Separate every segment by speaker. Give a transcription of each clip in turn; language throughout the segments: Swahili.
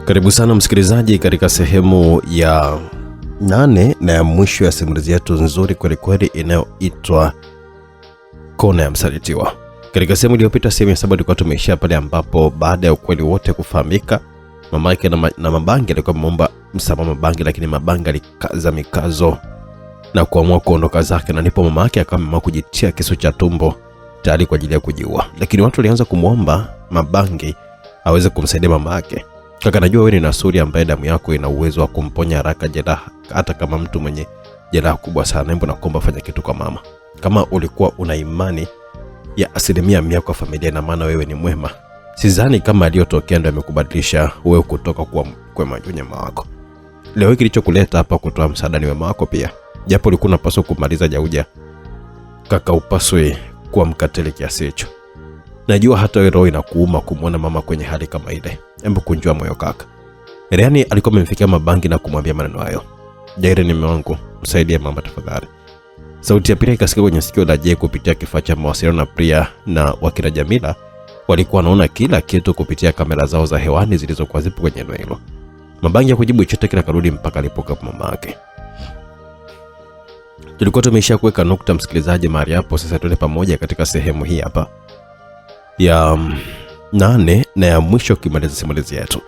Speaker 1: Karibu sana msikilizaji katika sehemu ya 8 na ya mwisho ya simulizi yetu nzuri kweli kweli inayoitwa Kona ya Msalitiwa. Katika sehemu iliyopita, sehemu ya 7, tulikuwa tumeishia pale ambapo baada ya ukweli wote kufahamika, mamake na Mabangi alikuwa ameomba msamaha Mabangi, lakini Mabangi alikaza mikazo na kuamua kuondoka zake, na ndipo mamake akaamua kujitia kisu cha tumbo tayari kwa ajili ya kujiua. Lakini watu walianza kumuomba Mabangi aweze kumsaidia mamake. Kaka, najua wewe ni Nasuri ambaye damu yako ina uwezo wa kumponya haraka jeraha, hata kama mtu mwenye jeraha kubwa sana. Hebu nakuomba fanya kitu kwa mama. Kama ulikuwa una imani ya 100% kwa familia, na maana wewe ni mwema, sidhani kama aliyotokea ndio amekubadilisha wewe kutoka kuwa kwema nyuma wako. Leo hiki kilichokuleta hapa kutoa msaada ni wema wako pia. Japo ulikuwa unapaswa kumaliza Jauja, kaka, upaswe kuwa mkatili kiasi hicho. Najua hata wewe roho inakuuma kumuona mama kwenye hali kama ile. Hebu kunjua moyo kaka. Eliani alikuwa amemfikia Mabangi na kumwambia maneno hayo. Jaire, ni mume wangu, msaidie mama tafadhali. Sauti ya Priya ikasikika kwenye sikio la Jay kupitia kifaa cha mawasiliano, na Priya na wakina Jamila walikuwa wanaona kila kitu kupitia kamera zao za hewani zilizokuwa zipo kwenye eneo hilo. Mabangi ya kujibu chochote kila karudi mpaka alipoka mama yake. Tulikuwa tumeisha kuweka nukta msikilizaji mahali hapo. Sasa tuende pamoja katika sehemu hii hapa ya 8 na ya mwisho kimaliza simulizi yetu.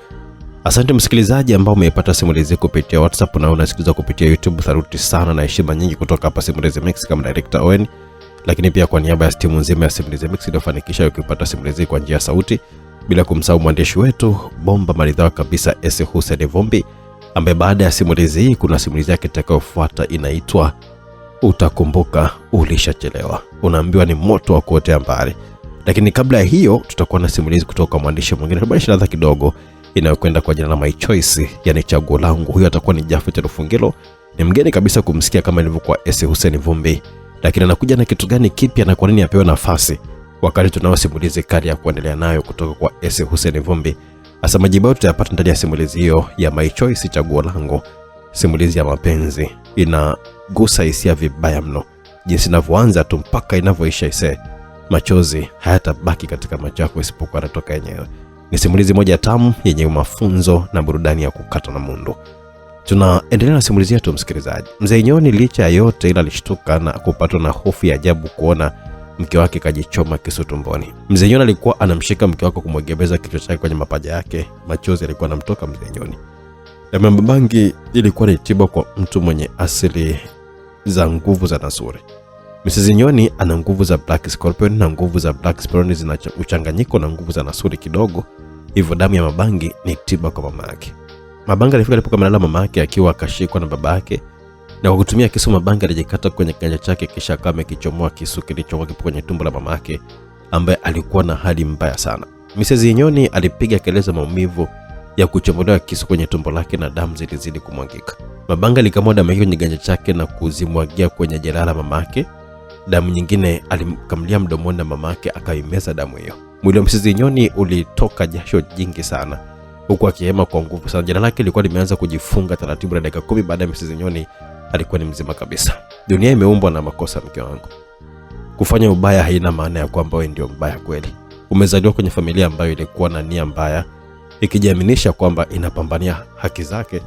Speaker 1: Asante msikilizaji ambao umeipata simulizi kupitia WhatsApp na unasikiliza kupitia YouTube. Saluti sana na heshima nyingi kutoka hapa Simulizi Mix kama director Owen, lakini pia kwa niaba ya timu nzima ya Simulizi Mix iliyofanikisha ukipata simulizi kwa njia ya sauti, bila kumsahau mwandishi wetu bomba maridhawa kabisa S. Hussein Vumbi, ambaye baada ya simulizi hii kuna simulizi yake itakayofuata inaitwa Utakumbuka Ulishachelewa. Unaambiwa ni moto wa kuotea mbali. Lakini kabla ya hiyo tutakuwa na simulizi kutoka mwandishi mwingine tubadilisha ladha kidogo, inayokwenda kwa jina la My Choice, yani chaguo langu. Huyo atakuwa ni Jafet Rufungilo. Ni mgeni kabisa kumsikia kama ilivyokuwa S. Hussein Vumbi, lakini anakuja na kitu gani kipya na kwa nini apewe nafasi wakati tunao simulizi kali ya kuendelea nayo kutoka kwa S. Hussein Vumbi. Hasa majibu tutayapata ndani ya simulizi hiyo ya My Choice, chaguo langu. Simulizi ya mapenzi inagusa hisia vibaya mno. Jinsi inavyoanza tu mpaka inavyoisha ise, machozi hayatabaki katika macho yako isipokuwa yanatoka yenyewe. Ni simulizi moja tamu yenye mafunzo na burudani ya kukata na mundu. Tunaendelea na simulizi yetu msikilizaji. Mzee Nyoni licha ya yote ila alishtuka na kupatwa na hofu ya ajabu kuona mke wake kajichoma kisu tumboni. Mzee Nyoni alikuwa anamshika mke wake kumwegemeza kichwa chake kwenye mapaja yake. Machozi yalikuwa yanamtoka Mzee Nyoni. Na Mabangi ilikuwa ni tiba kwa mtu mwenye asili za nguvu za Nasuri. Mrs. Nyoni ana nguvu za Black Scorpion, na nguvu za Black Scorpion zina uchanganyiko na nguvu za Nasuri kidogo. Hivyo damu ya Mabangi ni tiba kwa mama yake. Mabangi alifika alipokuwa amelala mama yake akiwa akashikwa na baba yake, na kwa kutumia kisu Mabangi alijikata kwenye kiganja chake, kisha akawa amekichomoa kisu kilichokuwa kipo kwenye tumbo la mama yake ambaye alikuwa na hali mbaya sana. Mrs. Nyoni alipiga kelele za maumivu ya kuchomolewa kisu kwenye tumbo lake na damu zilizidi kumwagika. Mabangi alikamua damu kwenye kiganja chake na kuzimwagia kwenye jeraha la mama yake. Damu nyingine alimkamlia mdomoni na mama yake akaimeza damu hiyo. Mwili wa Mrs. Nyoni ulitoka jasho jingi sana, huku akihema kwa nguvu sana. Jeraha lake lilikuwa limeanza kujifunga taratibu, na dakika 10 baada ya Mrs. Nyoni alikuwa ni mzima kabisa. Dunia imeumbwa na makosa mke wangu. Kufanya ubaya haina maana ya kwamba wewe ndio mbaya kweli. Umezaliwa kwenye familia ambayo ilikuwa na nia mbaya, ikijiaminisha kwamba inapambania haki zake.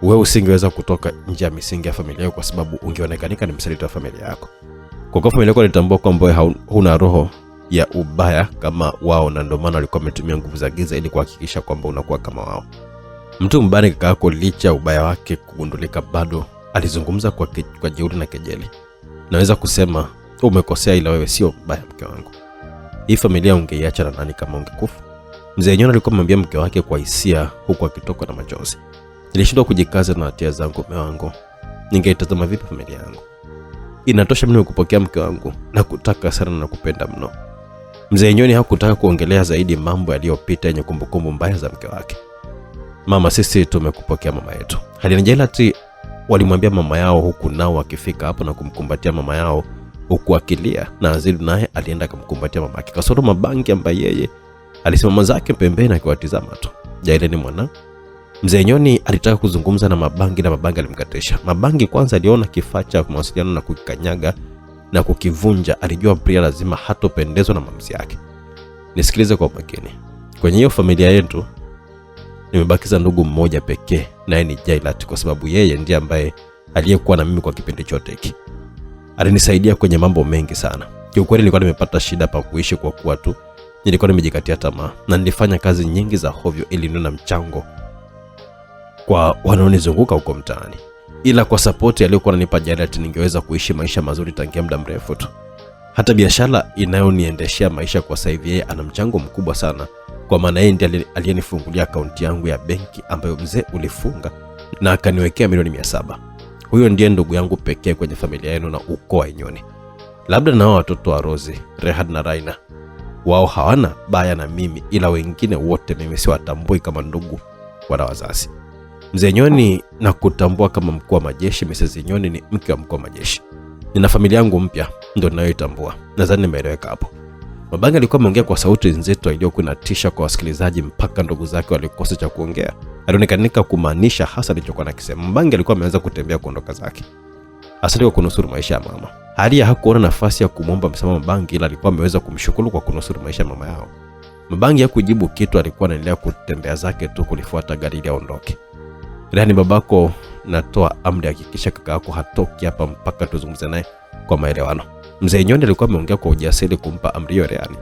Speaker 1: Wewe usingeweza kutoka nje ya misingi ya familia yako kwa sababu ungeonekanika ni msaliti wa familia yako. Kwa kuwa familia yako ilitambua kwamba wewe huna roho ya ubaya kama wao, na ndio maana walikuwa wametumia nguvu za giza ili kuhakikisha kwamba unakuwa kama wao. Mtu mbaya kaka yako, licha ubaya wake kugundulika, bado alizungumza kwa jeuri na kejeli. Naweza kusema umekosea, ila wewe sio mbaya mke wangu. Hii familia ungeiacha na nani kama ungekufa? Mzee Nyoni alikuwa amemwambia mke wake kwa hisia, huku akitoka na machozi. Nilishindwa kujikaza na hatia zangu mume wangu. Ningeitazama vipi familia yangu? Inatosha mimi kupokea mke wangu na kutaka sana na kupenda mno. Mzee Nyoni hakutaka kuongelea zaidi mambo yaliyopita yenye kumbukumbu mbaya za mke wake. Mama, sisi tumekupokea mama yetu. Halinajelati walimwambia mama yao, huku nao wakifika hapo na kumkumbatia mama yao huku akilia, na Azidu naye alienda kumkumbatia mama yake. Kasoro Mabangi ambaye yeye alisimama zake pembeni akiwatizama tu. Jaile ni mwana. Mzee Nyoni alitaka kuzungumza na Mabangi na Mabangi alimkatisha. Mabangi kwanza aliona kifaa cha mawasiliano na kukikanyaga na kukivunja. Alijua Priya lazima hatopendezwa na mamzi yake. Nisikilize kwa makini. Kwenye hiyo familia yetu Nimebakiza ndugu mmoja pekee, naye ni Jailat, kwa sababu yeye ndiye ambaye aliyekuwa na mimi kwa kipindi chote hiki. Alinisaidia kwenye mambo mengi sana. Kiukweli nilikuwa nimepata shida pa kuishi kwa kuwa tu nilikuwa nimejikatia tamaa na nilifanya kazi nyingi za hovyo ili nione mchango kwa wanaonizunguka huko mtaani. Ila kwa support aliyokuwa ananipa Jailat ningeweza kuishi maisha mazuri tangia muda mrefu tu. Hata biashara inayoniendeshea maisha kwa sasa hivi, yeye ana mchango mkubwa sana, kwa maana yeye ndiye aliyenifungulia akaunti yangu ya benki ambayo mzee ulifunga na akaniwekea milioni 700. Huyo ndiye ndugu yangu pekee kwenye familia yenu na ukoo wa Inyoni. Labda na watoto wa Rozi, Rehad na Raina, wao hawana baya na mimi, ila wengine wote mimi siwatambui kama ndugu wala wazazi. Mzee Nyoni na kutambua kama mkuu wa majeshi, Mrs. Nyoni ni mke wa mkuu wa majeshi. Nina familia yangu mpya ndio ninayoitambua. Nadhani nimeeleweka hapo. Mabangi alikuwa ameongea kwa sauti nzito iliyokuwa inatisha kwa wasikilizaji mpaka ndugu zake walikosa cha kuongea. Alionekana kumaanisha hasa alichokuwa anakisema. Mabangi alikuwa ameanza kutembea kuondoka zake. Asante kwa kunusuru maisha ya mama. Halia hakuona nafasi ya kumwomba msamaha Mabangi, ila alikuwa ameweza kumshukuru kwa kunusuru maisha ya mama yao. Mabangi hakujibu kitu, alikuwa anaendelea kutembea zake tu kulifuata gari ili aondoke. Rehani, babako, natoa amri hakikisha kaka yako hatoki hapa mpaka tuzungumze naye kwa maelewano. Mzee Nyoni alikuwa ameongea kwa ujasiri kumpa amri hiyo Rehani.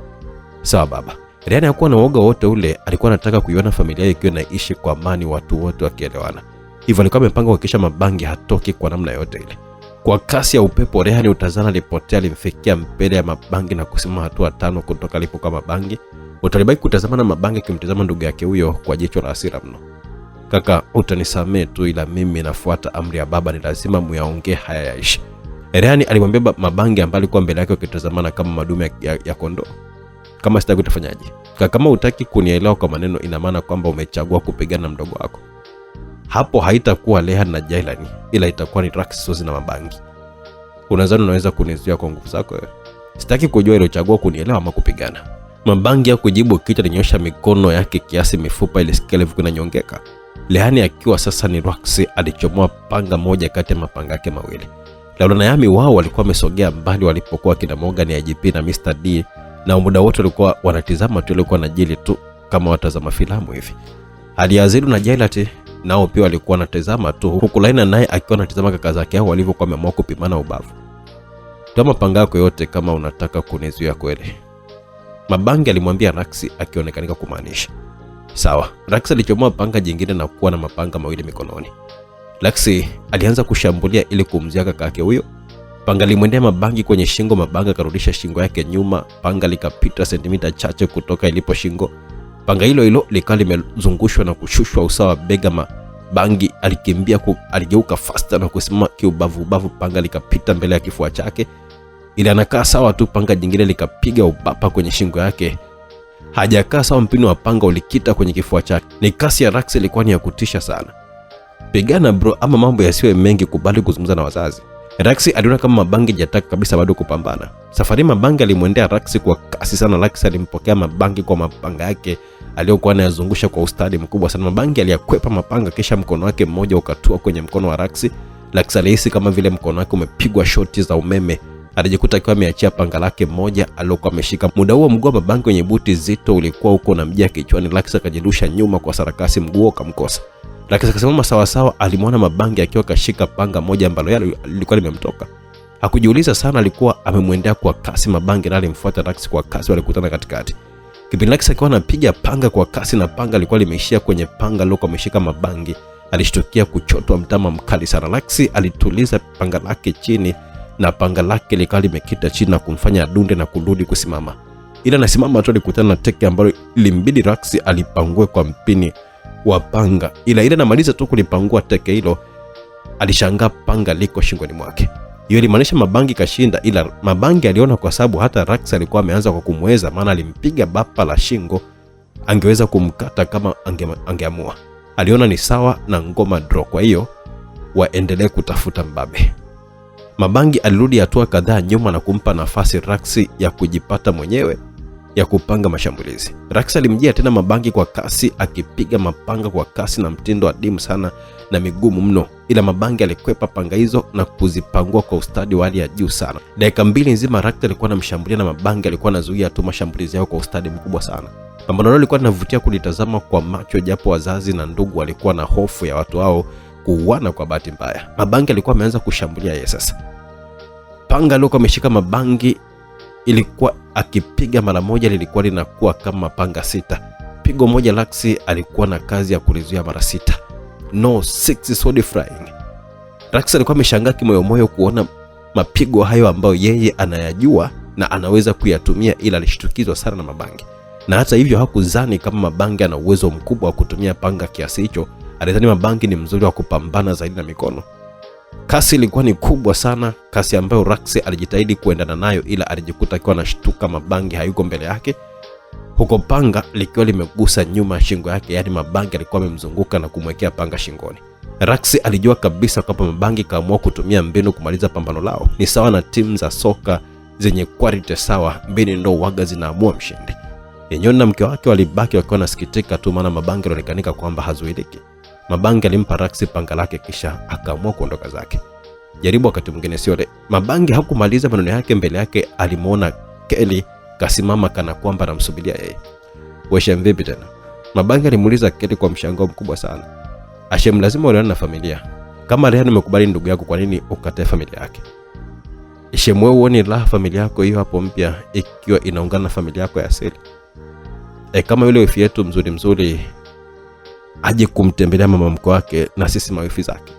Speaker 1: Sawa baba. Rehani hakuwa na uoga wote ule, alikuwa anataka kuiona familia yake ikiwa inaishi kwa amani, watu wote wakielewana. Hivyo alikuwa amepanga kuhakikisha Mabangi hatoki kwa namna yote ile. Kwa kasi ya upepo, Rehani utazana alipotea, alimfikia mbele ya Mabangi na kusimama hatua 5 kutoka alipokuwa Mabangi. Utalibaki kutazama na Mabangi kimtazama ndugu yake huyo kwa jicho la hasira mno. Kaka, utanisamee tu, ila mimi nafuata amri ya baba, ni lazima muyaongee haya yaishi. Rehani alimwambia Mabangi ambaye alikuwa mbele yake akitazamana kama madume ya kondoo. Kama sitaki utafanyaje? Kama hutaki kunielewa kwa maneno, ina maana kwamba umechagua kupigana na mdogo wako. Hapo haitakuwa Rehani na Jailani, ila itakuwa ni Raksi na Mabangi. Unaweza kunizuia kwa nguvu zako wewe? Sitaki kujua ile uchagua kunielewa ama kupigana. Mabangi hakujibu kitu, alinyosha mikono yake kiasi mifupa ilisikia ilivyokuwa inanyongeka. Rehani akiwa sasa ni Raksi alichomoa panga moja kati ya mapanga yake mawili. Laula na Yami wao walikuwa wamesogea mbali walipokuwa kina Morgan ya IGP na Mr. D, na muda wote walikuwa wanatizama tu, walikuwa wanajili tu kama watazama filamu hivi. Hali ya Azidu na Jailat nao pia walikuwa wanatazama tu, huku Laina naye akiwa anatazama kaka zake hao walivyokuwa wameamua kupimana ubavu. Toa mapanga yako yote kama unataka kunizuia kweli, Mabangi alimwambia Raksi akionekana kumaanisha. Sawa. Raksi alichomoa panga jingine na kuwa na mapanga mawili mikononi. Raksi alianza kushambulia ili kumzuia kaka yake huyo. Panga limwendea Mabangi kwenye shingo, Mabangi karudisha shingo yake nyuma, panga likapita sentimita chache kutoka ilipo shingo. Panga hilo likawa limezungushwa na kushushwa usawa bega. Mabangi alikimbia aligeuka faster na kusimama kiubavu, panga likapita mbele ya kifua chake. Ili anakaa sawa tu, panga jingine likapiga ubapa kwenye shingo yake. Hajakaa sawa, mpini wa panga ulikita kwenye kifua chake. Ni kasi ya Raksi ilikuwa ni ya kutisha sana. Pigana bro, ama mambo yasiwe mengi, kubali kuzungumza na wazazi. Raksi aliona kama Mabangi hajataka kabisa bado kupambana. Safari Mabangi alimwendea Raksi kwa kasi sana. Raksi alimpokea Mabangi kwa mapanga yake aliyokuwa anayazungusha kwa ustadi mkubwa sana. Mabangi aliyakwepa mapanga, kisha mkono wake mmoja ukatua kwenye mkono wa Raksi. Raksi alihisi kama vile mkono wake umepigwa shoti za umeme. Alijikuta akiwa ameachia panga lake moja alilokuwa ameshika. Muda huo mguu wa Mabangi wenye buti zito ulikuwa uko na mjia kichwani. Raksi akajirusha nyuma kwa sarakasi, mguu ukamkosa. Raksi akasimama sawa sawa, alimwona Mabangi akiwa kashika panga moja ambalo lilikuwa limemtoka. Hakujiuliza sana, alikuwa amemwendea kwa kasi Mabangi na alimfuata Raksi kwa kasi, walikutana katikati. Kipindi Raksi akiwa anapiga panga kwa kasi na panga lilikuwa limeishia kwenye panga alilokuwa ameshika Mabangi, alishtukia kuchotwa mtama mkali sana. Raksi alituliza panga lake chini na panga lake likawa limekita chini na kumfanya adunde na kurudi kusimama. Ila anasimama tu alikutana na teke ambalo ilimbidi Raksi alipangue kwa mpini wa panga. Ila anamaliza tu kulipangua teke hilo, alishangaa panga liko shingoni mwake. Hiyo ilimaanisha Mabangi kashinda, ila Mabangi aliona kwa sababu hata Raksi alikuwa ameanza kwa kumweza, maana alimpiga bapa la shingo, angeweza kumkata kama angeamua. Aliona ni sawa na ngoma draw, kwa hiyo waendelee kutafuta mbabe. Mabangi alirudi hatua kadhaa nyuma na kumpa nafasi Raksi ya kujipata mwenyewe ya kupanga mashambulizi. Raksi alimjia tena Mabangi kwa kasi, akipiga mapanga kwa kasi na mtindo adimu sana na migumu mno, ila Mabangi alikwepa panga hizo na kuzipangua kwa ustadi wa hali ya juu sana. Dakika 2 nzima Raksi alikuwa anamshambulia na Mabangi alikuwa anazuia tu mashambulizi yao kwa ustadi mkubwa sana. Pambano hilo lilikuwa linavutia kulitazama kwa macho, japo wazazi na ndugu walikuwa na hofu ya watu wao kuuana kwa bahati mbaya. Mabangi alikuwa ameanza kushambulia yeye sasa. Panga alikuwa ameshika Mabangi, ilikuwa akipiga mara moja lilikuwa linakuwa kama panga 6. Pigo moja Raksi alikuwa na kazi ya kulizuia mara 6. No 6 sword flying. Raksi alikuwa ameshangaa kimoyomoyo kuona mapigo hayo ambayo yeye anayajua na anaweza kuyatumia, ila alishtukizwa sana na Mabangi. Na hata hivyo hakuzani kama Mabangi ana uwezo mkubwa wa kutumia panga kiasi hicho. Alidhani Mabangi ni mzuri wa kupambana zaidi na mikono. Kasi ilikuwa ni kubwa sana, kasi ambayo Raksi alijitahidi kuendana nayo, ila alijikuta akiwa anashtuka Mabangi hayuko mbele yake, huko panga likiwa limegusa nyuma shingo yake, yani Mabangi alikuwa amemzunguka na kumwekea panga shingoni. Raksi alijua kabisa kwamba Mabangi kaamua kutumia mbinu kumaliza pambano lao. Ni sawa na timu za soka zenye quality sawa, mbinu ndo waga zinaamua mshindi. Yenyoni na mke wake walibaki wakiwa nasikitika tu, maana Mabangi alionekanika kwamba hazuiliki. Mabangi alimpa Raksi panga lake kisha akaamua kuondoka zake. Jaribu wakati mwingine sio le. Mabangi hakumaliza maneno yake, mbele yake alimuona Kelly kasimama kana kwamba anamsubiria yeye. "Wewe vipi tena?" Mabangi alimuuliza Kelly kwa mshangao mkubwa sana. "Ashem, lazima uelewane na familia. Kama Rehan umekubali ndugu yako, kwa nini ukatae familia yake?" "Ashem, wewe uone la familia yako hiyo hapo mpya ikiwa inaungana na familia yako ya asili. Kama yule wifi yetu mzuri aje kumtembelea mama mko wake na sisi mawifi zake."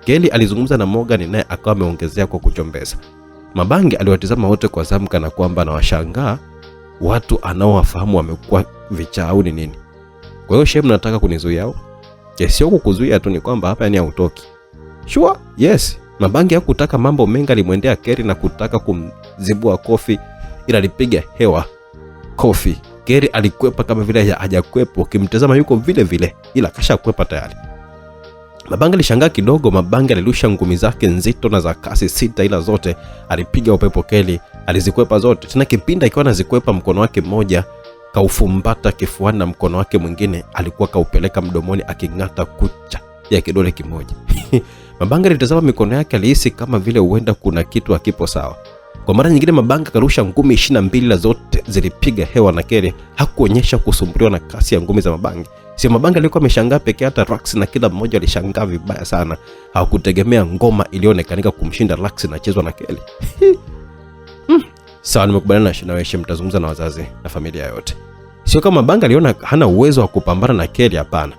Speaker 1: Kelly alizungumza na Morgan, naye akawa ameongezea kwa kuchombeza. Mabangi aliwatazama wote kwa zamu kana kwamba anawashangaa watu anaowafahamu wamekuwa vichaa au ni nini. "Kwa hiyo Shem, nataka kunizuia au?" "Sio kukuzuia tu, ni kwamba hapa yani hautoki." "Sure?" "Yes." Mabangi hakutaka mambo mengi, alimwendea Kelly na kutaka kumzibua kofi, ila alipiga hewa kofi. Kelly alikwepa kama vile hajakwepo, ukimtazama yuko vile vile, ila kashakwepa tayari. Mabangi alishangaa kidogo. Mabangi alirusha ngumi zake nzito na za kasi 6, ila zote alipiga upepo. Kelly alizikwepa zote. Tena kipinda ikiwa anazikwepa, mkono wake mmoja kaufumbata kifuani na mkono wake mwingine alikuwa kaupeleka mdomoni aking'ata kucha ya kidole kimoja. Mabangi alitazama mikono yake, alihisi kama vile huenda kuna kitu hakipo sawa. Kwa mara nyingine Mabangi karusha ngumi 22, zote zilipiga hewa na Kelly hakuonyesha kusumbuliwa na kasi ya ngumi za Mabangi. Si Mabangi alikuwa ameshangaa pekee, hata Raksi na kila mmoja alishangaa vibaya sana. Hawakutegemea ngoma ilionekanika kumshinda Raksi na chezwa na Kelly. Sawa, nimekubaliana na wewe, mtazungumza na wazazi na familia yote. Sio kama Mabangi aliona hana uwezo wa kupambana na Kelly, hapana.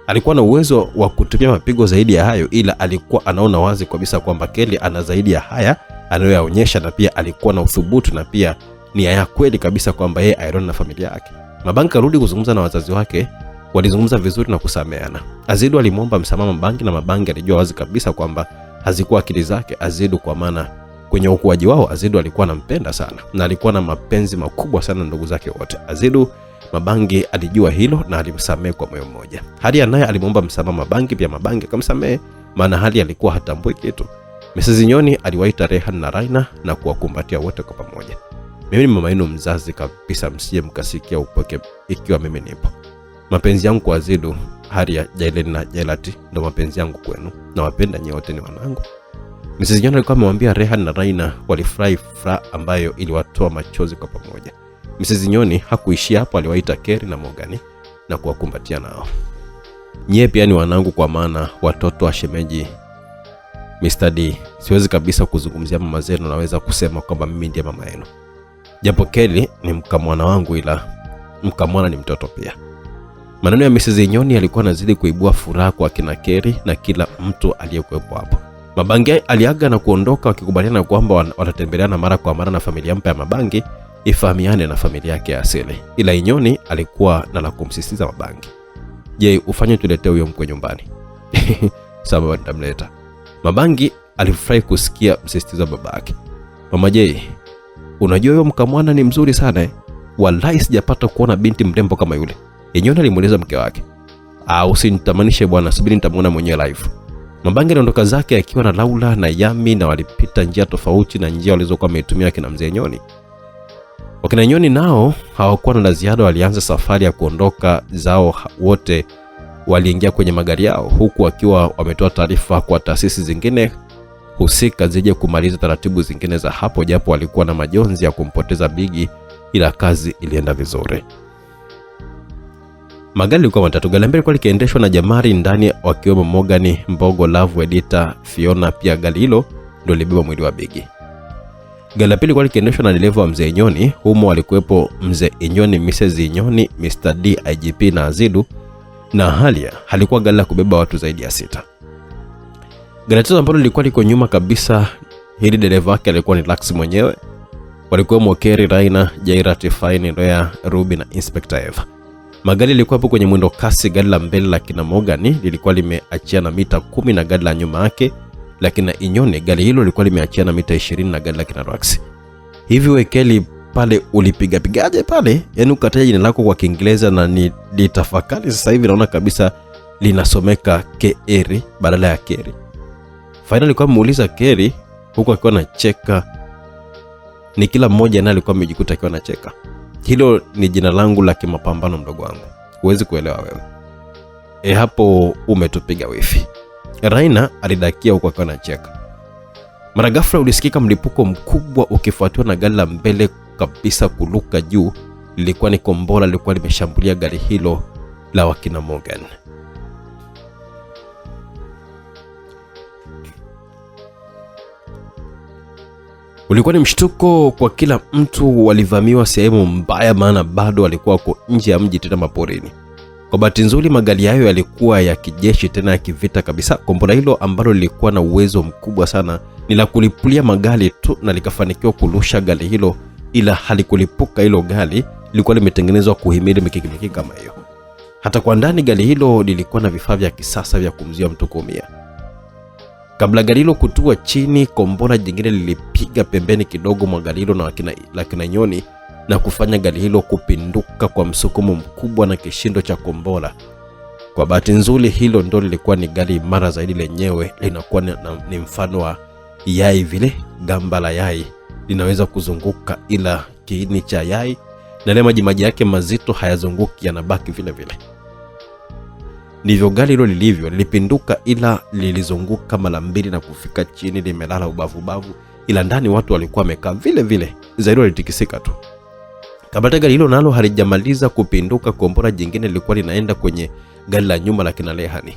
Speaker 1: Alikuwa na uwezo wa kutumia mapigo zaidi ya hayo, ila alikuwa anaona wazi kabisa kwamba Kelly ana zaidi ya haya anayoyaonyesha, na pia alikuwa na uthubutu na pia nia ya kweli kabisa kwamba yeye Iron na familia yake. Mabangi karudi kuzungumza na wazazi wake, walizungumza vizuri na kusameheana. Azidu alimwomba msamaha Mabangi, na Mabangi alijua wazi kabisa kwamba hazikuwa akili zake Azidu, kwa maana kwenye ukuaji wao Azidu alikuwa anampenda sana na alikuwa na mapenzi makubwa sana na ndugu zake wote. Azidu, Mabangi alijua hilo na alimsamehe kwa moyo mmoja. Hadi naye alimwomba msamaha Mabangi, pia Mabangi akamsamehe, maana hali alikuwa hatambui kitu. Mrs. Nyoni aliwaita Rehan na Raina na kuwakumbatia wote kwa pamoja. "Mimi ni mama yenu mzazi kabisa, msije mkasikia upoke ikiwa mimi nipo. Mapenzi yangu kwa Azidu, Haria, Jailen na Jelati ndo mapenzi yangu kwenu. Na wapenda nyote, ni wanangu." Mrs. Nyoni alikuwa amemwambia Rehan na Raina, walifurahi furaha ambayo iliwatoa machozi kwa pamoja. Mrs. Nyoni hakuishia hapo, aliwaita Kelly na Morgan na kuwakumbatia nao. "Nyie pia ni wanangu, kwa maana watoto wa shemeji Mr. D. Siwezi kabisa kuzungumzia mama zenu, naweza kusema kwamba mimi ndiye mama yenu. Japo Kelly ni mkamwana wangu, ila mkamwana ni mtoto pia." Maneno ya Mrs. Nyoni yalikuwa nazidi kuibua furaha kwa kina Kelly na kila mtu aliyekuwepo hapo. Mabangi aliaga na kuondoka wakikubaliana kwamba watatembeleana mara kwa mara na familia mpya ya Mabangi ifahamiane na familia yake ya asili. Ila Nyoni alikuwa na la kumsisitiza Mabangi. "Je, ufanye tuletee huyo mkwe nyumbani?" "Sawa, nitamleta." Mabangi alifurahi kusikia msisitizo wa babake. "Mama J, unajua huyo mkamwana ni mzuri sana eh? Wallahi sijapata kuona binti mrembo kama yule." Nyoni alimueleza mke wake. "Usinitamanishe bwana, subiri nitamuona mwenyewe live." Mabangi aliondoka zake akiwa na Laula na Yami, na walipita njia tofauti na njia walizokuwa wametumia kina mzee Nyoni. Wakina Nyoni nao hawakuwa na ziada, walianza safari ya kuondoka zao. Wote waliingia kwenye magari yao huku wakiwa wametoa taarifa kwa taasisi zingine husika zije kumaliza taratibu zingine za hapo, japo walikuwa na majonzi ya kumpoteza Bigi, ila kazi ilienda vizuri. Magari yalikuwa matatu. Gari la mbele lilikuwa likiendeshwa na Jamari, ndani wakiwemo Morgan, Mbogo, Love, Edita, Fiona. Pia gari hilo ndio libeba mwili wa Bigi. Gari la pili lilikuwa likiendeshwa na dereva wa Mzee Inyoni. Humo walikuwepo Mzee Inyoni, Mrs. Inyoni, Mr. D, IGP na Azidu. Na Halia halikuwa gari la kubeba watu zaidi ya 6. Gari tatu ambalo lilikuwa liko nyuma kabisa, hili dereva wake alikuwa ni Lax mwenyewe. Walikuwa Kerry, Raina, Jaira, Tifaini, Roya, Ruby na Inspector Eva. Magari yalikuwa hapo kwenye mwendo kasi. Gari la mbele la kina Morgan lilikuwa limeachia na mita 10 na gari la nyuma yake lakini Inyoni gari hilo lilikuwa limeachia na mita 20 na gari la kina Rax. Hivi Wekeli pale ulipiga pigaje pale? Yaani ukataja jina lako kwa Kiingereza na ni litafakari sasa hivi naona kabisa linasomeka Keri badala ya Keri. Finally alikuwa muuliza Keri huku akiwa anacheka. Ni kila mmoja naye alikuwa amejikuta akiwa anacheka. Hilo ni jina langu la kimapambano mdogo wangu. Huwezi kuelewa wewe. Hapo umetupiga wifi. Raina alidakia huko akiwa anacheka. Mara ghafla ulisikika mlipuko mkubwa ukifuatiwa na gari la mbele kabisa kuluka juu. Lilikuwa ni kombora lilikuwa limeshambulia gari hilo la wakina Morgan. Ulikuwa ni mshtuko kwa kila mtu. Walivamiwa sehemu mbaya, maana bado walikuwa wako nje ya mji tena maporini. Kwa bahati nzuri magari hayo yalikuwa ya kijeshi tena ya kivita kabisa. Kombora hilo ambalo lilikuwa na uwezo mkubwa sana ni la kulipulia magari tu na likafanikiwa kurusha gari hilo, ila halikulipuka. Hilo gari lilikuwa limetengenezwa kuhimili mikiki kama hiyo. Hata kwa ndani gari hilo lilikuwa na vifaa vya kisasa vya kumzuia mtu kuumia. Kabla gari hilo kutua chini, kombora jingine lilipiga pembeni kidogo mwa gari hilo na kina Inyoni na kufanya gari hilo kupinduka kwa msukumo mkubwa na kishindo cha kombora. Kwa bahati nzuri hilo ndo lilikuwa ni gari imara zaidi, lenyewe linakuwa ni mfano wa yai vile. Gamba la yai linaweza kuzunguka, ila kiini cha yai na ile maji yake mazito hayazunguki, yanabaki vile vile. Ndivyo gari hilo lilipinduka, ila lilizunguka mara mbili na kufika chini limelala ubavu, ila ndani watu walikuwa wamekaa vile vile. Zaidi litikisika tu. Kabla gari hilo nalo halijamaliza kupinduka, kombora jingine lilikuwa linaenda kwenye gari la nyuma la kina Lehani.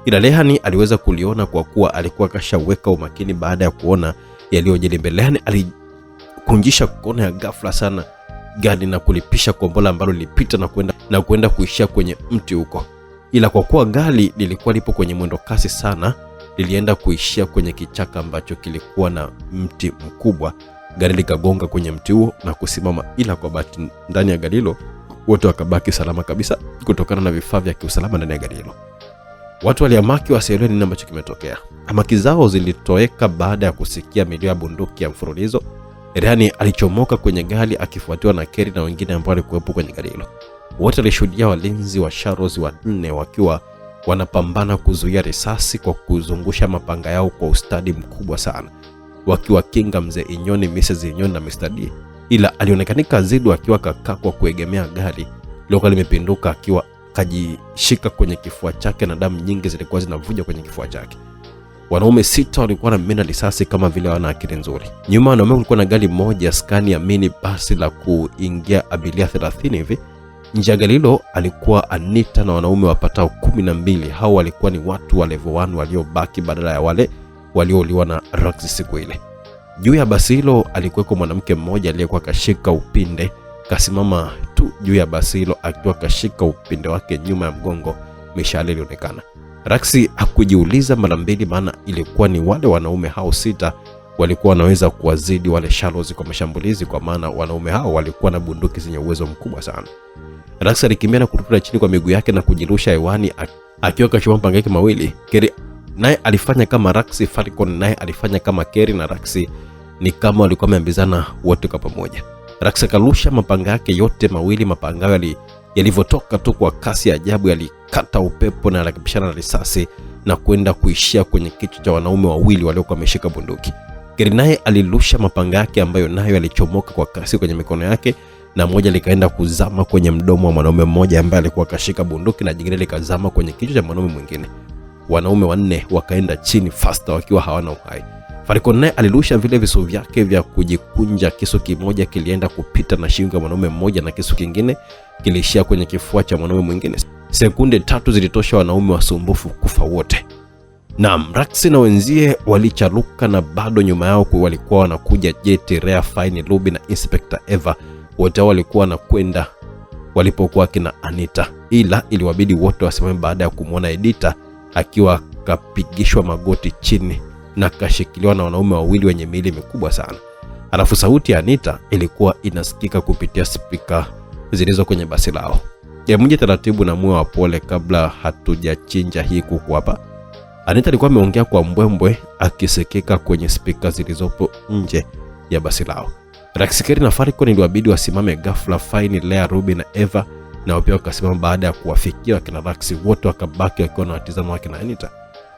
Speaker 1: Ila Lehani aliweza kuliona kwa kuwa alikuwa kashaweka umakini baada ya kuona yaliyojiri mbele. Lehani alikunjisha kona ya ghafla sana gari na kulipisha kombora ambalo lilipita na kwenda kuishia kwenye mti huko. Ila kwa kuwa gari lilikuwa lipo kwenye mwendo kasi sana, lilienda kuishia kwenye kichaka ambacho kilikuwa na mti mkubwa. Gari likagonga kwenye mti huo na kusimama, ila kwa bahati ndani ya gari hilo wote wakabaki salama kabisa kutokana na vifaa vya kiusalama ndani ya gari hilo. Watu waliamaki wasielewe nini ambacho kimetokea. Amaki zao zilitoweka baada ya kusikia milio ya bunduki ya mfululizo. Rehani alichomoka kwenye gari akifuatiwa na Kerry na wengine ambao walikuwepo kwenye gari hilo. Wote walishuhudia walinzi wa Sharos wanne wakiwa wanapambana kuzuia risasi kwa kuzungusha mapanga yao kwa ustadi mkubwa sana, wakiwakinga Mzee Inyoni, Mrs. Inyoni na Mr. D. Ila alionekanika Azidu akiwa kakaa kwa kuegemea gari lilokuwa limepinduka, akiwa kajishika kwenye kifua chake na damu nyingi zilikuwa zinavuja kwenye kifua chake. Wanaume 6 walikuwa na mena risasi kama vile wana akili nzuri. Nyuma wanaume kulikuwa na gari moja Scania mini basi la kuingia abiria 30 hivi. Nje ya gari hilo alikuwa Anita na wanaume wapatao 12. Hao walikuwa ni watu wa level 1 waliobaki badala ya wale waliouliwa na Rax siku ile. Juu ya basi hilo alikuweko mwanamke mmoja aliyekuwa kashika upinde, kasimama tu juu ya basi hilo akiwa kashika upinde wake nyuma ya mgongo. Mishale ilionekana. Rax hakujiuliza mara mbili, maana ilikuwa ni wale wanaume hao 6 walikuwa wanaweza kuwazidi wale Shalos kwa mashambulizi, kwa maana wanaume hao walikuwa na bunduki zenye uwezo mkubwa sana. Rax alikimbia na kuruka chini kwa miguu yake na kujirusha hewani akiwa kashoma mpanga yake mawili. Kerry naye alifanya kama Rax, Falcon naye alifanya kama Kerry, na Rax ni kama walikuwa wameambizana wote kwa pamoja. Rax akarusha mapanga yake yote mawili. Mapanga hayo yalivyotoka tu kwa kasi ya ajabu yalikata upepo na yakipishana na risasi na kwenda kuishia kwenye kichwa cha wanaume wawili waliokuwa wameshika bunduki. Kerry naye alirusha mapanga yake ambayo nayo yalichomoka kwa kasi kwenye mikono yake, na moja likaenda kuzama kwenye mdomo wa mwanaume mmoja ambaye alikuwa kashika bunduki, na jingine likazama kwenye kichwa cha mwanaume mwingine. Wanaume 4 wakaenda chini faster wakiwa hawana uhai. Falcon naye alirusha vile visu vyake vya kujikunja. Kisu kimoja kilienda kupita na shingo ya mwanaume mmoja na kisu kingine kilishia kwenye kifua cha mwanaume mwingine. Sekunde 3 zilitosha wanaume wasumbufu kufa wote. Naam, Raksi na wenzie walicharuka na bado nyuma yao walikuwa wanakuja Jet, Rhea, Fine, Ruby na Inspector Eva. Wote walikuwa wanakwenda walipokuwa kina Anita, ila iliwabidi wote wasimame baada ya kumwona Edita akiwa kapigishwa magoti chini na kashikiliwa na wanaume wawili wenye miili mikubwa sana. Alafu sauti ya Anita ilikuwa inasikika kupitia spika zilizo kwenye basi lao. Mje taratibu na muwe wa pole kabla hatujachinja hii kuku hapa. Anita alikuwa ameongea kwa mbwembwe akisikika kwenye spika zilizopo nje ya basi lao. Raxikeri na Falcon iliwabidi wasimame ghafla. Fine, Lea, Ruby na Eva na pia wakasimama baada ya kuwafikia wakina Raxi. Wote wakabaki wakiwa na watazama wakina Anita.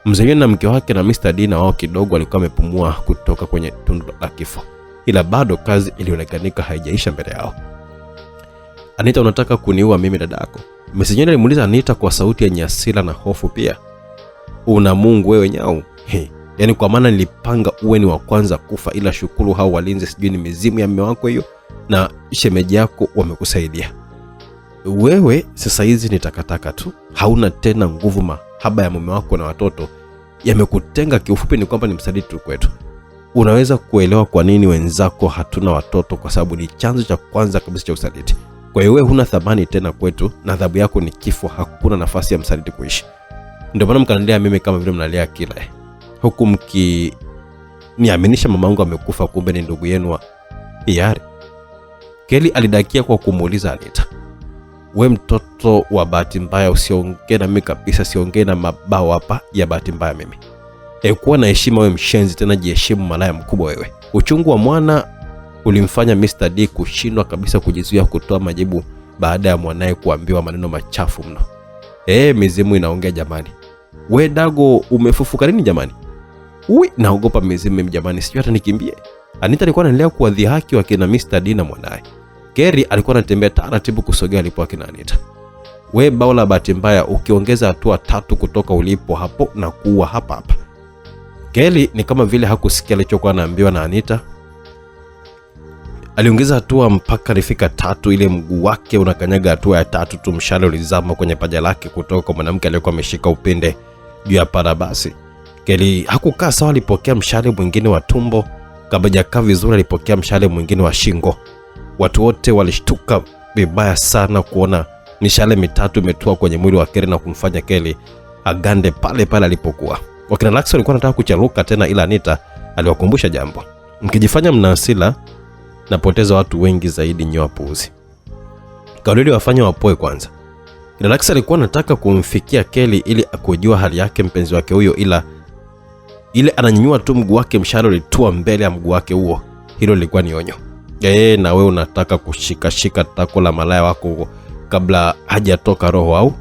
Speaker 1: Mzee na mke wake na Mr. D na wao kidogo walikuwa wamepumua kutoka kwenye tundu la kifo, ila bado kazi ilionekanika haijaisha mbele yao. Anita, unataka kuniua mimi dadako? Mzee alimuuliza Anita kwa sauti yenye hasira na hofu pia. Una Mungu wewe nyau? Yaani kwa maana nilipanga uwe ni wa kwanza kufa, ila shukuru hao walinzi sijui ni mizimu ya mume wako hiyo na shemeji yako wamekusaidia. Wewe sasa hizi ni takataka tu, hauna tena nguvu. Mahaba ya mume wako na watoto yamekutenga. Kiufupi ni kwamba ni msaliti tu kwetu. Unaweza kuelewa kwa nini wenzako hatuna watoto? Kwa sababu ni chanzo cha kwanza kabisa cha usaliti. Kwa hiyo wewe huna thamani tena kwetu na adhabu yako ni kifo. Hakuna nafasi ya msaliti kuishi. Ndio maana mkanilea mimi kama vile mnalea kila huku niaminisha mamangu amekufa, kumbe ni ndugu yenu wa hiari. Kelly alidakia kwa kumuuliza Anita, we mtoto wa bahati mbaya, usiongee na mimi kabisa, siongee na mabao hapa ya bahati mbaya mimi. Kuwa na heshima wewe mshenzi, tena jiheshimu malaya mkubwa wewe. Uchungu wa mwana ulimfanya Mr. D kushindwa kabisa kujizuia kutoa majibu baada ya mwanae kuambiwa maneno machafu mno. Mizimu inaongea jamani. We Dago, umefufuka nini jamani? Naogopa mizimu jamani, sijui hata nikimbie. Anita alikuwa anaendelea kuwadhihaki wakina Mr. D na mwanae. Kerry alikuwa anatembea taratibu kusogea alipo akina Anita. We bao la bahati mbaya, ukiongeza hatua 3 kutoka ulipo hapo na kuua hapa hapa. Kerry ni kama vile hakusikia alichokuwa anaambiwa na Anita. Aliongeza hatua mpaka alifika 3, ile mguu wake unakanyaga hatua ya 3 tu, mshale ulizama kwenye paja lake kutoka kwa mwanamke aliyekuwa ameshika upinde juu ya parabasi. Kerry hakukaa sawa, alipokea mshale mwingine wa tumbo. Kabla hajakaa vizuri alipokea mshale mwingine wa shingo. Watu wote walishtuka vibaya sana kuona mishale mitatu imetua kwenye mwili wa Kerry na kumfanya Kerry agande pale pale alipokuwa. Wakina Laxo walikuwa wanataka kucharuka tena, ila Anita aliwakumbusha jambo. Mkijifanya mna hasira napoteza watu wengi zaidi nyoa puuzi. Kauli wafanya wapoe kwanza. Laxo alikuwa anataka kumfikia Kerry ili akujua hali yake mpenzi wake huyo, ila ile ananyanyua tu mguu wake, mshale ulitua mbele ya mguu wake huo. Hilo lilikuwa ni onyo. Na wewe unataka kushika tako la malaya wako huo kabla hajatoka roho au?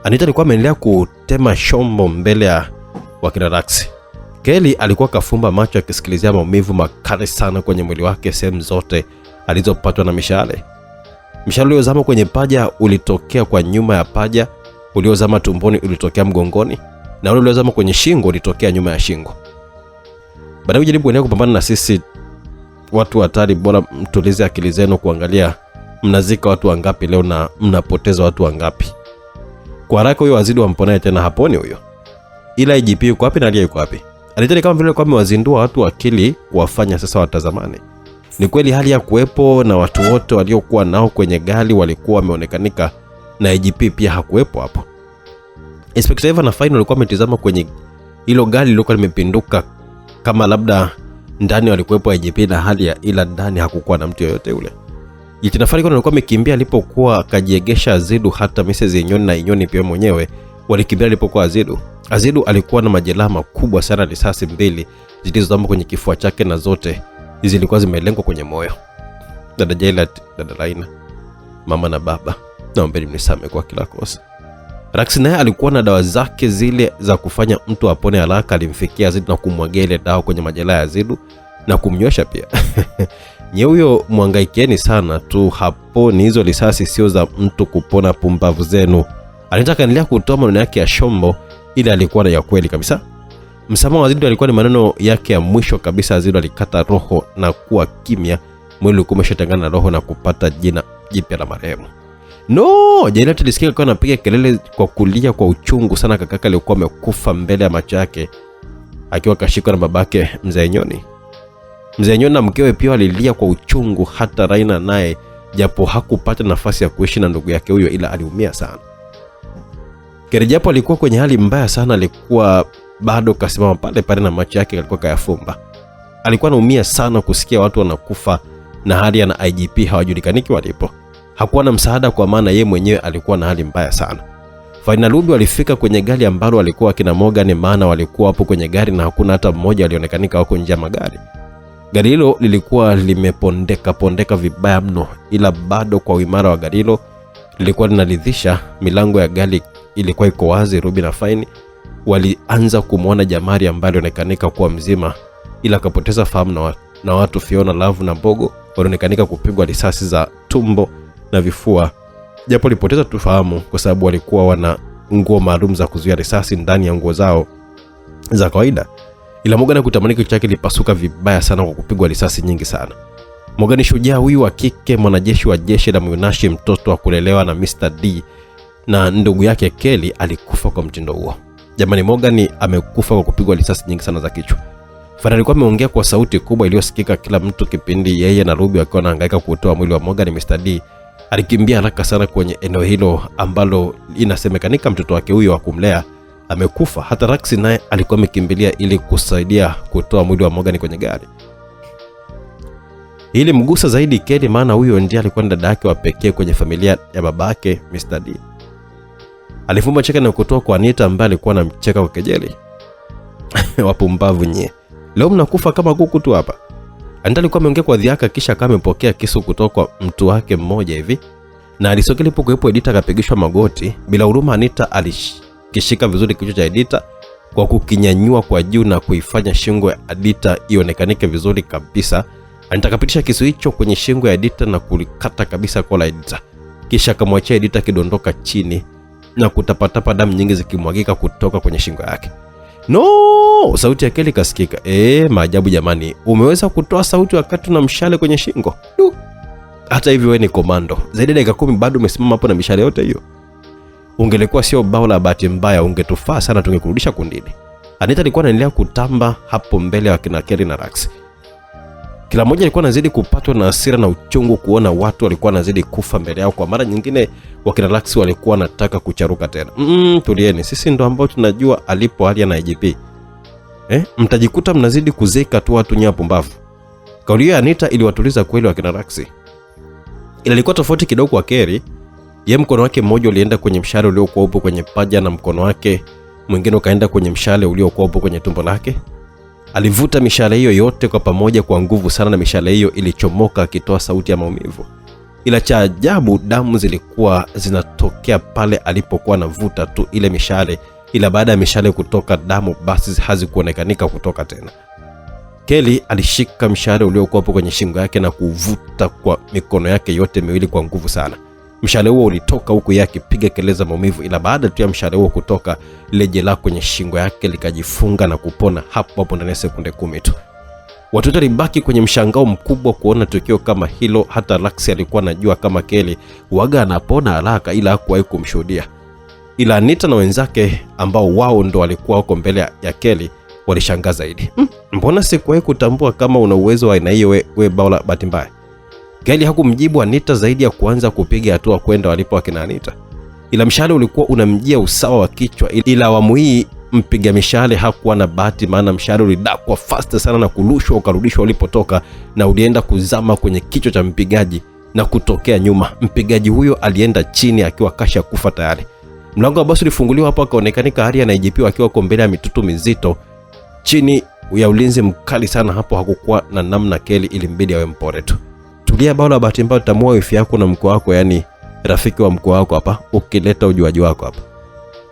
Speaker 1: Anita alikuwa ameendelea kutema shombo mbele ya wakina Raxi. Kerry alikuwa kafumba macho akisikilizia maumivu makali sana kwenye mwili wake, sehemu zote alizopatwa na mishale. Mshale uliozama kwenye paja ulitokea kwa nyuma ya paja, uliozama tumboni ulitokea mgongoni, na ule uliozama kwenye shingo ulitokea nyuma ya shingo. Baada ya kujaribu kuendelea kupambana na sisi watu hatari, bora mtulize akili zenu kuangalia mnazika watu wangapi leo na mnapoteza watu wangapi. Kwa haraka huyo wazidi wamponaye tena haponi huyo. Ila IGP yuko wapi na Alia yuko wapi? Alitaka kama vile kwa amewazindua watu akili kuwafanya sasa watazamane. Ni kweli hali ya kuwepo na watu wote waliokuwa nao kwenye gari walikuwa wameonekanika, na IGP pia hakuwepo hapo. Inspector Eva na Fine walikuwa wametizama kwenye hilo gari lilikuwa limepinduka, kama labda ndani walikuwepo IGP na hali ya, ila ndani hakukuwa na mtu yoyote ule. Jitinafari kwa alikuwa amekimbia alipokuwa akajiegesha Azidu. Hata Mrs. Inyoni na Inyoni pia mwenyewe walikimbia alipokuwa Azidu. Azidu alikuwa na majeraha makubwa sana, risasi 2 zilizozama kwenye kifua chake na zote zilikuwa zimelengwa kwenye moyo. Dada Jailat, dada Laina, mama na baba, naombeni mnisamehe kwa kila kosa. Raxi naye alikuwa na dawa zake zile za kufanya mtu apone haraka. Alimfikia Azidu na kumwagia ile dawa kwenye majeraha ya Azidu na kumnyosha pia. Huyo mwangaikeni sana tu, hapo ni hizo risasi sio za mtu kupona, pumbavu zenu. Alitaka endelea kutoa maneno yake ya shombo, ile alikuwa na ya kweli kabisa. Msamaha wa Zidwa alikuwa ni maneno yake ya mwisho kabisa. Zidwa alikata roho na kuwa kimya. Mwili ulikuwa umeshatengana na roho na kupata jina jipya la marehemu. No, Janet alisikia akiwa anapiga kelele kwa kulia kwa uchungu sana. Kakake alikuwa amekufa mbele ya macho yake akiwa kashikwa na babake Mzee Nyoni. Mzee Nyoni na mkewe pia walilia kwa uchungu, hata Raina naye, japo hakupata nafasi ya kuishi na ndugu yake huyo, ila aliumia sana. Keri japo alikuwa kwenye hali mbaya sana, alikuwa bado kasimama pale pale na macho yake alikuwa kayafumba. Alikuwa anaumia sana kusikia watu wanakufa na hali ya na IGP hawajulikaniki walipo. Hakuwa na msaada kwa maana yeye mwenyewe alikuwa na hali mbaya sana. Finally walifika kwenye gari ambalo walikuwa kina Morgan, maana walikuwa hapo kwenye gari na hakuna hata mmoja alionekanika wako nje ya magari. Gari hilo lilikuwa limepondeka vibaya mno, ila bado kwa uimara wa gari hilo lilikuwa linaridhisha. Milango ya gari ilikuwa iko wazi. Ruby na Fine walianza kumuona Jamari ambaye alionekanika kuwa mzima, ila akapoteza fahamu na watu Fiona, Love na Mbogo walionekanika kupigwa risasi za tumbo na vifua, japo walipoteza tu fahamu kwa sababu walikuwa wana nguo maalum za kuzuia risasi ndani ya nguo zao za kawaida. Ila Morgan kutamani kichwa chake lipasuka vibaya sana kwa kupigwa risasi nyingi sana. Morgan shujaa huyu wa kike, mwanajeshi wa jeshi la Myunashi, mtoto wa kulelewa na Mr. D na ndugu yake Kelly, alikufa kwa mtindo huo. Jamani, Morgan amekufa kwa kupigwa risasi nyingi sana za kichwa. Fara alikuwa ameongea kwa sauti kubwa iliyosikika kila mtu kipindi yeye na Ruby wakiwa wanahangaika kutoa mwili wa Morgan. Mr. D alikimbia haraka sana kwenye eneo hilo ambalo inasemekanika mtoto wake huyo wa kumlea amekufa. Hata Raxi naye alikuwa amekimbilia ili kusaidia kutoa mwili wa Morgan kwenye gari. Ili mgusa zaidi Kelly, maana huyo ndiye alikuwa dada yake wa pekee kwenye familia ya babake Mr. D. Alifumba cheka na kutoa kwa Anita ambaye alikuwa anamcheka kwa kejeli. Wapumbavu nyie, leo mnakufa kama kuku tu hapa. Anita alikuwa ameongea kwa dhiaka, kisha kama amepokea kisu kutoka kwa mtu wake mmoja hivi, na alisogea ilipokuwepo Edita akapigishwa magoti. Bila huruma Anita alishika vizuri kichwa cha Edita kwa kukinyanyua kwa juu na kuifanya shingo ya Edita ionekanike vizuri kabisa. Anita akapitisha kisu hicho kwenye shingo ya Edita na kulikata kabisa koo la Edita, kisha akamwachia Edita kidondoka chini na kutapatapa damu nyingi zikimwagika kutoka kwenye shingo yake. No, sauti ya Kelly kasikika. Maajabu jamani, umeweza kutoa sauti wakati na mshale kwenye shingo. Hata hivyo wewe ni komando. Zaidi ya dakika 10 bado umesimama hapo na mishale yote hiyo. Ungelikuwa sio bao la bahati mbaya, ungetufaa sana, tungekurudisha kundini. Anita alikuwa anaendelea kutamba hapo mbele ya kina Kelly na Rax. Kila mmoja alikuwa anazidi kupatwa na hasira na uchungu kuona watu walikuwa wanazidi kufa mbele yao. Kwa mara nyingine wakina Rax walikuwa wanataka kucharuka tena. Tulieni, sisi ndo ambao tunajua alipo hali na IGP. Mtajikuta mnazidi kuzeka tu watu nyapo mbavu. Kauli ya Anita iliwatuliza kweli wakina Rax. Ila ilikuwa tofauti kidogo kwa Kelly. Yeye mkono wake mmoja ulienda kwenye mshale uliokuwa upo kwenye paja na mkono wake mwingine ukaenda kwenye mshale uliokuwa upo kwenye tumbo lake. Alivuta mishale hiyo yote kwa pamoja kwa nguvu sana na mishale hiyo ilichomoka akitoa sauti ya maumivu. Ila cha ajabu, damu zilikuwa zinatokea pale alipokuwa anavuta tu ile mishale, ila baada ya mishale kutoka damu basi hazikuonekanika kutoka tena. Kelly alishika mshale uliokuwa hapo kwenye shingo yake na kuvuta kwa mikono yake yote miwili kwa nguvu sana. Mshale huo ulitoka huku yake piga keleza maumivu, ila baada tu ya mshale huo kutoka, ile jeraha kwenye shingo yake likajifunga na kupona hapo ndani ya sekunde 10 tu. Watu wote walibaki kwenye mshangao mkubwa kuona tukio kama hilo. Hata Rax alikuwa anajua kama Kelly waga anapona haraka, ila hakuwahi kumshuhudia. Ila Anita na wenzake ambao wao ndo walikuwa huko mbele ya Kelly walishangaa zaidi. Mbona sikuwahi kutambua kama una uwezo wa aina hiyo we bao la bahati mbaya? Kelly hakumjibu Anita zaidi ya kuanza kupiga hatua kwenda walipo akina Anita. Ila mshale ulikuwa unamjia usawa wa kichwa, ila awamu hii mpiga mishale hakuwa na bahati, maana mshale ulidakwa fast sana na kurushwa ukarudishwa ulipotoka na ulienda kuzama kwenye kichwa cha mpigaji na kutokea nyuma. Mpigaji huyo alienda chini akiwa kasha kufa tayari. Mlango wa basi ulifunguliwa hapo, akaonekanika Haria na IGP akiwa kwa mbele ya mitutu mizito chini ya ulinzi mkali sana. Hapo hakukuwa na namna, Kelly ilimbidi awe mpore tu. Tulia bao la bahati mbaya, utamua wifi yako na mko wako, yani rafiki wa mko wako hapa, ukileta ujuaji wako hapa.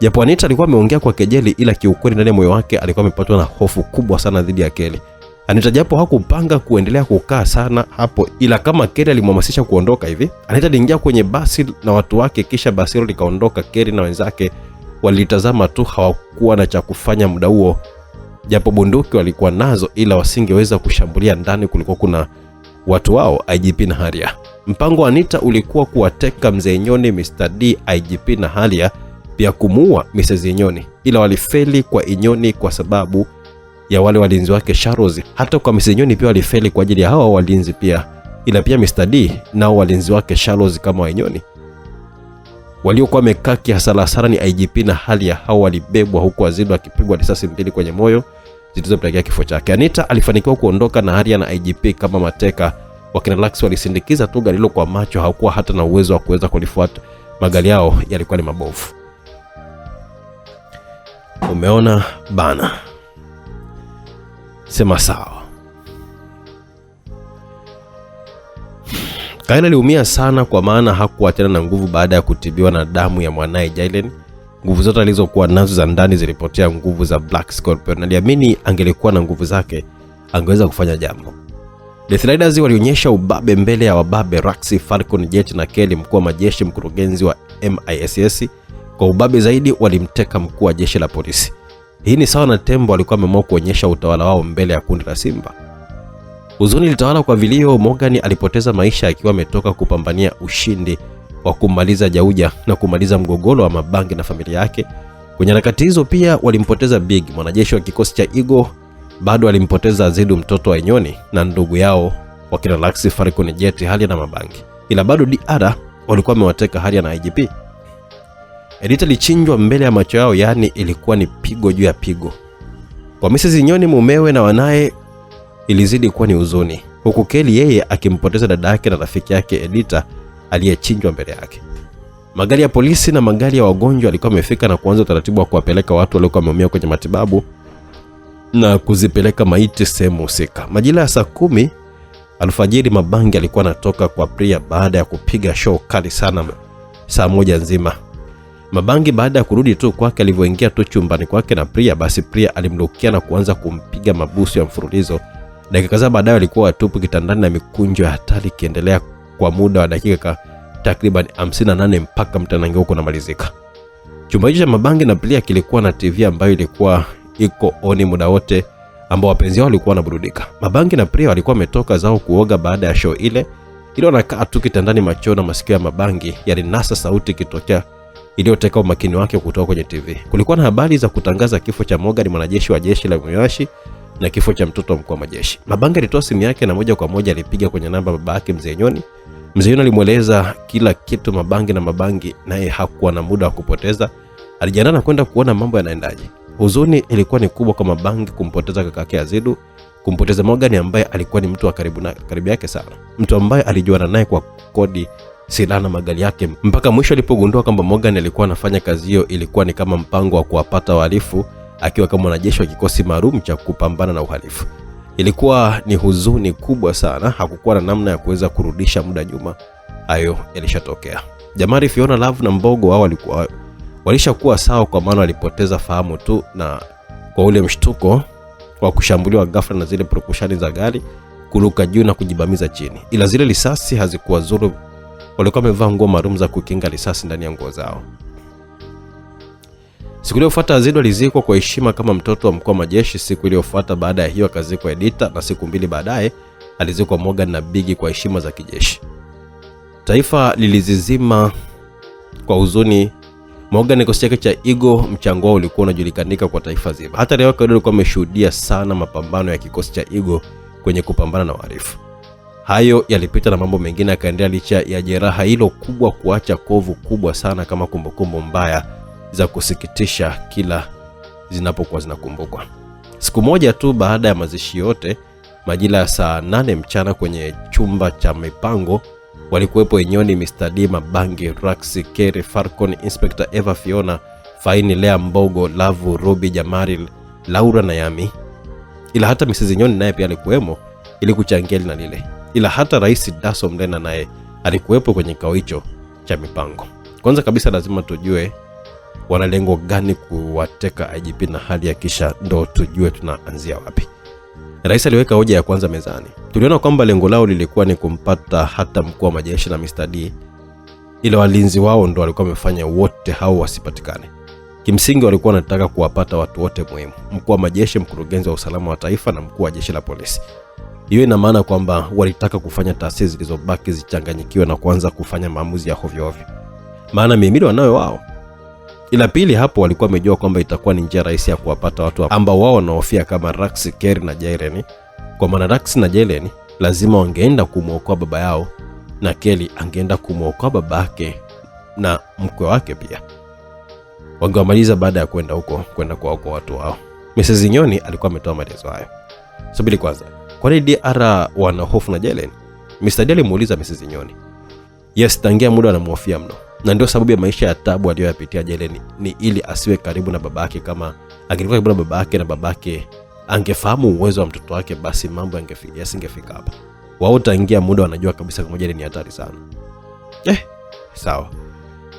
Speaker 1: Japo Anita alikuwa ameongea kwa kejeli, ila kiukweli ndani ya moyo wake alikuwa amepatwa na hofu kubwa sana dhidi ya Kelly. Anita japo hakupanga kuendelea kukaa sana hapo, ila kama Kelly alimhamasisha kuondoka hivi, Anita aliingia kwenye basi na watu wake, kisha basi hilo likaondoka. Kelly na wenzake walitazama tu, hawakuwa na cha kufanya muda huo. Japo bunduki walikuwa nazo, ila wasingeweza kushambulia ndani, kulikuwa kuna watu wao, IGP na Haria. Mpango wa Anita ulikuwa kuwateka Mzee Nyoni, Mr. D, IGP na Haria, pia kumuua Mrs. Inyoni, ila walifeli kwa Inyoni kwa sababu ya wale walinzi wake Sharozi. Hata kwa Mrs. Inyoni pia walifeli kwa ajili ya hawa walinzi pia, ila pia Mr. D nao walinzi wake Sharozi kama Inyoni. Waliokuwa wamekaa kihasalasara ni IGP na Haria. Hao walibebwa huku Azido akipigwa risasi 2 kwenye moyo zilizopelekea kifo chake. Anita alifanikiwa kuondoka na Haria na IGP kama mateka. Wakina Lux walisindikiza tu gari hilo kwa macho, hakuwa hata na uwezo wa kuweza kulifuata. Magari yao yalikuwa ni mabovu. Umeona bana? Sema sawa. Kayla aliumia sana kwa maana hakuwa tena na nguvu baada ya kutibiwa na damu ya mwanae Jaylen. Nguvu zote alizokuwa nazo za ndani zilipotea nguvu za Black Scorpion. Aliamini angelikuwa na nguvu zake angeweza kufanya jambo. Death Riders walionyesha ubabe mbele ya wababe Raxi, Falcon, Jet na Kelly, mkuu wa majeshi, mkurugenzi wa MISS. Kwa ubabe zaidi walimteka mkuu wa jeshi la polisi. Hii ni sawa na tembo walikuwa wameamua kuonyesha utawala wao mbele ya kundi la simba. Huzuni ilitawala kwa vilio. Morgan alipoteza maisha akiwa ametoka kupambania ushindi wa kumaliza Jauja na kumaliza mgogoro wa Mabangi na familia yake. Kwenye harakati hizo pia walimpoteza Big, mwanajeshi wa kikosi cha Eagle. Bado walimpoteza Azidu, mtoto wa Inyoni, na ndugu yao wakina Laxi, Falcon, Jet, Haria na Mabangi. Ila bado DR walikuwa wamewateka Haria na IGP. Edita lichinjwa mbele ya macho yao, yani ilikuwa ni pigo juu ya pigo. Kwa Mrs. Inyoni, mumewe na wanae, ilizidi kuwa ni huzuni. Huku Kelly yeye akimpoteza dada yake na rafiki yake Edita aliyechinjwa mbele yake. Magari ya polisi na magari ya wagonjwa yalikuwa yamefika na kuanza utaratibu wa kuwapeleka watu waliokuwa wameumia kwenye matibabu na kuzipeleka maiti sehemu husika. Majira ya saa 10 alfajiri Mabangi alikuwa anatoka kwa Priya baada ya kupiga show kali sana saa 1 nzima. Mabangi baada ya kurudi tu kwake, alivyoingia tu chumbani kwake na Priya, basi Priya alimlukia na kuanza kumpiga mabusu ya mfululizo. Dakika kadhaa baadaye alikuwa atupu kitandani na mikunjo ya hatari kiendelea kwa muda wa dakika takriban 58 mpaka mtanange huko unamalizika. Chumba hicho cha Mabangi na Priya kilikuwa na TV ambayo ilikuwa iko oni muda wote, ambao wapenzi wao walikuwa wanaburudika. Mabangi na Priya walikuwa wametoka zao kuoga baada ya show ile. Ile wanakaa tu kitandani, macho na masikio ya Mabangi yalinasa sauti kitokea iliyoteka umakini wake kutoka kwenye TV. Kulikuwa na habari za kutangaza kifo cha Morgan, mwanajeshi wa jeshi la Muyashi, na kifo cha mtoto mkuu wa majeshi. Mabangi alitoa simu yake na moja kwa moja alipiga kwenye namba baba yake Mzee Nyoni. Mzee Nyoni alimueleza kila kitu Mabangi, na Mabangi naye hakuwa na muda wa kupoteza. Alijiandaa kwenda kuona mambo yanaendaje. Huzuni ilikuwa ni kubwa kwa Mabangi kumpoteza kaka yake Azidu, kumpoteza Morgan ambaye alikuwa ni mtu wa karibu yake sana, mtu ambaye alijuana naye kwa kodi silaha na magari yake, mpaka mwisho alipogundua kwamba Morgan alikuwa anafanya kazi hiyo. Ilikuwa ni kama mpango wa kuwapata wahalifu akiwa kama mwanajeshi wa kikosi maalum cha kupambana na uhalifu. Ilikuwa ni huzuni kubwa sana, hakukuwa na namna ya kuweza kurudisha muda nyuma. Hayo yalishatokea. Jamari, Fiona, Love na Mbogo wao walishakuwa sawa, kwa maana walipoteza fahamu tu na kwa ule mshtuko wa kushambuliwa ghafla na zile prokushani za gari kuruka juu na kujibamiza chini. Ila zile risasi hazikuwa zuru. Walikuwa wamevaa nguo maalum za kukinga risasi ndani ya nguo zao. Siku iliyofuata Azido alizikwa kwa heshima kama mtoto wa mkuu wa majeshi. Siku iliyofuata baada ya hiyo akazikwa Edita, na siku 2 baadaye alizikwa Morgan na Bigi kwa heshima za kijeshi. Taifa lilizizima kwa huzuni. Morgan na kikosi chake cha Eagle, mchango wao ulikuwa unajulikanika kwa taifa zima. Hata leo Kadodo alikuwa ameshuhudia sana mapambano ya kikosi cha Eagle kwenye kupambana na wahalifu. Hayo yalipita na mambo mengine yakaendelea licha ya jeraha hilo kubwa kuacha kovu kubwa sana kama kumbukumbu mbaya za kusikitisha kila zinapokuwa zinakumbukwa. Siku moja tu baada ya mazishi yote, majira ya saa 8 mchana kwenye chumba cha mipango walikuwepo Inyoni, Mr. D, Mabangi, Raxi, Kerry, Falcon, Inspector Eva, Fiona, Faini, Lea, Mbogo, Lavu, Ruby, Jamari, Laura na Yami. Ila hata Mrs. Inyoni naye pia alikuwemo ili kuchangia na lile. Ila hata Rais Daso Mlena naye alikuwepo kwenye kikao hicho cha mipango. Kwanza kabisa lazima tujue wana lengo gani kuwateka IGP na Haria, kisha ndo tujue tunaanzia wapi. Rais aliweka hoja ya kwanza mezani. Tuliona kwamba lengo lao lilikuwa ni kumpata hata mkuu wa majeshi na Mr. D, ila walinzi wao ndo walikuwa wamefanya wote hao wasipatikane. Kimsingi walikuwa wanataka kuwapata watu wote muhimu: mkuu wa majeshi, mkurugenzi wa usalama wa taifa na mkuu wa jeshi la polisi. Hiyo ina maana kwamba walitaka kufanya taasisi zilizobaki zichanganyikiwe na kuanza kufanya maamuzi ya hovyo hovyo, maana mihimili wanayo wao. Ila pili, hapo walikuwa wamejua kwamba itakuwa ni njia rahisi ya kuwapata watu ambao wao wanaofia kama Rax, Kelly na Jaylen. Kwa maana Rax na Jaylen lazima wangeenda kumwokoa baba yao, na Kelly angeenda kumwokoa babake na mkwe wake pia. Wangewamaliza baada ya kwenda huko, kwenda kuwaokoa watu wao. Mrs. Nyoni alikuwa ametoa maelezo hayo. Subiri kwanza, kwa nini DR wana hofu na Jaylen? Mr. D alimuuliza Mrs. Nyoni. Yes, tangia muda anamhofia mno. Na ndio sababu ya maisha ya taabu aliyoyapitia Jaylen ni ili asiwe karibu na babake. Kama angekuwa karibu na babake na babake angefahamu uwezo wa mtoto wake, basi mambo yasingefika hapa. Wao tangia muda wanajua kabisa kama Jaylen ni hatari sana. Sawa.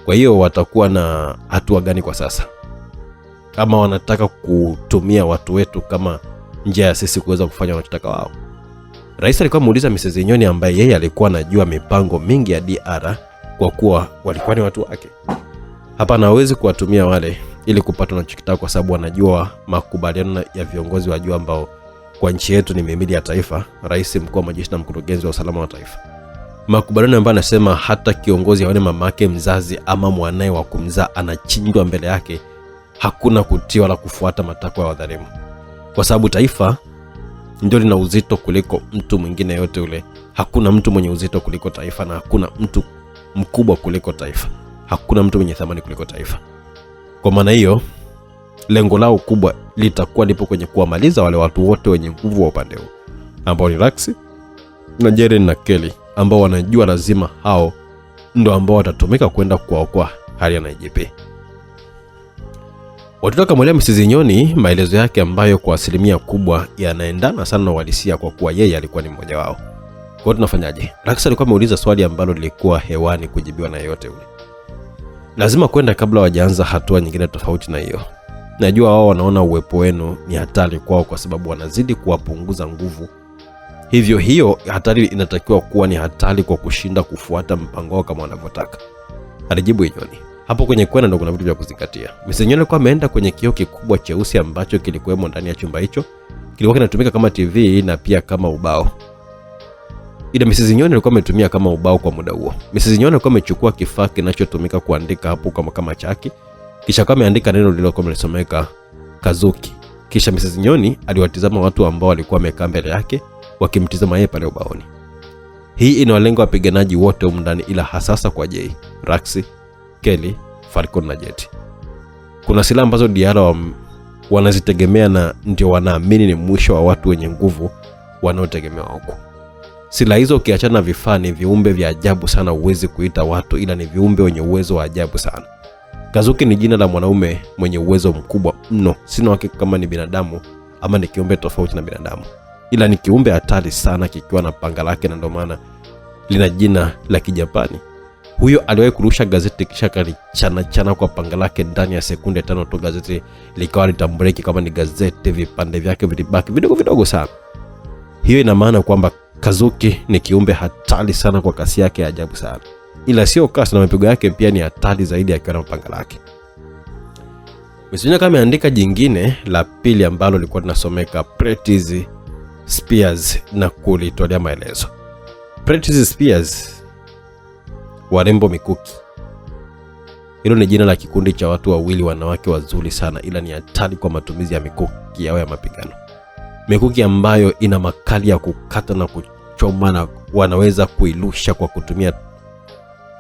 Speaker 1: Kwa hiyo watakuwa na hatua gani kwa sasa? Kama wanataka kutumia watu wetu kama njia ya sisi kuweza kufanya wanachotaka wao. Rais alikuwa muuliza Mrs. Nyoni, ambaye yeye alikuwa anajua mipango mingi ya DR kwa kuwa walikuwa ni watu wake. Hapa hawezi kuwatumia wale ili kupata wanachotaka, kwa sababu wanajua makubaliano ya viongozi wa juu ambao kwa nchi yetu ni mihimili ya taifa: rais, mkuu wa majeshi na mkurugenzi wa usalama wa taifa. Makubaliano ambayo anasema hata kiongozi aone mamake mzazi ama mwanae wa kumzaa anachinjwa mbele yake, hakuna kutii wala kufuata matakwa ya wadhalimu, kwa sababu taifa ndio lina uzito kuliko mtu mwingine yote ule. Hakuna mtu mwenye uzito kuliko taifa, na hakuna mtu mkubwa kuliko taifa. Hakuna mtu mwenye thamani kuliko taifa. Kwa maana hiyo, lengo lao kubwa litakuwa lipo kwenye kuwamaliza wale watu wote wenye nguvu wa upande huu, ambao ni Rax na Jaylen na Kelly, ambao wanajua lazima hao ndio ambao watatumika kwenda kuwaokoa Harry na IGP. Watoto kamwelea Mrs. Nyoni maelezo yake ambayo kwa asilimia kubwa yanaendana sana na uhalisia, kwa kuwa yeye alikuwa ni mmoja wao. Kwa hiyo tunafanyaje? Rax alikuwa ameuliza swali ambalo lilikuwa hewani kujibiwa na yeyote ule. Lazima kwenda kabla wajaanza hatua nyingine tofauti na hiyo. Najua wao wanaona uwepo wenu ni hatari kwao kwa sababu wanazidi kuwapunguza nguvu. Hivyo hiyo hatari inatakiwa kuwa ni hatari kwa kushinda kufuata mpango wao kama wanavyotaka, alijibu Nyoni. Hapo kwenye kwenda ndo kuna vitu vya kuzingatia. Mrs. Nyoni alikuwa ameenda kwenye kioo kikubwa cheusi ambacho kilikuwemo ndani ya chumba hicho. Kilikuwa kinatumika kama TV na pia kama ubao. Ila Mrs. Nyoni alikuwa ametumia kama ubao kwa muda huo. Mrs. Nyoni alikuwa amechukua kifaa kinachotumika kuandika hapo kama chaki. Kisha kama ameandika neno lililokuwa linasomeka Kazuki. Kisha Mrs. Nyoni aliwatizama watu ambao walikuwa wamekaa mbele yake wakimtizama yeye pale ubaoni. Hii inawalenga wapiganaji wote humu ndani, ila hasasa kwa Jay, Rax, Kelly, Falcon na Jet. Kuna silaha ambazo DR wanazitegemea na ndio wanaamini ni mwisho wa watu wenye nguvu wanaotegemewa huko. Silaha hizo ukiachana vifaa ni viumbe vya ajabu sana, uwezi kuita watu, ila ni viumbe wenye uwezo wa ajabu sana. Kazuki ni jina la mwanaume mwenye uwezo mkubwa mno. Sina uhakika kama ni binadamu ama ni kiumbe tofauti na binadamu, ila ni kiumbe hatari sana kikiwa na panga lake, na ndio maana lina jina la Kijapani. Huyo aliwahi kurusha gazeti kisha kalichana kwa panga lake ndani ya sekunde 5 tu. Gazeti likawa litambuliki kama ni gazeti, vipande vyake vilibaki vidogo sana. Hiyo ina maana kwamba Kazuki ni kiumbe hatari sana kwa kasi yake ya ajabu sana. Ila sio kasi, na mapigo yake pia ni hatari zaidi akiwa na panga lake. Msinya kama ameandika jingine la pili ambalo lilikuwa linasomeka Pretty's Spears na kulitolea maelezo. Pretty's Spears, warembo mikuki. Hilo ni jina la kikundi cha watu wawili wanawake wazuri sana, ila ni hatari kwa matumizi ya mikuki yao ya mapigano. Mikuki ambayo ina makali ya kukata na kuchoma, na wanaweza kuilusha kwa kutumia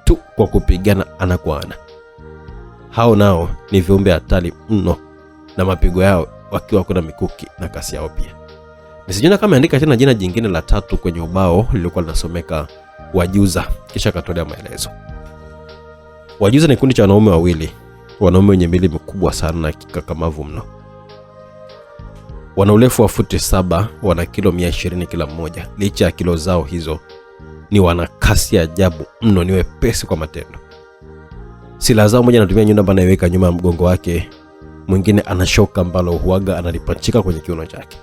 Speaker 1: tu kwa kupigana ana kwa ana. Hao nao ni viumbe hatari mno, na mapigo yao wakiwa kuna mikuki na kasi yao pia. Msijana kama andika tena jina jingine la tatu kwenye ubao lilikuwa linasomeka Wajuza, kisha katolea maelezo. Wajuza ni kundi cha wanaume wawili, wanaume wenye miili mikubwa sana na kikakamavu mno. Wana urefu wa futi 7, wana kilo 120 kila mmoja. Licha ya kilo zao hizo, ni wana kasi ya ajabu mno, ni wepesi kwa matendo. Silaha zao, moja anatumia nyundo ambayo anaiweka nyuma ya mgongo wake, mwingine ana shoka ambalo huaga analipachika kwenye kiuno chake.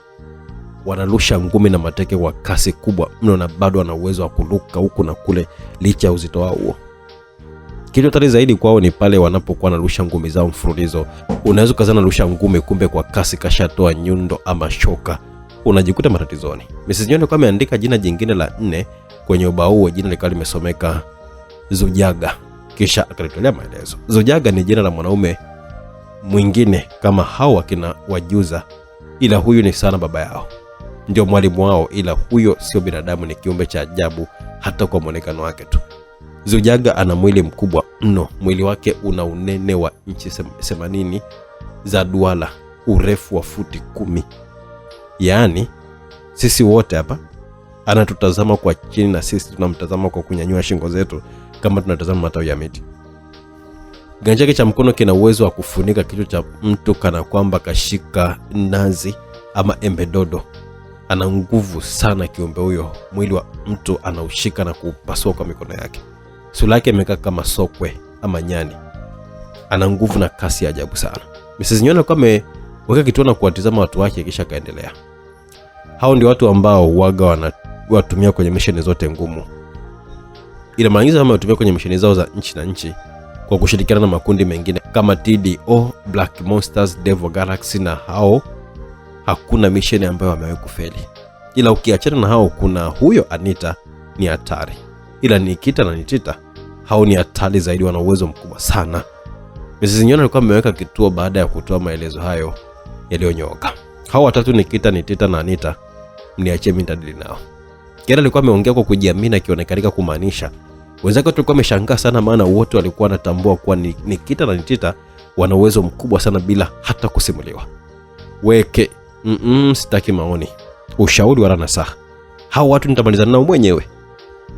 Speaker 1: Wanarusha ngumi na mateke kwa kasi kubwa mno, na bado wana uwezo wa kuruka huku na kule licha ya uzito wao huo. Kitu hatari zaidi kwao ni pale wanapokuwa narusha ngumi zao mfululizo. Unaweza kuzana narusha ngumi, kumbe kwa kasi kashatoa nyundo ama shoka, unajikuta matatizoni. Mrs. Nyoni alikuwa ameandika jina jingine la 4 kwenye ubao huo, jina likawa limesomeka Zujaga, kisha akalitolea maelezo. Zujaga ni jina la mwanaume mwingine kama hao akina Wajuza, ila huyu ni sana baba yao, ndio mwalimu wao, ila huyo sio binadamu, ni kiumbe cha ajabu hata kwa muonekano wake tu. Zujaga ana mwili mkubwa mno, mwili wake una unene wa inchi 80 za duara, urefu wa futi 10. Yaani sisi wote hapa anatutazama kwa chini na sisi tunamtazama kwa kunyanyua shingo zetu kama tunatazama matawi ya miti. Ganja chake cha mkono kina uwezo wa kufunika kichwa cha mtu kana kwamba kashika nazi ama embe dodo. Ana nguvu sana kiumbe huyo, mwili wa mtu anaushika na kupasua kwa mikono yake. Sura yake imekaa kama sokwe ama nyani. Ana nguvu na kasi ya ajabu sana. Mrs. Nyoni alikuwa ameweka kituo na kuwatizama watu wake, kisha kaendelea. Hao ndio watu ambao waga wanatumia kwenye misheni zote ngumu. Ila mara nyingi kama watumia kwenye misheni zao za nchi na nchi kwa kushirikiana na makundi mengine kama TDO, Black Monsters, Devil Galaxy, na hao hakuna misheni ambayo wamewahi kufeli. Ila ukiachana na hao kuna huyo Anita, ni hatari. Ila Nikita na Nitita, hao ni hatari zaidi, wana uwezo mkubwa sana. Mrs. Nyoni alikuwa ameweka kituo baada ya kutoa maelezo hayo yaliyonyooka. Hao watatu, Nikita, Nitita na Anita, mniachie mimi nitadili nao. Kera alikuwa ameongea kwa kujiamini, akionekana kumaanisha. Wenzake tulikuwa wameshangaa sana, maana wote walikuwa wanatambua kuwa Nikita na Nitita wana uwezo mkubwa sana bila hata kusimuliwa. Weke sitaki maoni, ushauri wala nasaha. Hao watu nitamalizana nao mwenyewe.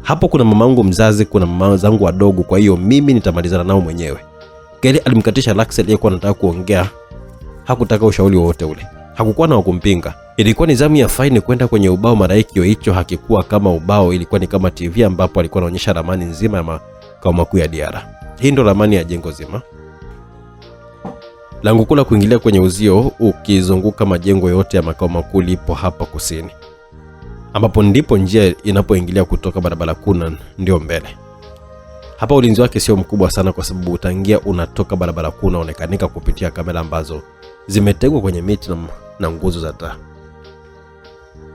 Speaker 1: Hapo kuna mamangu mzazi, kuna mama zangu wadogo, kwa hiyo mimi nitamalizana nao mwenyewe. Kelly alimkatisha Laxel aliyekuwa anataka kuongea. Hakutaka ushauri wowote ule. Hakukuwa na kumpinga. Ilikuwa ni zamu ya Fine kwenda kwenye ubao. Maraikio hicho hakikuwa kama ubao, ilikuwa ni kama TV ambapo alikuwa anaonyesha ramani nzima ya makao makuu ya Diara. Hii ndio ramani ya jengo zima. Lango kula kuingilia kwenye uzio ukizunguka majengo yote ya makao makuu lipo hapa kusini, ambapo ndipo njia inapoingilia kutoka barabara kuna ndio mbele. Hapa ulinzi wake sio mkubwa sana kwa sababu utangia unatoka barabara kuu unaonekanika kupitia kamera ambazo zimetegwa kwenye miti na nguzo za taa.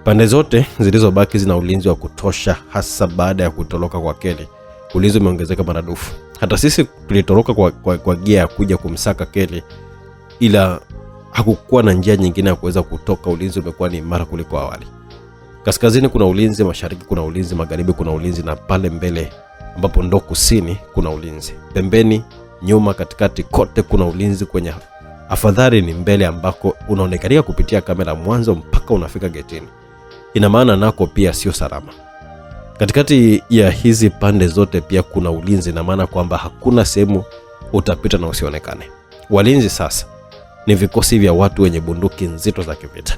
Speaker 1: Pande zote zilizobaki zina ulinzi wa kutosha, hasa baada ya kutoroka kwa Kelly. Ulinzi umeongezeka maradufu. Hata sisi tulitoroka kwa gia ya kuja kumsaka Kelly, ila hakukuwa na njia nyingine ya kuweza kutoka. Ulinzi umekuwa ni imara kuliko awali. Kaskazini kuna ulinzi, mashariki kuna ulinzi, magharibi kuna ulinzi, na pale mbele ambapo ndo kusini kuna ulinzi. Pembeni, nyuma, katikati, kote kuna ulinzi. Kwenye afadhali ni mbele ambako unaonekania kupitia kamera mwanzo mpaka unafika getini. Ina maana nako pia sio salama. Katikati ya hizi pande zote pia kuna ulinzi, na maana kwamba hakuna sehemu utapita na usionekane. Walinzi sasa ni vikosi vya watu wenye bunduki nzito za kivita.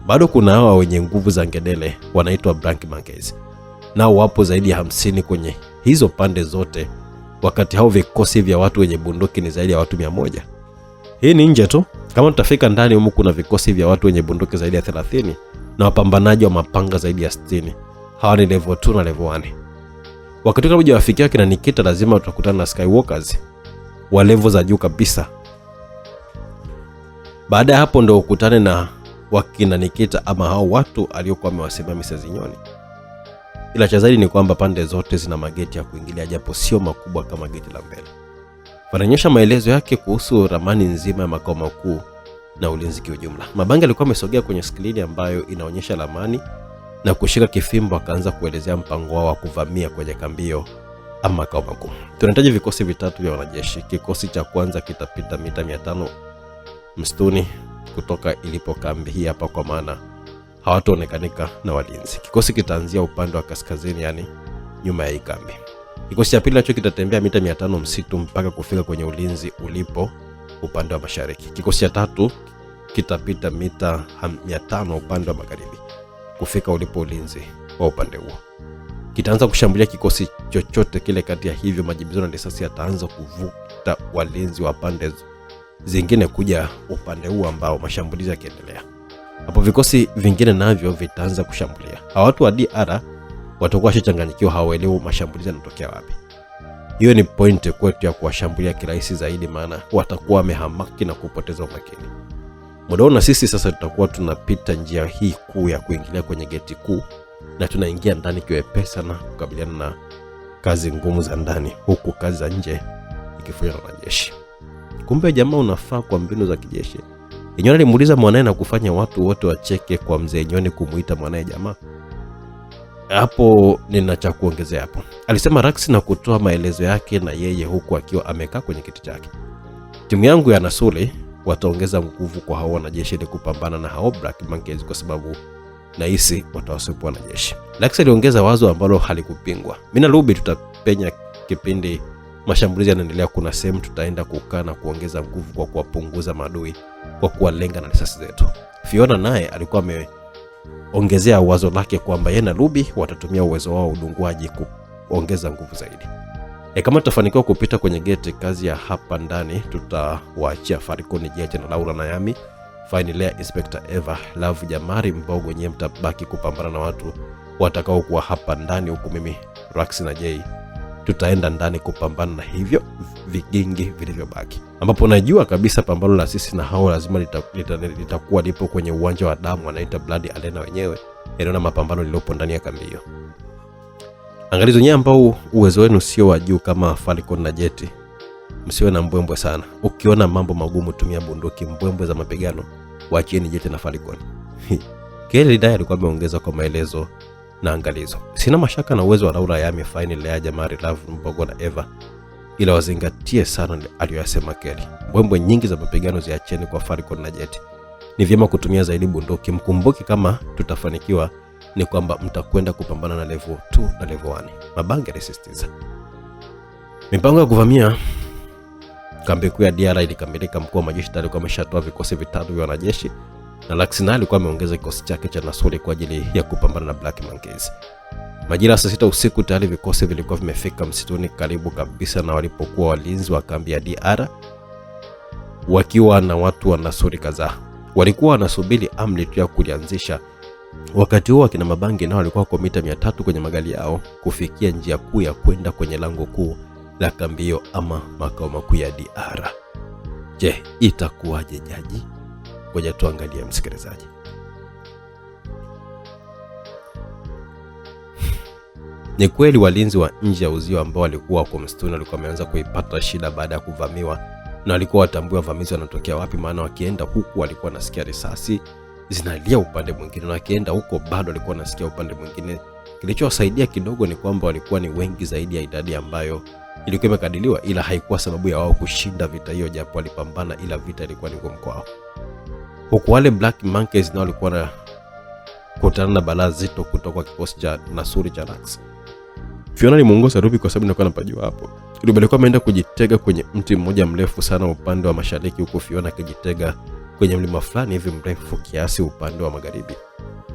Speaker 1: Bado kuna hawa wenye nguvu za ngedele wanaitwa Black Monkeys. Nao wapo zaidi ya 50 kwenye hizo pande zote, wakati hao vikosi vya watu wenye bunduki ni zaidi ya watu 100. Hii ni nje tu. Kama tutafika ndani humu kuna vikosi vya watu wenye bunduki zaidi ya 30 na wapambanaji wa mapanga zaidi ya 60. Hawa ni level 2 na level 1. Wakati kabla hujafikia kina Nikita lazima tutakutana na Skywalkers wa level za juu kabisa. Baada ya hapo ndo ukutane na wakina Nikita ama hao watu aliokuwa amewasemea Mrs. Nyoni. Ila cha zaidi ni kwamba pande zote zina mageti ya kuingilia, japo sio makubwa kama geti la mbele. Wanaonyesha maelezo yake kuhusu ramani nzima ya makao makuu na ulinzi kwa ujumla. Mabanga alikuwa amesogea kwenye skrini ambayo inaonyesha ramani na kushika kifimbo, akaanza kuelezea mpango wao wa kuvamia kwenye kambio ama makao makuu. Tunahitaji vikosi vitatu vya wanajeshi. Kikosi cha kwanza kitapita mita 500 msituni kutoka ilipo kambi hii hapa, kwa maana hawataonekanika na walinzi. Kikosi kitaanzia upande wa kaskazini, yani nyuma ya hii kambi. Kikosi cha pili nacho kitatembea mita 500 msitu mpaka kufika kwenye ulinzi ulipo upande wa mashariki. Kikosi cha tatu kitapita mita 500 upande wa magharibi kufika ulipo ulinzi wa upande huo. Kitaanza kushambulia kikosi chochote kile kati ya hivyo. Majibizano na risasi yataanza kuvuta walinzi wa pande zingine kuja upande huo ambao mashambulizi yakiendelea. Hapo vikosi vingine navyo vitaanza kushambulia. Hawa watu wa DR watakuwa washachanganyikiwa, hawaelewi mashambulizi yanatokea wapi. Hiyo ni point kwetu ya kuwashambulia kirahisi zaidi, maana watakuwa wamehamaki na kupoteza umakini. Mudaona sisi sasa tutakuwa tunapita njia hii kuu ya kuingilia kwenye geti kuu na tunaingia ndani kiwepesa na kukabiliana na kazi ngumu za ndani, huku kazi za nje ikifanywa na wanajeshi. Kumbe jamaa unafaa kwa mbinu za kijeshi. Inyoni alimuuliza mwanae na kufanya watu wote wacheke kwa mzee Nyoni kumuita mwanae jamaa. Hapo nina cha kuongezea hapo. Alisema Rax na kutoa maelezo yake na yeye huku akiwa amekaa kwenye kiti chake. Timu yangu ya Nasuri wataongeza nguvu kwa hao wanajeshi ili kupambana na hao Black Monkeys kwa sababu nahisi watawasipu wanajeshi. Rax aliongeza wazo ambalo halikupingwa. Mimi na Ruby tutapenya kipindi mashambulizi yanaendelea. Kuna sehemu tutaenda kukaa na kuongeza nguvu kwa kuwapunguza maadui kwa kuwalenga na risasi zetu. Fiona naye alikuwa ameongezea wazo lake kwamba yeye na Ruby watatumia uwezo wao udungwaji kuongeza nguvu zaidi. Kama tutafanikiwa kupita kwenye gate, kazi ya hapa ndani tutawaachia Falcon, Jeje na Laura na Yami, Finally Inspector Eva, Love, Jamari, Mbogo, nyewe mtabaki kupambana na watu watakao kuwa hapa ndani, huku mimi Rax na Jay tutaenda ndani kupambana na hivyo vigingi vilivyobaki, ambapo najua kabisa pambano la sisi na hao lazima litakuwa lipo kwenye uwanja wa damu wanaita Blood Arena wenyewe. Inaona mapambano lilopo ndani ya kambi hiyo. Angalizo nyewe ambao uwezo wenu sio wa juu kama Falcon na Jet, msiwe na mbwembwe sana. Ukiona mambo magumu tumia bunduki, mbwembwe za mapigano waachieni Jet na Falcon. Kelly Dai alikuwa ameongeza kwa maelezo na angalizo. Sina mashaka na uwezo wa Laura, Yami, Finally, Jamari, Love, Mbogo na Eva, ila wazingatie sana aliyosema Kelly. Mbwembwe nyingi za mapigano ziacheni kwa Falcon na Jet. Ni vyema kutumia zaidi bunduki. Mkumbuke kama tutafanikiwa ni kwamba mtakwenda kupambana na level 2 na level 1. Mabange resistance. Mipango ya kuvamia kambi kuu ya DR ilikamilika. Mkuu wa majeshi tayari alikuwa ameshatoa vikosi vitatu vya wanajeshi na Laxina alikuwa ameongeza kikosi chake cha Nasuri kwa ajili ya kupambana na Black Monkeys. Majira saa 6 usiku tayari vikosi vilikuwa vimefika msituni karibu kabisa na walipokuwa walinzi wa kambi ya DR wakiwa na watu wa Nasuri kadhaa. Walikuwa wanasubiri amri tu ya kulianzisha. Wakati huo akina Mabange nao walikuwa kwa mita 300 kwenye magari yao kufikia njia kuu ya kwenda kwenye lango kuu la kambi hiyo ama makao makuu ya DR. Je, itakuwaje jaji? Ngoja tuangalie msikilizaji. Ni kweli walinzi wa nje ya uzio ambao walikuwa kwa msituni walikuwa wameanza kuipata shida baada ya kuvamiwa, na walikuwa watambua wavamizi wanatokea wapi, maana wakienda huku walikuwa nasikia risasi zinalia upande mwingine, na wakienda huko bado walikuwa nasikia upande mwingine. Kilichowasaidia kidogo ni kwamba walikuwa ni wengi zaidi ya idadi ambayo ilikuwa imekadiliwa, ila haikuwa sababu ya wao kushinda vita hiyo, japo walipambana ila vita ilikuwa ni ngumu kwao. Huku wale Black Monkeys nao walikuwa na kutana na balaa zito kutoka kwa kikosi cha Nasuri cha Rax. Fiona alimuongoza Ruby kwa sababu nilikuwa napajua hapo. Ruby alikuwa ameenda kujitega kwenye mti mmoja mrefu sana upande wa mashariki, huku Fiona akijitega kwenye mlima fulani hivi mrefu kiasi upande wa magharibi.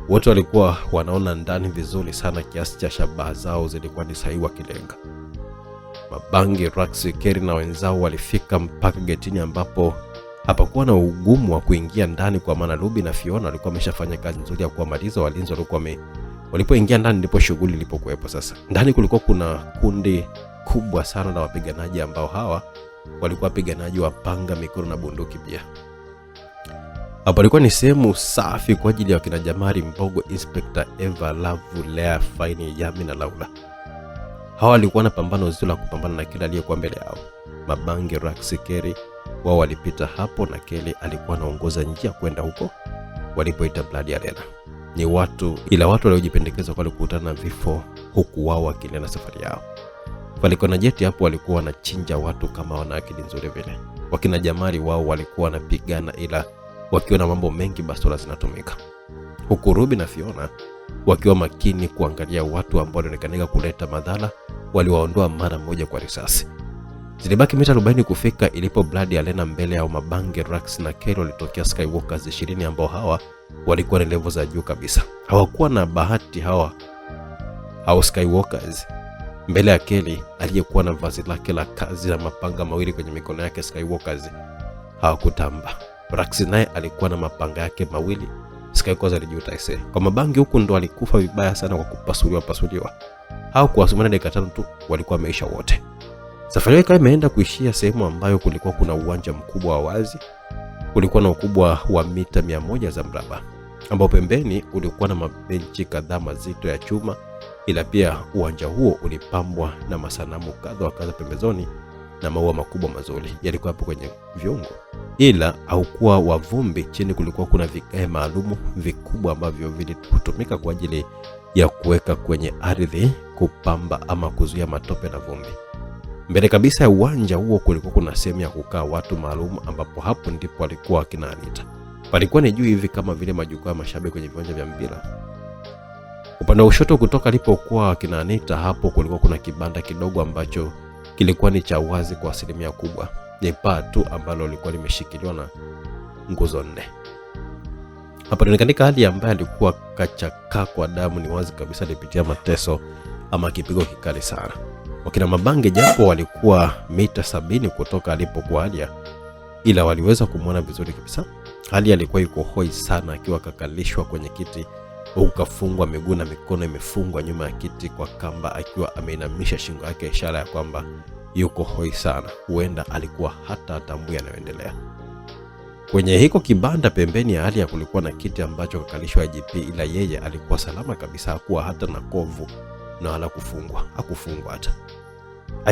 Speaker 1: Wote walikuwa wanaona ndani vizuri sana kiasi cha shabaha zao zilikuwa ni sahihi wakilenga. Mabange, Rax, Kerry na wenzao walifika mpaka getini ambapo hapakuwa na ugumu wa kuingia ndani kwa maana Ruby na Fiona walikuwa wameshafanya kazi nzuri ya kuamaliza walinzi walikuwa walipoingia ndani ndipo shughuli ilipokuwepo sasa. Ndani kulikuwa kuna kundi kubwa sana la wapiganaji ambao hawa walikuwa wapiganaji wa panga, mikono na bunduki pia. Hapo ilikuwa ni sehemu safi kwa ajili ya kina Jamari, Mbogo, Inspector Eva, Love, Lea, Finally, Yami na Laura. Hawa walikuwa na pambano zito la kupambana na kila aliyekuwa mbele yao. Mabange, Rax, Kerry wao walipita hapo na Kelly alikuwa anaongoza njia kwenda huko walipoita Blood Arena. Ni watu waliojipendekeza kwa kukutana na vifo huku wao wakiendelea na safari yao. Falcon na Jet hapo walikuwa wanachinja watu kama wana akili nzuri vile. Wakina Jamari wao walikuwa wanapigana ila wakiwa na mambo mengi bastola zinatumika. Huku Ruby na Fiona wakiwa makini kuangalia watu ambao walionekana kuleta madhara, waliwaondoa mara moja kwa risasi. Zilibaki mita 40 kufika ilipo Blood Arena mbele ya Mabange, Rax na Kerry walitokea Skywalkers 20 ambao hawa walikuwa na level za juu kabisa. Hawakuwa na bahati hawa Skywalkers. Mbele ya Kelly aliyekuwa na vazi lake la kazi na mapanga mawili kwenye mikono yake, Skywalkers hawakutamba. Rax naye alikuwa na mapanga yake mawili. Skywalkers alijuta ise. Kwa Mabange huku ndo alikufa vibaya sana kwa kupasuliwa. Hao kwa sumana dakika 5 tu walikuwa wameisha wote. Safari yake imeenda kuishia sehemu ambayo kulikuwa kuna uwanja mkubwa wa wazi. Kulikuwa na ukubwa wa mita 100 za mraba, ambao pembeni ulikuwa na mabenchi kadhaa mazito ya chuma, ila pia uwanja huo ulipambwa na masanamu kadha wa kadha pembezoni na maua makubwa mazuri yalikuwa hapo kwenye viungo. Ila haukuwa wa vumbi, chini kulikuwa kuna vigae maalumu vikubwa ambavyo vilitumika kwa ajili ya kuweka kwenye ardhi kupamba ama kuzuia matope na vumbi. Mbele kabisa ya uwanja huo kulikuwa kuna sehemu ya kukaa watu maalum, ambapo hapo ndipo walikuwa akina Anita. Palikuwa ni juu hivi kama vile majukwaa ya mashabiki kwenye viwanja vya mpira. Upande wa kushoto kutoka alipokuwa akina Anita, hapo kulikuwa kuna kibanda kidogo ambacho kilikuwa ni cha wazi kwa asilimia kubwa. Ni paa tu ambalo lilikuwa limeshikiliwa na nguzo 4. Hapa inaonekana hali ambaye alikuwa kachakaa kwa damu, ni wazi kabisa alipitia mateso ama kipigo kikali sana. Wakina Mabange japo walikuwa mita 70 kutoka alipokuwa Alia, ila waliweza kumwona vizuri kabisa. Alia alikuwa yuko hoi sana, akiwa kakalishwa kwenye kiti, ukafungwa miguu na mikono imefungwa nyuma ya kiti kwa kamba, akiwa ameinamisha shingo yake, ishara ya kwamba yuko hoi sana. Huenda alikuwa hata atambui yanayoendelea. Kwenye hiko kibanda pembeni ya Alia kulikuwa na kiti ambacho kakalishwa IGP, ila yeye alikuwa salama kabisa, hakuwa hata na kovu na wala hakufungwa hata.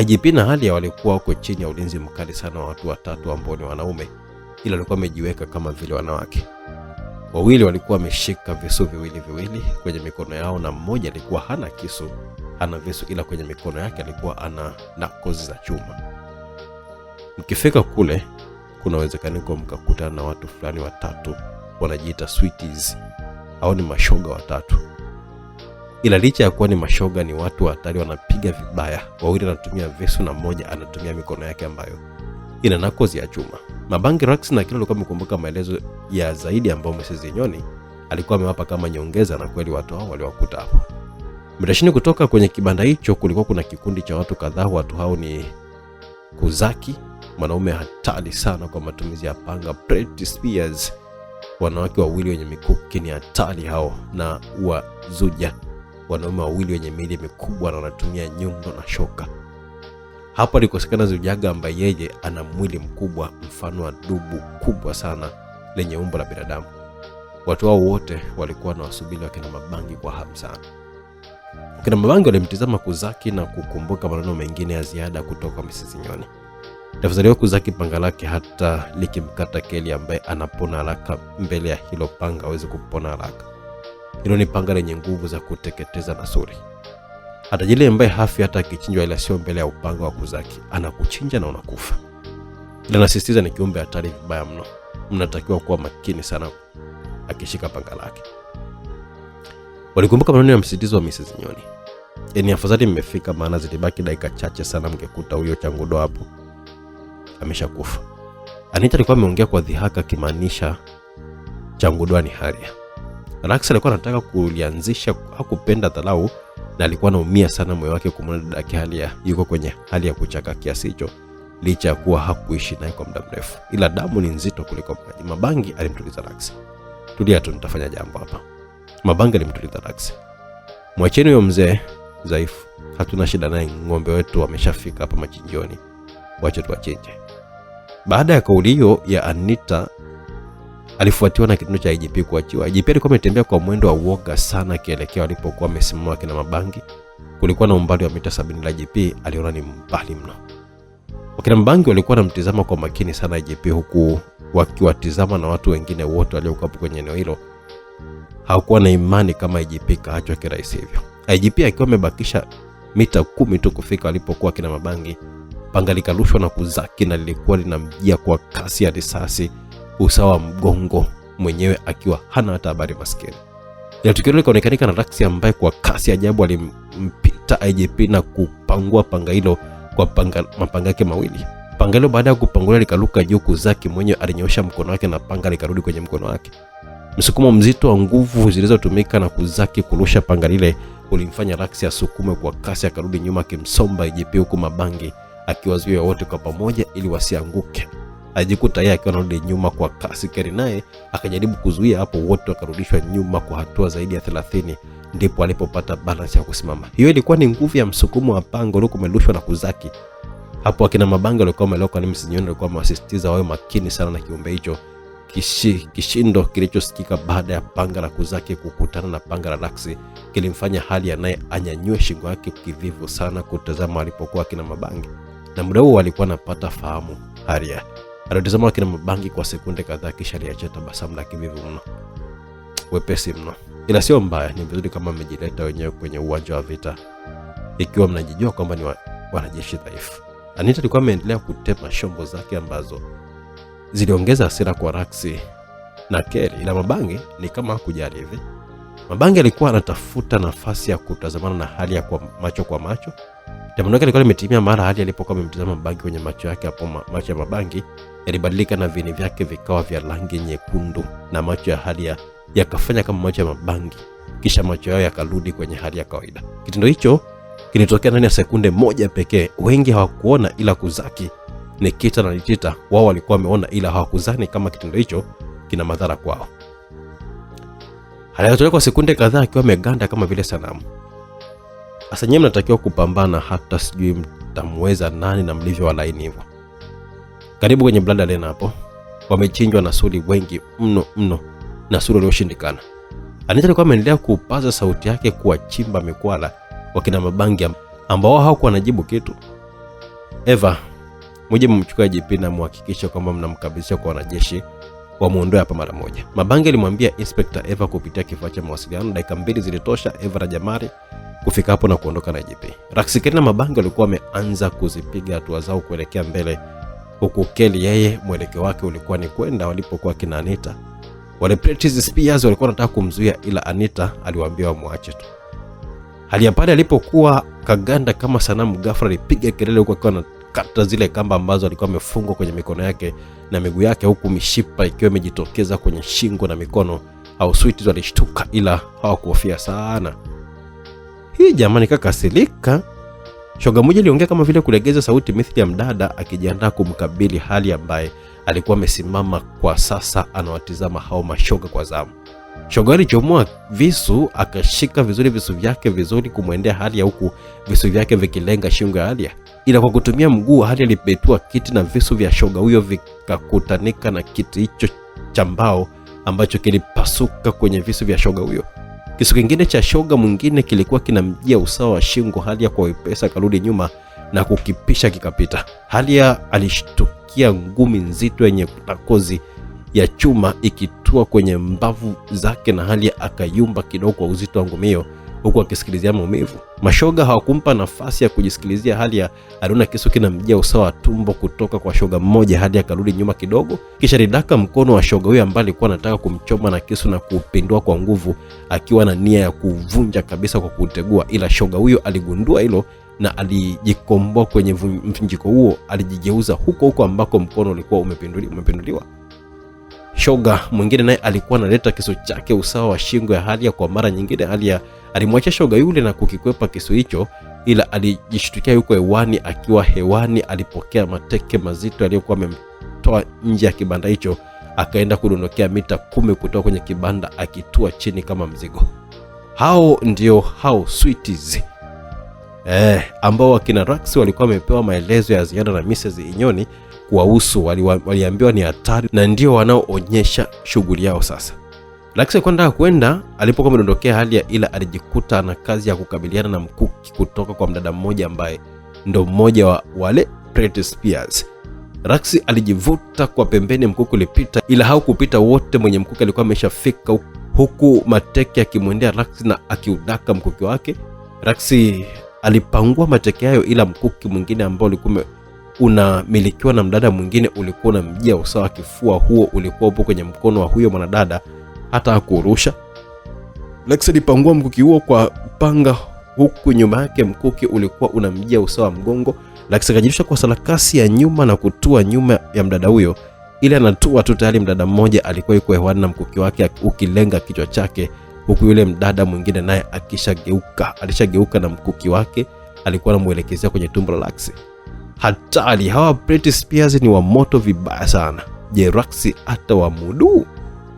Speaker 1: IGP na Alia walikuwa wako chini ya ulinzi mkali sana wa watu watatu ambao ni wanaume, ila walikuwa wamejiweka kama vile wanawake. Wawili walikuwa wameshika visu viwili kwenye mikono yao, na mmoja alikuwa hana kisu, hana visu, ila kwenye mikono yake alikuwa ana nakozi za chuma. Mkifika kule kuna uwezekano mkakutana na watu fulani watatu wanajiita sweeties, au ni mashoga watatu. Ila licha ya kuwa ni mashoga, ni watu hatari, wanapiga vibaya. Wawili wanatumia visu na mmoja anatumia mikono yake ambayo ina nakozi ya chuma. Mabange Rax na kile alikuwa amekumbuka maelezo ya zaidi ambao Mrs. Nyoni alikuwa amewapa kama nyongeza, na kweli watu hao waliwakuta hapo. Mdashini kutoka kwenye kibanda hicho kulikuwa kuna kikundi cha watu kadhaa. Watu hao ni Kuzaki, mwanaume hatari sana kwa matumizi ya panga, Pretty Spears, wanawake wawili wenye mikuki ni hatari hao, na Wazuja, wanaume wawili wenye miili mikubwa na wanatumia nyundo na shoka. Hapo alikosekana Zujaga ambaye yeye ana mwili mkubwa mfano wa dubu kubwa sana lenye umbo la binadamu. Watu hao wote walikuwa na wasubiri wakina Mabangi kwa hamu sana. Wakina Mabangi walimtizama Kuzaki na kukumbuka maneno mengine ya ziada kutoka kwa Mrs. Nyoni. Tafadhali Kuzaki, panga lake hata likimkata Kelly ambaye anapona haraka mbele ya hilo panga hawezi kupona haraka. Hilo ni panga lenye nguvu za kuteketeza na suri. Hata jile ambaye hafi hata akichinjwa, ila sio mbele ya upanga wa Kuzaki, anakuchinja na unakufa. Ila nasisitiza ni kiumbe hatari vibaya mno. Mnatakiwa kuwa makini sana akishika panga lake. Walikumbuka maneno ya msitizo wa Mrs. Nyoni. Ni afadhali mmefika, maana zilibaki dakika chache sana mngekuta huyo Changudo hapo ameshakufa. Anita alikuwa ameongea kwa dhihaka, kimaanisha Changudo ni Haria. Rax alikuwa anataka kulianzisha, hakupenda dharau, na alikuwa anaumia sana moyo wake kumwona dada yake Haria yuko kwenye hali ya kuchaka kiasi hicho, licha ya kuwa hakuishi naye kwa muda mrefu. Ila damu ni nzito kuliko maji. Mabangi alimtuliza Rax. Tulia tu, nitafanya jambo hapa. Mabangi alimtuliza Rax. Mwacheni huyo mzee dhaifu, hatuna shida naye, ng'ombe wetu wameshafika hapa machinjoni, wacha tuwachinje. Baada ya kauli hiyo ya Anita, alifuatiwa na kitendo cha IGP kuachiwa. IGP alikuwa ametembea kwa mwendo wa uoga sana kielekea alipokuwa amesimama kina Mabangi. Kulikuwa na umbali wa mita 70 la IGP, aliona ni mbali mno. Wakina Mabangi walikuwa wanamtizama kwa makini sana IGP, huku wakiwatizama na watu wengine wote waliokuwa kwenye eneo hilo. Hawakuwa na imani kama IGP kaachwa kirahisi hivyo. IGP akiwa amebakisha mita 10 tu kufika alipokuwa kina Mabangi, panga likarushwa na Kuzaki na lilikuwa linamjia kwa kasi ya risasi usawa mgongo, mwenyewe akiwa hana hata habari maskini. Ile tukio likaonekana na Rax ambaye kwa kasi ajabu alimpita IGP na kupangua panga hilo kwa mapanga yake mawili. Panga hilo baada ya kupangulia likaruka juu. Kuzaki mwenyewe alinyosha mkono wake na panga likarudi kwenye mkono wake. Msukumo mzito wa nguvu zilizotumika na Kuzaki kurusha panga lile ulimfanya Rax asukume kwa kasi akarudi nyuma kimsomba IGP, huku Mabangi akiwazuia wote kwa pamoja ili wasianguke. Ajikuta yeye akiwa anarudi nyuma kwa kasi. Kelly naye akajaribu kuzuia, hapo wote wakarudishwa nyuma kwa hatua zaidi ya 30, ndipo alipopata balance ya kusimama. Hiyo ilikuwa ni nguvu ya msukumo wa panga uliokuwa umerushwa na Kuzaki. Hapo akina Mabanga walikuwa wameloka na Mrs. Nyoni alikuwa amewasisitiza wawe makini sana na kiumbe hicho. Kishindo kilichosikika baada ya panga la kuzake kukutana na panga la Raksi kilimfanya Halia naye anyanyue shingo yake kivivu sana kutazama alipokuwa akina Mabangi. Na muda huo alikuwa anapata fahamu. Halia alitazama akina Mabangi kwa sekunde kadhaa kisha aliacha tabasamu la kivivu mno. Wepesi mno. Ila sio mbaya, ni vizuri kama mmejileta wenyewe kwenye uwanja wa vita ikiwa mnajijua kwamba ni wanajeshi dhaifu. Anita alikuwa ameendelea kutema shombo zake ambazo ziliongeza hasira kwa Raksi na Kelly, ila Mabangi ni kama hakujali hivi. Mabangi alikuwa anatafuta nafasi ya kutazamana na Halia kwa macho. Jambo lake lilikuwa limetimia mara Halia alipokuwa amemtazama Mabangi kwenye macho yake. Hapo macho ya Mabangi yalibadilika na vini vyake vikawa vya rangi nyekundu na macho ya Halia yakafanya kama macho ya Mabangi, kisha macho yao yakarudi kwenye hali ya kawaida. Kitendo hicho kilitokea ndani ya sekunde moja pekee. Wengi hawakuona, ila Kuzaki, Nikita na Nitita wao walikuwa wameona, ila hawakuzani kama kitendo hicho kina madhara kwao. Halia kwa sekunde kadhaa akiwa ameganda kama vile sanamu. Sasa nyewe mnatakiwa kupambana, hata sijui mtamweza nani na mlivyo walaini hivyo. Karibu kwenye Blood Arena hapo. Wamechinjwa na suli wengi mno na suli walioshindikana. Anita alikuwa ameendelea kupaza sauti yake kuwachimba mikwala wakina Mabangi ambao hawakuwa wanajibu kitu. Eva, mje mmchukue JP na muhakikishe kwamba mnamkabidhisha kwa wanajeshi wamuondoe hapa mara moja. Mabangi alimwambia Inspector Eva kupitia kifaa cha mawasiliano. Dakika 2 zilitosha Eva na Jamari kufika hapo na kuondoka na JP. Raksi na Mabangi walikuwa wameanza kuzipiga hatua zao kuelekea mbele, huku Kelly yeye mwelekeo wake ulikuwa ni kwenda walipokuwa kina Anita. Wale Prentice Spears walikuwa wanataka kumzuia, ila Anita aliwaambia wamwache tu. Halia pale alipokuwa kaganda kama sanamu, ghafla alipiga kelele huko akiwa anakata zile kamba ambazo alikuwa amefungwa kwenye mikono yake na miguu yake, huku mishipa ikiwa imejitokeza kwenye shingo na mikono. Au Sweeties walishtuka, ila hawakuhofia sana. Hii jamani kakasirika. Shoga mmoja aliongea kama vile kulegeza sauti mithili ya mdada akijiandaa kumkabili Halia ambaye alikuwa amesimama kwa sasa anawatizama hao mashoga kwa zamu. Shoga alichomoa visu, akashika vizuri visu vyake vizuri kumwendea Halia, huku visu vyake vikilenga shingo ya Halia. Ila kwa kutumia mguu Halia alipetua kiti na visu vya shoga huyo vikakutanika na kiti hicho cha mbao ambacho kilipasuka kwenye visu vya shoga huyo. Kisu kingine cha shoga mwingine kilikuwa kinamjia usawa wa shingo Halia kwa wepesa, karudi nyuma na kukipisha kikapita. Halia alishtukia ngumi nzito yenye kozi ya chuma ikitua kwenye mbavu zake na Halia akayumba kidogo kwa uzito wa ngumi hiyo, huku akisikilizia maumivu. Mashoga hawakumpa nafasi ya kujisikilizia. Halia aliona kisu kinamjia usawa wa tumbo kutoka kwa shoga mmoja. Halia akarudi nyuma kidogo, kisha lidaka mkono wa shoga huyo ambaye alikuwa anataka kumchoma na kisu na kupindua kwa nguvu, akiwa na nia ya kuvunja kabisa kwa kutegua. Ila shoga huyo aligundua hilo na alijikomboa kwenye mvunjiko huo. Alijigeuza huko ambako mkono ulikuwa umepinduliwa. Shoga mwingine naye alikuwa analeta kisu chake usawa wa shingo ya Halia. Kwa mara nyingine Halia alimwacha shoga yule na kukikwepa kisu hicho, ila alijishtukia yuko hewani. Akiwa hewani alipokea mateke mazito aliyokuwa amemtoa nje ya kibanda hicho, akaenda kudondokea mita 10 kutoka kwenye kibanda akitua chini kama mzigo. Hao ndio Sweeties ambao wakina Raksi walikuwa wamepewa maelezo ya ziada na Mrs. Inyoni kuwahusu. Waliambiwa ni hatari na ndio wanaoonyesha shughuli yao sasa. Raksi kwenda alipokuwa amedondokea Halia, ila alijikuta na kazi ya kukabiliana na mkuki kutoka kwa mdada mmoja ambaye ndo mmoja wa wale Prentice Spears. Raksi alijivuta kwa pembeni, mkuki ulipita, ila haukupita wote. Mwenye mkuki alikuwa ameshafika, huku mateke akimwendea Raksi na akiudaka mkuki wake. Raksi alipangua mateke hayo, ila mkuki mwingine ambao ulikuwa unamilikiwa na mdada mwingine ulikuwa unamjia usawa kifua. Huo ulikuwa upo kwenye mkono wa huyo mwanadada, hata hakurusha. Raksi alipangua mkuki huo kwa panga, huku nyuma yake mkuki ulikuwa unamjia usawa mgongo. Raksi akajirusha kwa sarakasi ya nyuma na kutua nyuma ya mdada huyo, ili anatua tu tayari mdada mmoja alikuwa yuko hewani na mkuki wake ukilenga kichwa chake, huku yule mdada mwingine naye alishageuka na mkuki wake alikuwa anamuelekezea kwenye tumbo la Raksi. Hatari, hawa Prentice Spears ni wa moto vibaya sana. Je, Raksi hata wamudu?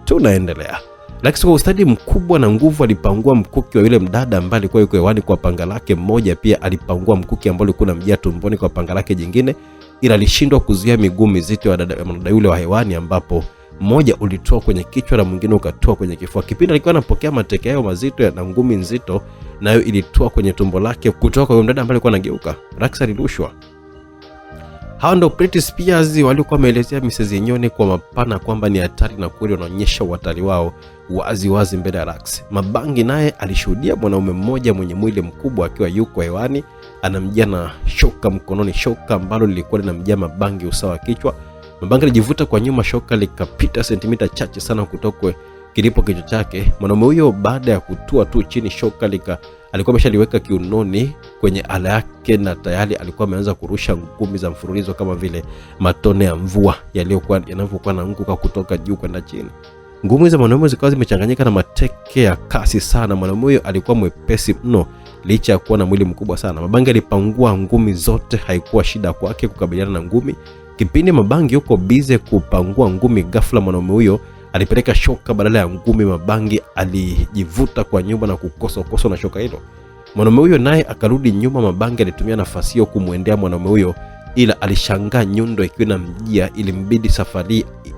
Speaker 1: Tunaendelea. Rax kwa ustadi mkubwa na nguvu alipangua mkuki wa yule mdada ambaye alikuwa yuko hewani kwa panga lake mmoja. Pia alipangua mkuki ambao ulikuwa unamjia tumboni kwa panga lake jingine, ila alishindwa kuzuia miguu mizito ya dada yule wa hewani, ambapo mmoja ulitoa kwenye kichwa na mwingine ukatoa kwenye kifua. Kipindi alikuwa anapokea mateke hayo mazito na ngumi nzito, nayo ilitoa kwenye tumbo lake kutoka kwa yule mdada ambaye alikuwa anageuka. Rax alirushwa. Hao ndio Britney Spears walikuwa wameelezea Mrs. Nyoni kwa mapana kwamba ni hatari na kweli wanaonyesha uhatari wao wazi wazi mbele ya Rax. Mabangi naye alishuhudia mwanaume mmoja mwenye mwili mkubwa akiwa yuko hewani anamjia na shoka mkononi, shoka ambalo lilikuwa linamjia Mabangi usawa kichwa. Mabangi alijivuta kwa nyuma, shoka likapita sentimita chache sana kutoka kilipo kichwa chake. Mwanaume huyo baada ya kutua tu chini, shoka alikuwa ameshaliweka kiunoni kwenye ala yake na tayari alikuwa ameanza kurusha ngumi za mfululizo kama vile matone ya mvua yanavyokuwa naanguka kutoka juu kwenda chini. Ngumi za mwanaume zikawa zimechanganyika na mateke ya kasi sana. Mwanaume huyo alikuwa mwepesi mno licha ya kuwa na mwili mkubwa sana. Mabangi alipangua ngumi zote, haikuwa shida kwake kukabiliana na ngumi. Kipindi Mabangi yuko bize kupangua ngumi, ghafla mwanaume huyo alipeleka shoka badala ya ngumi. Mabangi alijivuta kwa nyuma na kukosa na shoka hilo. Mwanaume huyo naye akarudi nyuma. Mabangi alitumia nafasi hiyo kumwendea mwanaume huyo, ila alishangaa nyundo ikiwa inamjia.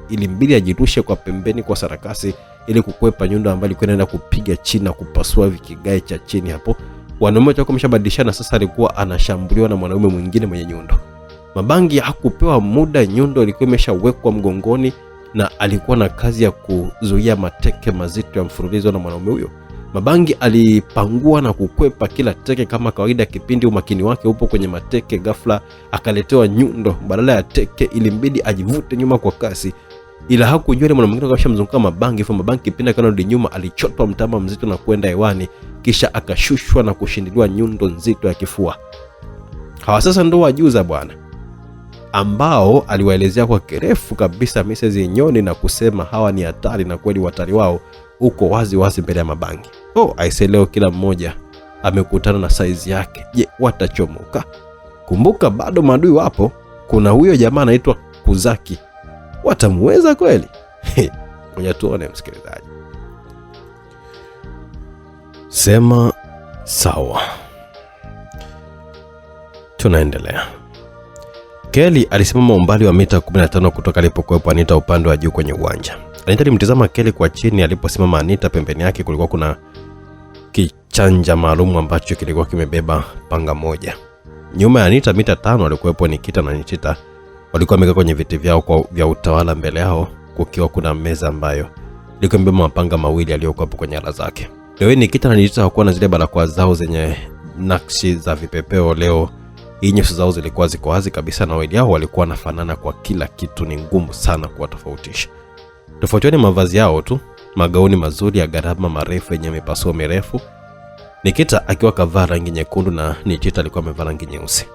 Speaker 1: Ilimbidi ajirushe kwa pembeni kwa sarakasi ili kukwepa nyundo ambayo ilikuwa inaenda kupiga chini na kupasua vikigae cha chini hapo. Wanaume walikuwa wameshabadilishana, sasa alikuwa anashambuliwa na mwanaume mwingine mwenye nyundo. Mabangi hakupewa muda, nyundo ilikuwa imeshawekwa mgongoni na alikuwa na kazi ya kuzuia mateke mazito ya mfululizo na mwanaume huyo. Mabangi alipangua na kukwepa kila teke kama kawaida. Kipindi umakini wake upo kwenye mateke, ghafla akaletewa nyundo badala ya teke. Ilimbidi ajivute nyuma kwa kasi, ila hakujua ile mwanamke akashamzunguka Mabangi. Mabangi kipindi akarudi nyuma, alichotwa mtama mzito na kwenda hewani, kisha akashushwa na kushindiliwa nyundo nzito ya kifua. Hawa sasa ndo wajuza bwana, ambao aliwaelezea kwa kirefu kabisa Mrs. Nyoni na kusema hawa ni hatari na kweli hatari wao uko wazi wazi mbele ya Mabangi. Aise, leo kila mmoja amekutana na saizi yake. Je, watachomoka? Kumbuka bado maadui wapo. Kuna huyo jamaa anaitwa Kuzaki, watamweza kweli? Ngoja tuone msikilizaji. Sema sawa. Tunaendelea. Kelly alisimama umbali wa mita 15 kutoka alipokuwepo Anita upande wa juu kwenye uwanja. Anita alimtazama Kelly kwa chini. Aliposimama Anita, pembeni yake kulikuwa kuna kichanja maalum ambacho kilikuwa kimebeba panga moja. Nyuma ya Anita mita 5 alikuwepo Nikita na Nikita. Walikuwa wamekaa kwenye viti vyao vya utawala. Mbele yao kukiwa kuna meza ambayo ilikuwa imebeba mapanga mawili yaliyokuwa hapo kwenye ala zake. Leo Nikita na Nikita hawakuwa na zile barakoa zao zenye nakshi za vipepeo. Leo nyuso zao zilikuwa ziko wazi kabisa, na wawili hao walikuwa wanafanana kwa kila kitu. Ni ngumu sana kuwatofautisha. Tofauti ni mavazi yao tu, magauni mazuri ya gharama marefu yenye mipasuo mirefu. Nikita akiwa kavaa rangi nyekundu na Nikita alikuwa amevaa rangi nyeusi.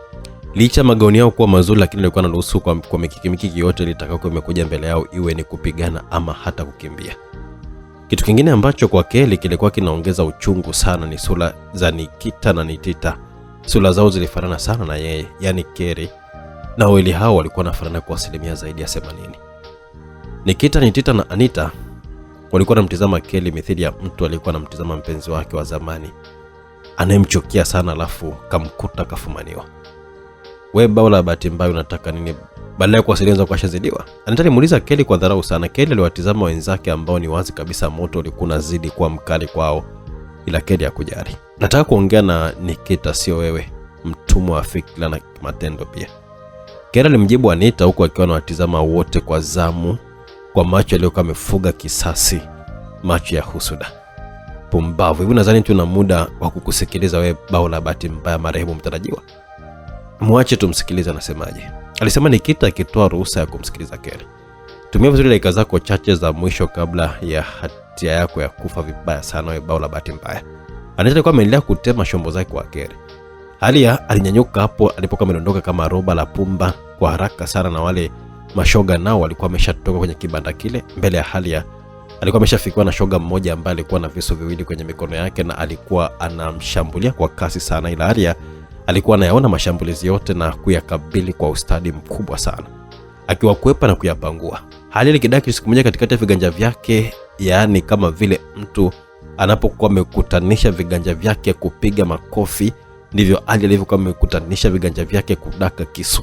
Speaker 1: Licha magauni yao kuwa mazuri, lakini alikuwa anaruhusu kwa mikiki yote litakayokuwa imekuja mbele yao, iwe ni kupigana ama hata kukimbia. Kitu kingine ambacho kwa Kelly kilikuwa kinaongeza uchungu sana ni sura za Nikita na Nikita. Sura zao zilifanana sana na yeye, yani Kelly, na wawili hao walikuwa wanafanana kwa asilimia zaidi ya 80. Nikita, Nikita na Anita walikuwa wanamtazama Kelly mithili ya mtu alikuwa anamtazama mpenzi wake wa zamani anayemchukia sana, alafu kamkuta kafumaniwa. Wewe bao la bahati mbaya unataka nini? Badala ya kuwasiliana kwa shazidiwa. Anita alimuuliza Kelly kwa dharau sana. Kelly aliwatazama wenzake ambao ni wazi kabisa moto ulikuwa unazidi kuwa mkali kwao, ila Kelly hakujali. Nataka kuongea na Nikita, sio wewe, mtumwa wa fikra na matendo pia. Kelly alimjibu Anita huku akiwa anawatazama wote kwa zamu, kwa macho yaliyokuwa yamefuga kisasi, macho ya husuda. Pumbavu, hivi nadhani tuna muda wa kukusikiliza wewe bao la bahati mbaya marehemu mtarajiwa? Muache tumsikilize anasemaje, alisema Nikita akitoa ruhusa ya kumsikiliza Kelly. Tumia vizuri dakika zako chache za mwisho kabla ya hatia yako ya kufa vibaya sana wewe bao la bahati mbaya. Anita alikuwa ameendelea kutema shombo zake kwa Kelly. Halia alinyanyuka hapo alipokuwa amedondoka kama roba la pumba kwa haraka sana, na wale mashoga nao walikuwa wameshatoka kwenye kibanda kile. Mbele ya Halia alikuwa ameshafikiwa na shoga mmoja ambaye alikuwa na visu viwili kwenye mikono yake na alikuwa anamshambulia kwa kasi sana, ila Halia alikuwa anayaona mashambulizi yote na kuyakabili kwa ustadi mkubwa sana, akiwakwepa na kuyapangua. Halia alikidaki siku moja katikati ya viganja vyake yaani kama vile mtu anapokuwa amekutanisha viganja vyake kupiga makofi, ndivyo Ali alivyokuwa amekutanisha viganja vyake kudaka kisu.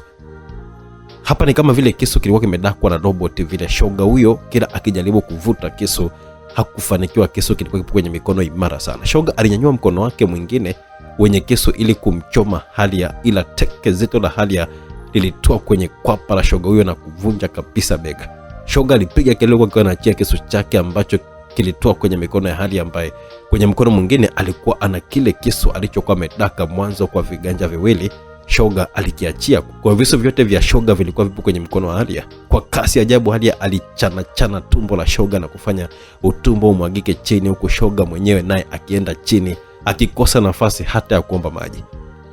Speaker 1: Hapa ni kama vile kisu kilikuwa kimedakwa na robot vile. Shoga huyo kila akijaribu kuvuta kisu hakufanikiwa, kisu kilikuwa kipo kwenye mikono imara sana. Shoga alinyanyua mkono wake mwingine wenye kisu ili kumchoma Halia, ila teke zito la Halia lilitoa kwenye kwapa la shoga huyo na kuvunja kabisa bega. Shoga alipiga kelele kwa kuachia kisu chake ambacho kilitoa kwenye mikono ya Halia, ambaye kwenye mkono mwingine alikuwa ana kile kisu alichokuwa amedaka mwanzo kwa viganja viwili. Shoga alikiachia. Kwa visu vyote vya shoga vilikuwa vipo kwenye mkono wa Halia. Kwa kasi ajabu Halia alichana tumbo la shoga na kufanya utumbo umwagike chini, huku shoga mwenyewe naye akienda chini akikosa nafasi hata ya kuomba maji.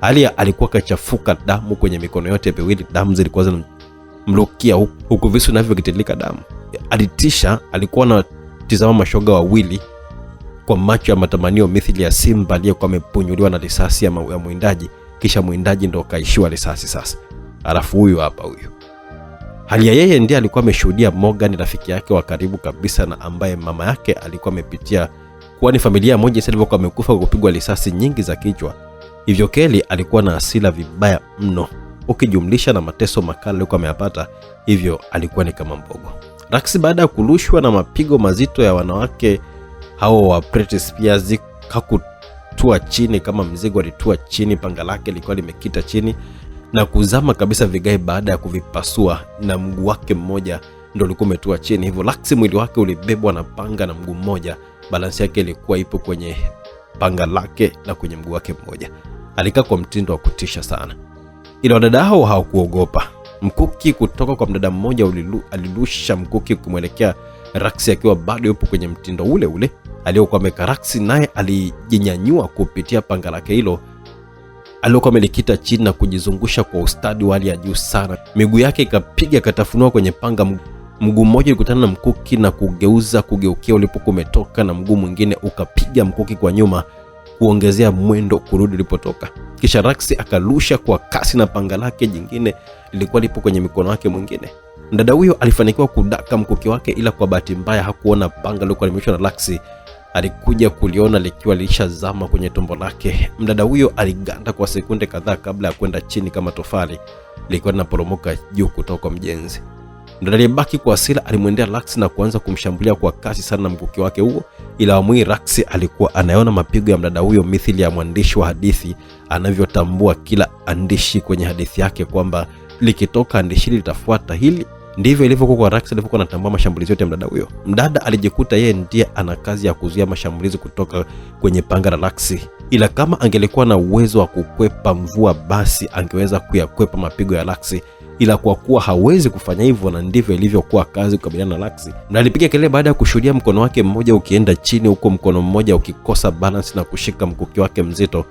Speaker 1: Halia alikuwa kachafuka damu kwenye mikono yote miwili, damu zilikuwa zinamrukia huku visu navyo vikitilika damu. Alitisha, alikuwa anatazama mashoga wawili kwa macho ya matamanio mithili ya simba aliyekuwa amepunyuliwa na risasi ya mwindaji, kisha mwindaji ndo kaishiwa risasi sasa. Alafu huyu hapa huyu Halia, yeye ndiye alikuwa ameshuhudia Morgan, rafiki yake wa karibu kabisa na ambaye mama yake alikuwa amepitia, kwani familia moja sasa ilikuwa amekufa kwa kupigwa risasi nyingi za kichwa. Hivyo Kelly alikuwa na hasira vibaya mno, ukijumlisha na mateso makali alikuwa ameyapata, hivyo alikuwa ni kama mbogo. Raksi baada ya kurushwa na mapigo mazito ya wanawake hao wa Britney Spears hakutua chini kama mzigo, alitua chini. Panga lake lilikuwa limekita chini na kuzama kabisa vigae baada ya kuvipasua, na mguu wake mmoja ndio ulikuwa umetua chini. Hivyo Raksi mwili wake ulibebwa na panga na mguu mmoja, balansi yake ilikuwa ipo kwenye panga lake na kwenye mguu wake mmoja. Alikaa kwa mtindo wa kutisha sana. Ila wadada hao hawakuogopa. Mkuki kutoka kwa mdada mmoja alirusha mkuki kumwelekea Raksi akiwa bado yupo kwenye mtindo ule ule aliyokuwa ameka. Raksi naye alijinyanyua kupitia panga lake hilo aliyokuwa amelikita chini na kujizungusha kwa ustadi wa hali ya juu sana. Miguu yake ikapiga katafunua kwenye panga. Mguu mmoja ulikutana na mkuki na kugeukia ulipokuwa umetoka, na mguu mwingine ukapiga mkuki kwa nyuma kuongezea mwendo kurudi ulipotoka. Kisha Raksi akarusha kwa kasi na panga lake jingine lilikuwa lipo kwenye mikono yake mwingine. Mdada huyo alifanikiwa kudaka mkuki wake, ila kwa bahati mbaya hakuona panga lilikuwa limeshwa na Raksi. Alikuja kuliona likiwa lishazama kwenye tumbo lake. Mdada huyo aliganda kwa sekunde kadhaa kabla ya kwenda chini kama tofali lilikuwa linaporomoka juu kutoka kwa mjenzi. Mdada alibaki kwa hasira alimwendea Raksi na kuanza kumshambulia kwa kasi sana na mkuki wake huo, ila wamui Raksi alikuwa anaona mapigo ya mdada huyo mithili ya mwandishi wa hadithi anavyotambua kila andishi kwenye hadithi yake, kwamba likitoka andishi litafuata hili. Ndivyo ilivyokuwa kwa Raksi alivyokuwa anatambua mashambulizi yote ya mdada huyo. Mdada alijikuta yeye ndiye ana kazi ya kuzuia mashambulizi kutoka kwenye panga la Raksi, ila kama angelikuwa na uwezo wa kukwepa mvua basi angeweza kuyakwepa mapigo ya Raksi, ila kwa kuwa hawezi kufanya hivyo, na ndivyo ilivyokuwa kazi kukabiliana na Raksi. Na alipiga kelele baada ya kushuhudia mkono wake mmoja ukienda chini, huko mkono mmoja ukikosa balance na kushika mkuki wake mzito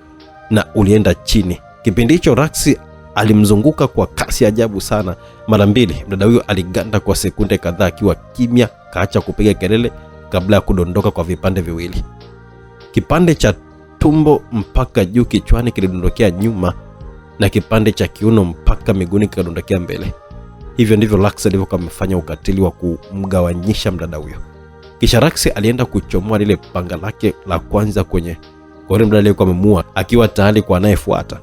Speaker 1: na ulienda chini. Kipindi hicho Raksi alimzunguka kwa kasi ajabu sana mara mbili. Mdada huyo aliganda kwa sekunde kadhaa akiwa kimya, kaacha kupiga kelele kabla ya kudondoka kwa vipande viwili. Kipande cha tumbo mpaka juu kichwani kilidondokea nyuma na kipande cha kiuno mpaka miguuni kikadondokea mbele. Hivyo ndivyo Raksi alivyokuwa amefanya ukatili wa kumgawanyisha mdada huyo. Kisha Raksi alienda kuchomoa lile panga lake la kwanza kwenye kwa mdada aliyekuwa amemua, akiwa tayari kwa anayefuata.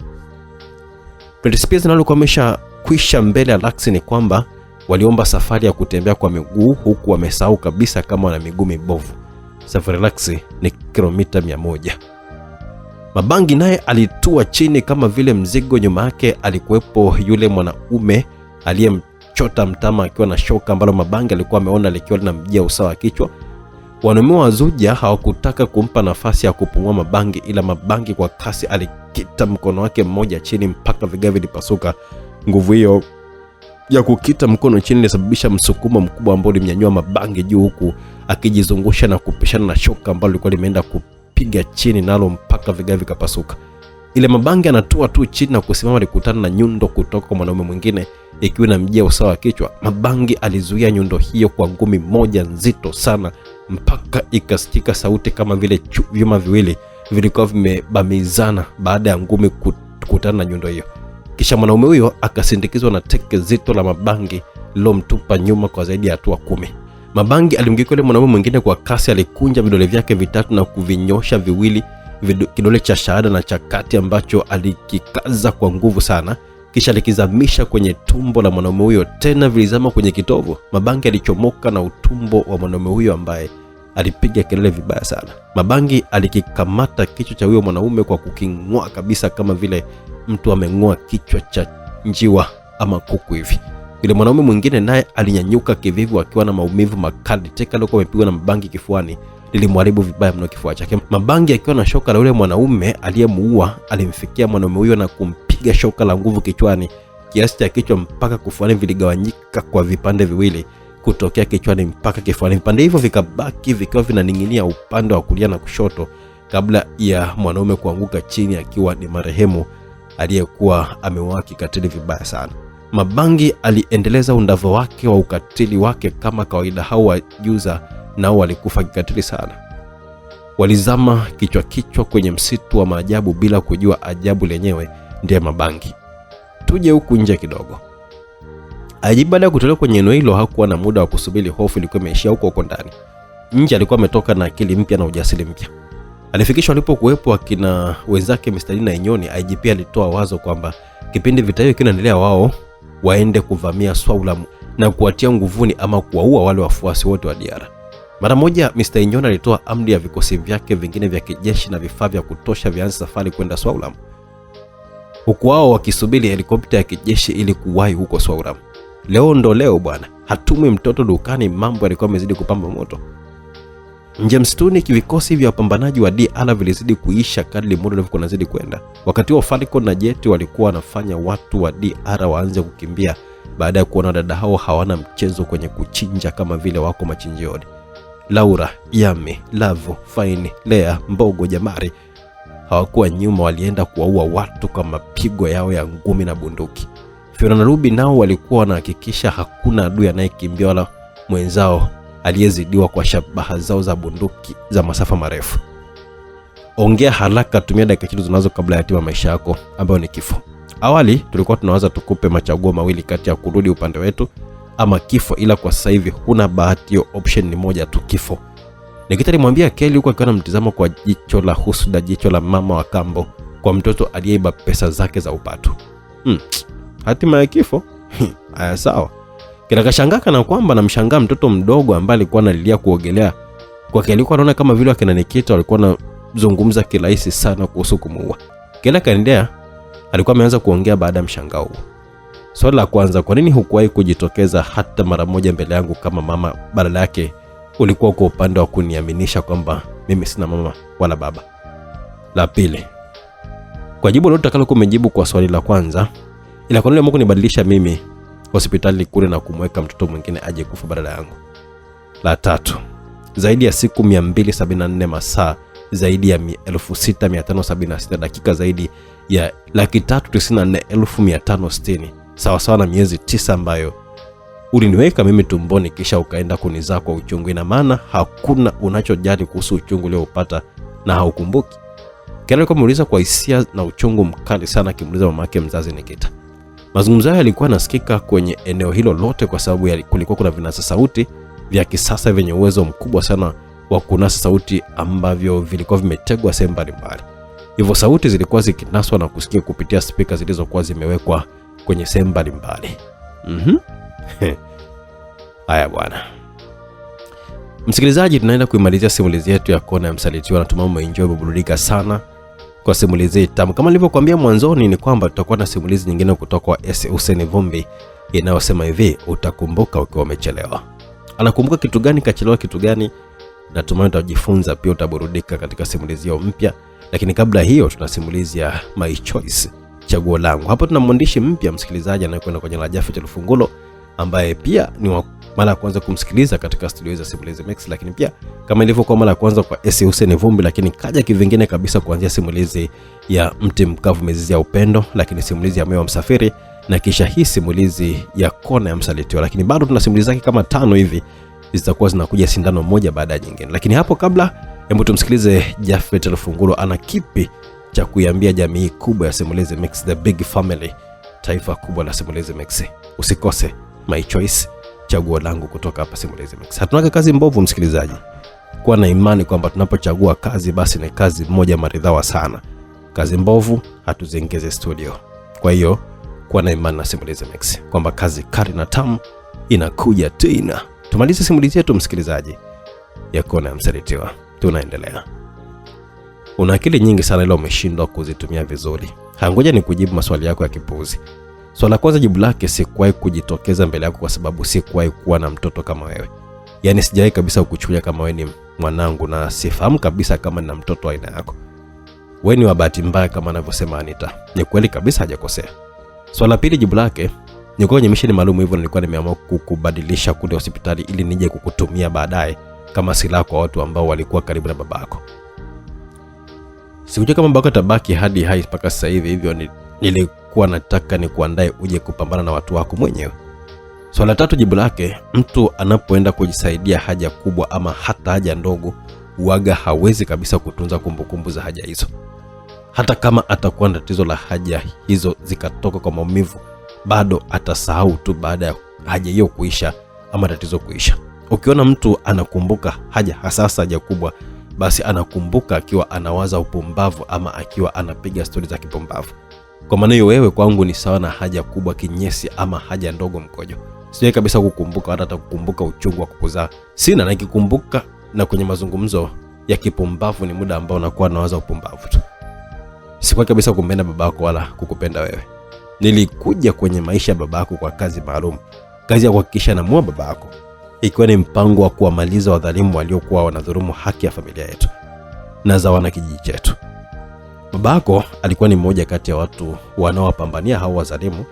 Speaker 1: Britney Spears na alikuwa ameshakwisha mbele ya Raksi. Ni kwamba waliomba safari ya kutembea kwa miguu, huku wamesahau kabisa kama wana miguu mibovu. Safari ya Raksi ni kilomita 100. Mabangi naye alitua chini kama vile mzigo. Nyuma yake alikuwepo yule mwanaume aliyemchota mtama akiwa na shoka ambalo Mabangi alikuwa ameona likiwa linamjia usawa wa kichwa. Wanaume wa Zuja hawakutaka kumpa nafasi ya kupumua Mabangi, ila Mabangi kwa kasi alikita mkono wake mmoja chini mpaka vigae vilipasuka. Nguvu hiyo ya kukita mkono chini ilisababisha msukumo mkubwa ambao ulimnyanyua Mabangi juu, huku akijizungusha na kupishana na shoka ambalo lilikuwa limeenda kupiga chini nalo mpaka vigae vikapasuka. Ile Mabangi anatua tu chini na kusimama, alikutana na nyundo kutoka kwa mwanaume mwingine ikiwa inamjia usawa wa kichwa. Mabangi alizuia nyundo hiyo kwa ngumi moja nzito sana mpaka ikasikika sauti kama vile vyuma viwili vilikuwa vimebamizana baada ya ngumi kukutana na nyundo hiyo. Kisha mwanaume huyo akasindikizwa na teke zito la Mabangi lilomtupa nyuma kwa zaidi ya hatua 10. Mabangi alimgeukia yule mwanaume mwingine kwa kasi. Alikunja vidole vyake vitatu na kuvinyosha viwili, kidole cha shahada na cha kati ambacho alikikaza kwa nguvu sana, kisha alikizamisha kwenye tumbo la mwanaume huyo, tena vilizama kwenye kitovu. Mabangi alichomoka na utumbo wa mwanaume huyo ambaye alipiga kelele vibaya sana. Mabangi alikikamata kichwa cha huyo mwanaume kwa kuking'oa kabisa, kama vile mtu ameng'oa kichwa cha njiwa ama kuku hivi. Yule mwanaume mwingine naye alinyanyuka kivivu akiwa na maumivu makali. Teka alikuwa amepigwa na mabangi kifuani lilimharibu vibaya mno kifua chake. Mabangi akiwa na shoka la yule mwanaume aliyemuua alimfikia mwanaume huyo na kumpiga shoka la nguvu kichwani, kiasi cha kichwa mpaka kufuani viligawanyika kwa vipande viwili kutokea kichwani mpaka kifuani. Vipande hivyo vikabaki vikiwa vinaning'inia upande wa kulia na kushoto, kabla ya mwanaume kuanguka chini akiwa ni marehemu aliyekuwa ameuawa kikatili vibaya sana. Mabangi aliendeleza undavo wake wa ukatili wake kama kawaida. Hao wajuza nao walikufa kikatili sana. Walizama kichwa kwenye msitu wa maajabu bila kujua ajabu lenyewe ndiye Mabangi. Tuje huku nje kidogo. Ajibu baada ya kutolewa kwenye eneo hilo hakuwa na muda wa kusubiri, hofu ilikuwa imeishia huko ndani. Nje alikuwa ametoka na akili mpya na ujasiri mpya. Alifikishwa alipokuwepo akina wenzake Mr. Lee na Inyoni. IGP alitoa wazo kwamba kipindi vita hiyo kinaendelea, wao waende kuvamia Swaulam na kuwatia nguvuni ama kuwaua wale wafuasi wote wa Diara. Mara moja Mr. Inyoni alitoa amri ya vikosi vyake vingine vya kijeshi na vifaa vya kutosha vianze safari kwenda Swaulam, huku wao wakisubiri helikopta ya kijeshi ili kuwahi huko Swaulam. Leo ndo leo bwana, hatumwi mtoto dukani. Mambo yalikuwa yamezidi kupamba moto. Nje msituni vikosi vya wapambanaji wa DR vilizidi kuisha kadri muda ulivyokuwa unazidi kwenda. Wakati wa Falcon na Jet walikuwa wanafanya watu wa DR waanze kukimbia baada ya kuona dada hao hawana mchezo kwenye kuchinja kama vile wako machinjioni. Laura, Yami, Lavu, Faini, Lea, Mbogo, Jamari hawakuwa nyuma, walienda kuwaua watu kwa mapigo yao ya ngumi na bunduki. Fiona na Ruby nao walikuwa wanahakikisha hakuna adui anayekimbia wala mwenzao aliyezidiwa kwa shabaha zao za bunduki za masafa marefu. Ongea haraka, tumia dakika chache zinazo kabla ya hatima maisha yako ambayo ni kifo. Awali tulikuwa tunawaza tukupe machaguo mawili kati ya kurudi upande wetu ama kifo, ila kwa sasa hivi huna bahati, hiyo option ni moja tu, kifo. Nikita alimwambia Kelly huko akiwa anamtazama kwa jicho la husuda, jicho la mama wa kambo kwa mtoto aliyeiba pesa zake za upatu. Hatima ya kifo? Haya sawa. Kinakashangaa kana kwamba namshangaa mtoto mdogo ambaye alikuwa analilia kuogelea. Kwa Kelly alikuwa anaona kama vile akina Nikita walikuwa wanazungumza kirahisi sana kuhusu kumuua. Kelly kaendelea, alikuwa ameanza kuongea baada ya mshangao huo. Swali la kwanza, kwa nini hukuwahi kujitokeza hata mara moja mbele yangu kama mama? Badala yake ulikuwa kwa upande wa kuniaminisha kwamba mimi sina mama wala baba. La pili, kwa jibu lolote utakalo kumejibu kwa swali la kwanza, ila kwa nini Mungu nibadilisha mimi hospitali kule na kumweka mtoto mwingine aje kufa badala yangu? La tatu, zaidi ya siku 274 masaa, zaidi ya 6576 dakika, zaidi ya 394,560 sawa sawa na miezi 9 ambayo uliniweka mimi tumboni kisha ukaenda kunizaa kwa uchungu. Ina maana hakuna unachojali kuhusu uchungu uliopata na haukumbuki. Kelly alimuuliza kwa hisia na uchungu mkali sana, akimuuliza mamake mzazi Nikita. Mazungumzo yao yalikuwa nasikika kwenye eneo hilo lote kwa sababu kulikuwa kuna vinasa sauti vya kisasa vyenye uwezo mkubwa sana wa kunasa sauti ambavyo vilikuwa vimetegwa sehemu mbalimbali. Hivyo sauti zilikuwa zikinaswa na kusikia kupitia speaker zilizokuwa zimewekwa kwenye sehemu mbalimbali. Haya bwana. Msikilizaji, tunaenda kuimalizia simulizi yetu ya Kona ya Msalitiwa. Natumai umeenjoy, umeburudika sana kwa simulizi tamu. Kama nilivyokuambia mwanzoni ni kwamba tutakuwa na simulizi nyingine kutoka kwa Hussein Vumbi inayosema hivi, utakumbuka ukiwa umechelewa. Anakumbuka kitu gani, kachelewa kitu gani? Natumai utajifunza pia utaburudika katika simulizi hiyo mpya. Lakini kabla hiyo tuna simulizi ya My Choice, chaguo langu. Hapo tuna mwandishi mpya msikilizaji anayekwenda kwenye la Jafet Lufungulo, ambaye pia ni mara ya kwanza kumsikiliza katika studio za Simulizi Max. Lakini pia kama ilivyokuwa mara ya kwanza kwa Hussein Vumbi, lakini kaja kivingine kabisa kuanzia simulizi ya Mti Mkavu Mizizi ya Upendo, lakini simulizi ya Moyo wa Msafiri, na kisha hii simulizi ya Kona ya Msalitiwa. Lakini bado tuna simulizi zake kama 5 hivi zitakuwa zinakuja sindano moja baada ya nyingine. Lakini hapo kabla, hebu tumsikilize Jafet Lufungulo ana kipi cha kuiambia jamii kubwa ya Simulizi Max, the big family, taifa kubwa la Simulizi Max. Usikose My Choice, chaguo langu kutoka hapa Simulizi Max. Hatuna kazi mbovu msikilizaji. Kuwa na imani kwamba tunapochagua kazi basi ni kazi moja maridhawa sana. Kazi mbovu hatuziongeze studio. Kwa hiyo kuwa na imani na Simulizi Max kwamba kazi kali na tamu inakuja tena. Tumalize simulizi yetu msikilizaji ya Kona ya Msalitiwa. Tunaendelea. Una akili nyingi sana ila umeshindwa kuzitumia vizuri. Ngoja ni kujibu maswali yako ya kipuuzi. Swala kwanza, jibu lake, sikuwahi kujitokeza mbele yako kwa sababu sikuwahi kuwa na mtoto kama wewe. Yaani sijawahi kabisa kukuchukulia kama wewe ni mwanangu na sifahamu kabisa kama nina mtoto wa aina yako. Wewe ni wa bahati mbaya kama anavyosema Anita. Ni kweli kabisa, hajakosea. Swala pili, jibu lake, niko kwenye mission maalum hivyo nilikuwa nimeamua kukubadilisha kule hospitali ili nije kukutumia baadaye kama silaha kwa watu ambao walikuwa karibu na babako. Sikujua kama babako atabaki hadi hai mpaka sasa hivi, hivyo nilikuwa nataka nikuandae uje kupambana na watu wako mwenyewe. Swala tatu, jibu lake, mtu anapoenda kujisaidia haja kubwa ama hata haja ndogo, uaga hawezi kabisa kutunza kumbukumbu za haja hizo. Hata kama atakuwa na tatizo la haja hizo zikatoka kwa maumivu, bado atasahau tu baada ya haja hiyo kuisha ama tatizo kuisha. Ukiona mtu anakumbuka haja, hasa haja kubwa, basi anakumbuka akiwa anawaza upumbavu ama akiwa anapiga stori za kipumbavu. Kwa maana hiyo wewe kwangu ni sawa na haja kubwa kinyesi ama haja ndogo mkojo. Siwezi kabisa kukumbuka hata kukumbuka uchungu wa kukuzaa. Sina, na nikikumbuka na kwenye mazungumzo ya kipumbavu ni muda ambao nakuwa nawaza upumbavu tu. Sikuwa kabisa kumpenda babako wala kukupenda wewe. Nilikuja kwenye maisha ya babako kwa kazi maalum. Kazi ya kuhakikisha namuua babako. Ikiwa ni mpango wa kuwamaliza wadhalimu waliokuwa wanadhulumu haki ya familia yetu na za wana kijiji chetu. Babako alikuwa ni mmoja kati ya watu wanaowapambania hao wadhalimu,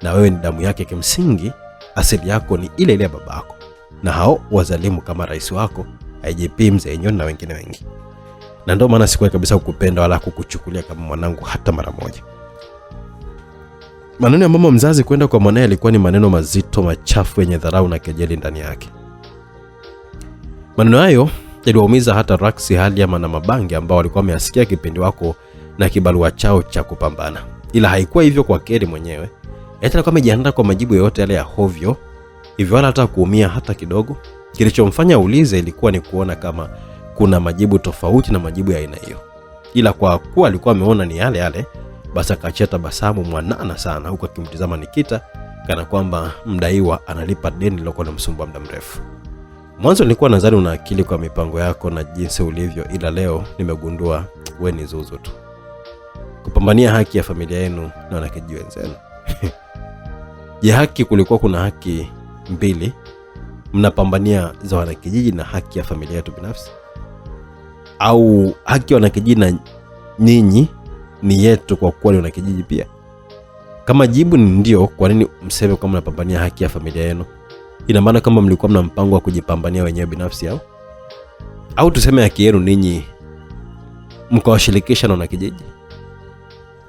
Speaker 1: na wewe ni damu yake. Kimsingi asili yako ni ile ile ya babako na hao wadhalimu kama rais wako, IGP Mzee Nyoni na wengine wengi. Na ndio maana sikuwahi kabisa kukupenda wala kukuchukulia kama mwanangu hata mara moja. Maneno ya mama mzazi kwenda kwa mwanae yalikuwa ni maneno mazito, machafu, yenye dharau na kejeli ndani yake. Maneno hayo yaliwaumiza hata Raksi, Haliama na Mabangi ambao walikuwa wameyasikia kipindi wako na kibarua chao cha kupambana. Ila haikuwa hivyo kwa Keri mwenyewe. Alikuwa amejiandaa kwa majibu yote yale ya hovyo, hivyo wala hata kuumia hata kidogo. Kilichomfanya uulize ilikuwa ni kuona kama kuna majibu tofauti na majibu ya aina hiyo. Ila kwa kuwa alikuwa ameona ni yale yale, basi akachia tabasamu mwanana sana huko akimtizama Nikita kana kwamba mdaiwa analipa deni lilokuwa linamsumbua muda mrefu. Mwanzo nilikuwa nadhani una akili kwa mipango yako na jinsi ulivyo, ila leo nimegundua wewe ni zuzu tu. Kupambania haki ya familia yenu na wanakijiji wenzenu. Je, haki kulikuwa kuna haki mbili? Mnapambania za wanakijiji na haki ya familia yetu binafsi? Au haki ya wanakijiji na ninyi ni yetu kwa kuwa ni wanakijiji pia? Kama jibu ni ndio, kwa nini mseme kama mnapambania haki ya familia yenu? Ina maana kama mlikuwa mna mpango wa kujipambania wenyewe binafsi au tuseme haki yenu ninyi mkawashirikisha na wanakijiji?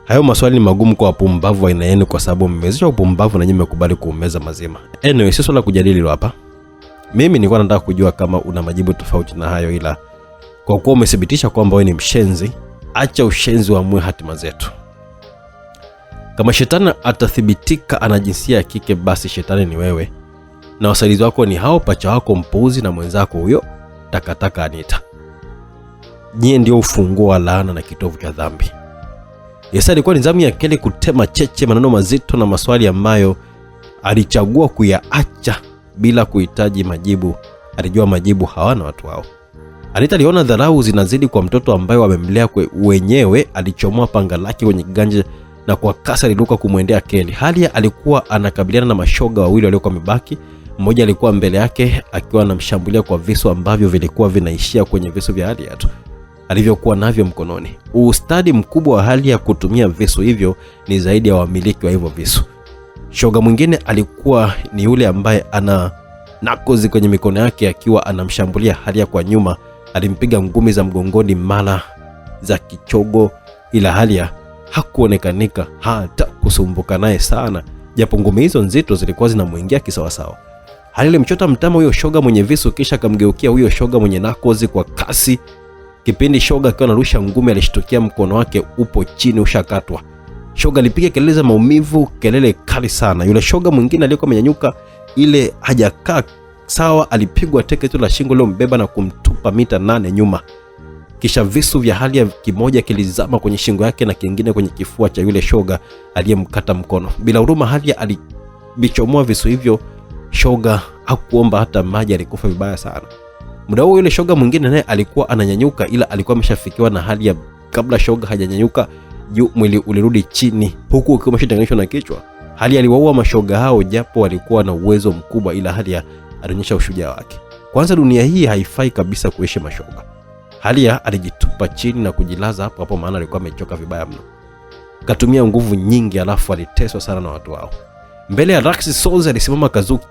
Speaker 1: Hayo maswali ni magumu kwa wapumbavu wa aina yenu kwa sababu mmezisha upumbavu na nyinyi mmekubali kuumeza mazima. Anyway, sio swala kujadili hapa. Mimi nilikuwa nataka kujua kama una majibu tofauti na hayo, ila kwa kuwa umethibitisha kwamba wewe ni mshenzi, acha ushenzi wa mwe hatima zetu. Kama shetani atathibitika ana jinsia ya kike, basi shetani ni wewe na wasaidizi wako ni hao pacha wako mpuuzi na mwenzako huyo takataka Anita. Nyie ndio ufunguo wa laana na kitovu cha dhambi. Yesa alikuwa ni zamu ya Keli kutema cheche maneno mazito na maswali ambayo alichagua kuyaacha bila kuhitaji majibu. Alijua majibu hawana watu wao. Anita aliona dharau zinazidi kwa mtoto ambaye wamemlea wenyewe. Alichomoa panga lake kwenye ganja na kwa kasi aliruka kumwendea Keli. Halia alikuwa anakabiliana na mashoga wawili waliokuwa wamebaki. Mmoja alikuwa mbele yake akiwa anamshambulia kwa visu ambavyo vilikuwa vinaishia kwenye visu vya Halia tu alivyokuwa navyo mkononi. Ustadi mkubwa wa Halia kutumia visu hivyo ni zaidi ya wamiliki wa hivyo visu. Shoga mwingine alikuwa ni yule ambaye ana nakozi kwenye mikono yake akiwa anamshambulia Halia kwa nyuma. Alimpiga ngumi za mgongoni mara za kichogo, ila Halia hakuonekanika hata kusumbuka naye sana, japo ngumi hizo nzito zilikuwa zinamuingia kisawasawa. Halia alimchota mtama huyo shoga mwenye visu, kisha akamgeukia huyo shoga mwenye nakozi kwa kasi. Kipindi shoga akiwa anarusha ngumi, alishtukia mkono wake upo chini ushakatwa. Shoga alipiga kelele za maumivu, kelele kali sana. Yule shoga mwingine aliyekuwa amenyanyuka ile hajakaa sawa, alipigwa teke tu la shingo lilombeba na kumtupa mita 8 nyuma. Kisha visu vya hali ya kimoja kilizama kwenye shingo yake na kingine kwenye kifua cha yule shoga aliyemkata mkono. Bila huruma Halia alibichomoa visu hivyo. Shoga hakuomba hata maji, alikufa vibaya sana. Muda huo yule shoga mwingine naye alikuwa ananyanyuka, ila alikuwa ameshafikiwa na Halia kabla shoga hajanyanyuka juu. Mwili ulirudi chini huku ukiwa umeshatenganishwa na kichwa. Halia aliwaua mashoga hao japo walikuwa na uwezo mkubwa, ila Halia alionyesha ushujaa wake. Kwanza dunia hii haifai kabisa kuishi mashoga. Halia alijitupa chini na kujilaza hapo hapo, maana alikuwa amechoka vibaya mno. Katumia nguvu nyingi, alafu aliteswa sana na watu wao. Mbele ya Raksi Souls alisimama Kazuki.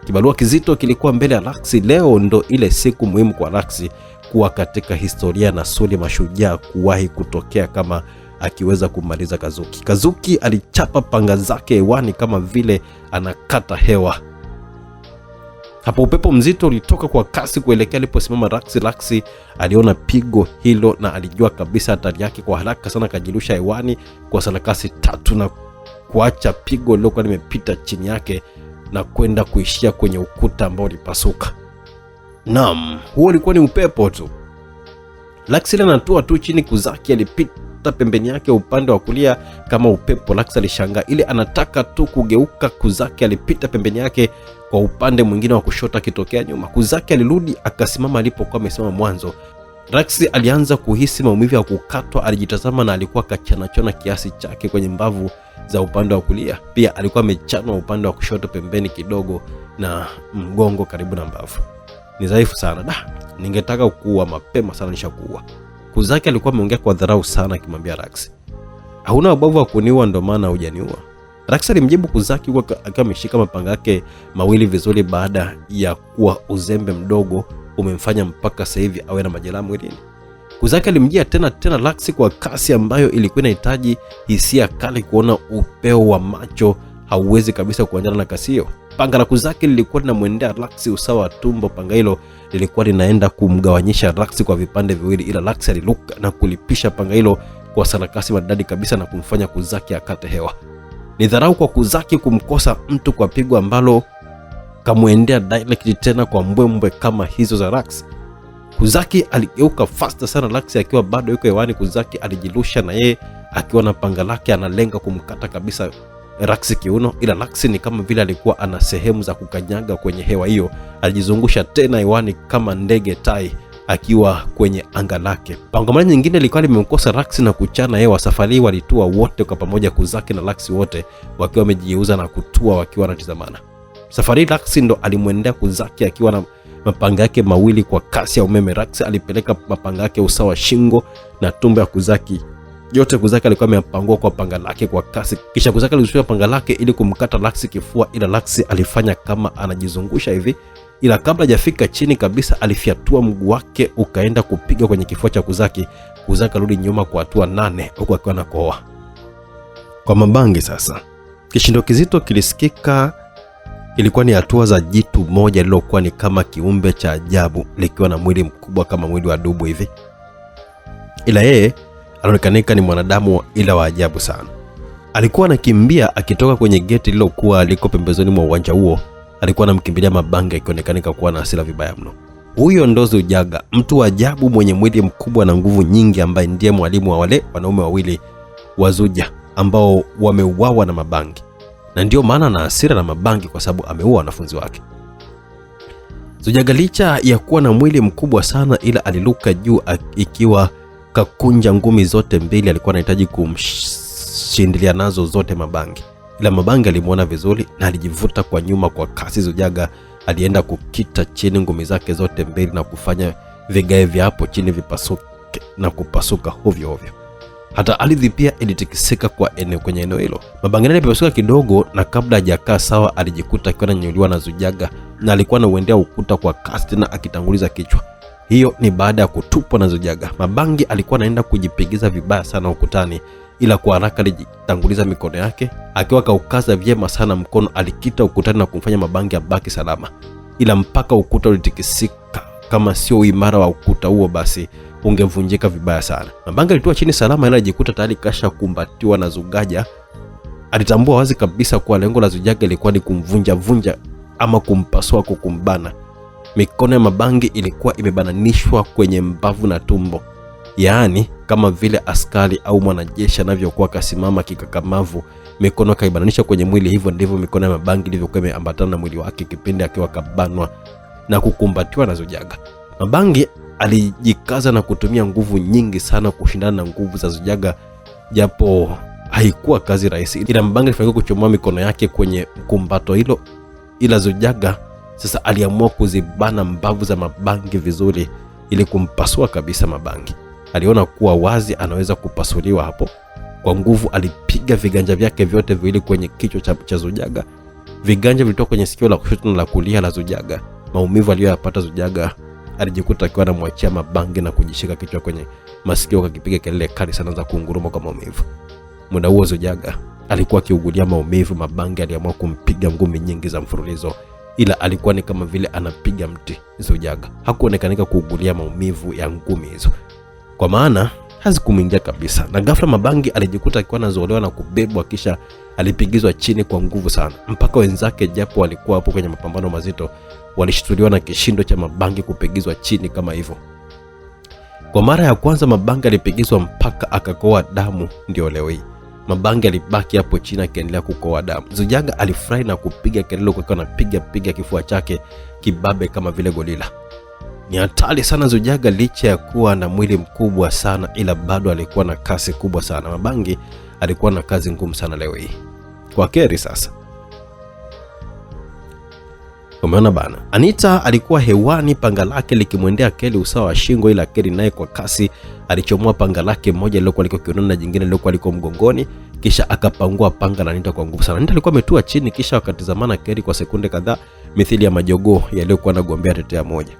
Speaker 1: Kibarua kizito kilikuwa mbele ya Raksi. Leo ndo ile siku muhimu kwa Raksi kuwa katika historia na suli mashujaa kuwahi kutokea kama akiweza kumaliza Kazuki. Kazuki alichapa panga zake hewani kama vile anakata hewa. Hapo upepo mzito ulitoka kwa kasi kuelekea aliposimama Raksi. Raksi aliona pigo hilo na alijua kabisa hatari yake. Kwa haraka sana kajirusha hewani kwa sarakasi 3 na kuacha pigo lilokuwa limepita chini yake na kwenda kuishia kwenye ukuta ambao ulipasuka. Naam, huo ulikuwa ni upepo tu. Raksi anatua tu chini. Kuzaki alipita pembeni yake upande wa kulia kama upepo. Raksi alishangaa, ile anataka tu kugeuka, Kuzaki alipita pembeni yake kwa upande mwingine wa kushoto akitokea nyuma. Kuzaki alirudi akasimama alipokuwa amesimama mwanzo. Raksi alianza kuhisi maumivu ya kukatwa. Alijitazama na alikuwa kachanachona kiasi chake kwenye mbavu za upande wa kulia. Pia alikuwa amechanwa upande wa kushoto pembeni kidogo na mgongo karibu na mbavu. Ni dhaifu sana. Ningetaka kuua mapema sana, nishakuua. Kuzaki alikuwa ameongea kwa dharau sana akimwambia Raksi, hauna ubavu wa kuniua ndo maana hujaniua. Raksi alimjibu Kuzaki akiwa ameshika mapanga yake mawili vizuri, baada ya kuwa uzembe mdogo umemfanya mpaka sasa hivi awe na majeraha mwilini. Kuzaki alimjia tena Raksi kwa kasi ambayo ilikuwa inahitaji hisia kali. Kuona upeo wa macho hauwezi kabisa kuandana na kasi hiyo. Panga la Kuzaki lilikuwa linamwendea Raksi usawa wa tumbo. Panga hilo lilikuwa linaenda kumgawanyisha Raksi kwa vipande viwili, ila Raksi aliluka na kulipisha panga hilo kwa sarakasi maridadi kabisa na kumfanya Kuzaki akate hewa. Ni dharau kwa Kuzaki kumkosa mtu kwa pigo ambalo kamuendea direct tena kwa mbwembwe kama hizo za Raksi. Kuzaki aligeuka faster sana. Raksi akiwa bado yuko hewani, Kuzaki alijirusha na yeye akiwa na panga lake analenga kumkata kabisa Raksi kiuno, ila Raksi ni kama vile alikuwa ana sehemu za kukanyaga kwenye hewa hiyo. Alijizungusha tena hewani kama ndege tai akiwa kwenye anga lake. Pambano nyingine lilikuwa limemkosa Raksi na kuchana hewa. Safari walitua wote kwa pamoja, Kuzaki na Raksi wote wakiwa wamejiuza na kutua wakiwa wanatazamana. Safari Raksi ndo alimwendea Kuzaki akiwa na mapanga yake mawili kwa kasi ya umeme. Raksi alipeleka mapanga yake usawa shingo na tumbo ya Kuzaki. Yote Kuzaki alikuwa amepangua kwa panga lake kwa kasi. Kisha Kuzaki alishusha panga lake ili kumkata Raksi kifua, ila Raksi alifanya kama anajizungusha hivi, ila kabla hajafika chini kabisa alifyatua mguu wake ukaenda kupiga kwenye kifua cha Kuzaki. Kuzaki alirudi nyuma kwa hatua 8 huko akiwa anakohoa kwa mabangi. Sasa kishindo kizito kilisikika. Ilikuwa ni hatua za jitu moja lilokuwa ni kama kiumbe cha ajabu likiwa na mwili mkubwa kama mwili wa dubu hivi, ila yeye alionekanika ni mwanadamu ila wa ajabu sana. Alikuwa anakimbia akitoka kwenye geti lilokuwa liko pembezoni mwa uwanja huo. Alikuwa anamkimbilia Mabanga ikionekanika kuwa na hasira vibaya mno. Huyo ndo Zujaga, mtu wa ajabu mwenye mwili mkubwa na nguvu nyingi, ambaye ndiye mwalimu wa wale wanaume wawili wa Zuja ambao wameuawa na Mabangi, na ndio maana na hasira na Mabangi kwa sababu ameua wanafunzi wake. Zujaga licha ya kuwa na mwili mkubwa sana, ila aliluka juu ikiwa kakunja ngumi zote mbili. Alikuwa anahitaji kumshindilia nazo zote Mabangi, ila Mabangi alimuona vizuri na alijivuta kwa nyuma kwa kasi. Zujaga alienda kukita chini ngumi zake zote mbili na kufanya vigae vya hapo chini vipasuke na kupasuka hovyo hovyo. Hata ardhi pia ilitikisika kwenye eneo hilo. Mabangi alipasuka kidogo, na kabla hajakaa sawa alijikuta akiwa ananyuliwa na Zujaga, na alikuwa anauendea ukuta kwa kasi na akitanguliza kichwa. Hiyo ni baada ya kutupwa na Zujaga. Mabangi alikuwa anaenda kujipigiza vibaya sana ukutani, ila kwa haraka alijitanguliza mikono yake akiwa kaukaza vyema sana mkono. Alikita ukutani na kumfanya Mabangi abaki salama, ila mpaka ukuta ulitikisika. Kama sio uimara wa ukuta huo basi ungevunjika vibaya sana. Mabangi alitua chini salama, ila alijikuta tayari kasha kumbatiwa na Zujaga. Alitambua wazi kabisa kuwa lengo la Zujaga ilikuwa ni kumvunja ama kumpasua kwa kumbana. Mikono ya Mabangi ilikuwa imebananishwa kwenye mbavu na tumbo, yaani kama vile askari au mwanajeshi anavyokuwa kasimama kikakamavu, mikono kaibananisha kwenye mwili. Hivyo ndivyo mikono ya Mabangi ilivyokuwa imeambatana na mwili wake kipindi akiwa kabanwa na kukumbatiwa na Zujaga. Mabangi alijikaza na kutumia nguvu nyingi sana kushindana na nguvu za Zujaga, japo haikuwa kazi rahisi. Ila Mabangi alifanikiwa kuchomoa mikono yake kwenye kumbato hilo, ila Zujaga sasa aliamua kuzibana mbavu za Mabangi vizuri ili kumpasua kabisa Mabangi. Aliona kuwa wazi anaweza kupasuliwa hapo. Kwa nguvu alipiga viganja vyake vyote viwili kwenye kichwa cha Zujaga. Viganja vilitoka kwenye sikio la kushoto na la kulia la Zujaga. Maumivu aliyoyapata Zujaga, alijikuta akiwa anamwachia Mabangi na kujishika kichwa kwenye masikio, akipiga kelele kali sana za kunguruma kwa maumivu. Muda huo Zujaga alikuwa akiugulia maumivu. Mabangi aliamua kumpiga ngumi nyingi za mfululizo, ila alikuwa ni kama vile anapiga mti. Zujaga hakuonekanika kuugulia maumivu ya ngumi hizo, kwa maana hazikumingia kabisa. Na ghafla Mabangi alijikuta akiwa anazolewa na kubebwa, kisha alipigizwa chini kwa nguvu sana, mpaka wenzake japo walikuwa hapo kwenye mapambano mazito walishtuliwa na kishindo cha Mabangi kupigizwa chini kama hivyo. Kwa mara ya kwanza Mabangi alipigizwa mpaka akakoa damu. Ndio leo hii Mabangi alibaki hapo chini akiendelea kukoa damu. Zujaga alifurahi na kupiga kelele kwa anapiga kifua chake kibabe kama vile gorila. Ni hatari sana Zujaga, licha ya kuwa na mwili mkubwa sana, ila bado alikuwa na kasi kubwa sana. Mabangi alikuwa na kazi ngumu sana leo hii. Kwa Keri sasa, umeona bana, Anita alikuwa hewani, panga lake likimwendea Keri usawa wa shingo, ila Keri naye kwa kasi alichomoa panga lake moja lilokuwa liko kiunoni na jingine lilokuwa liko mgongoni, kisha akapangua panga la Anita kwa nguvu sana. Anita alikuwa ametua chini, kisha wakatizamana Keri kwa sekunde kadhaa mithili ya majogoo yaliyokuwa yanagombea tetea moja.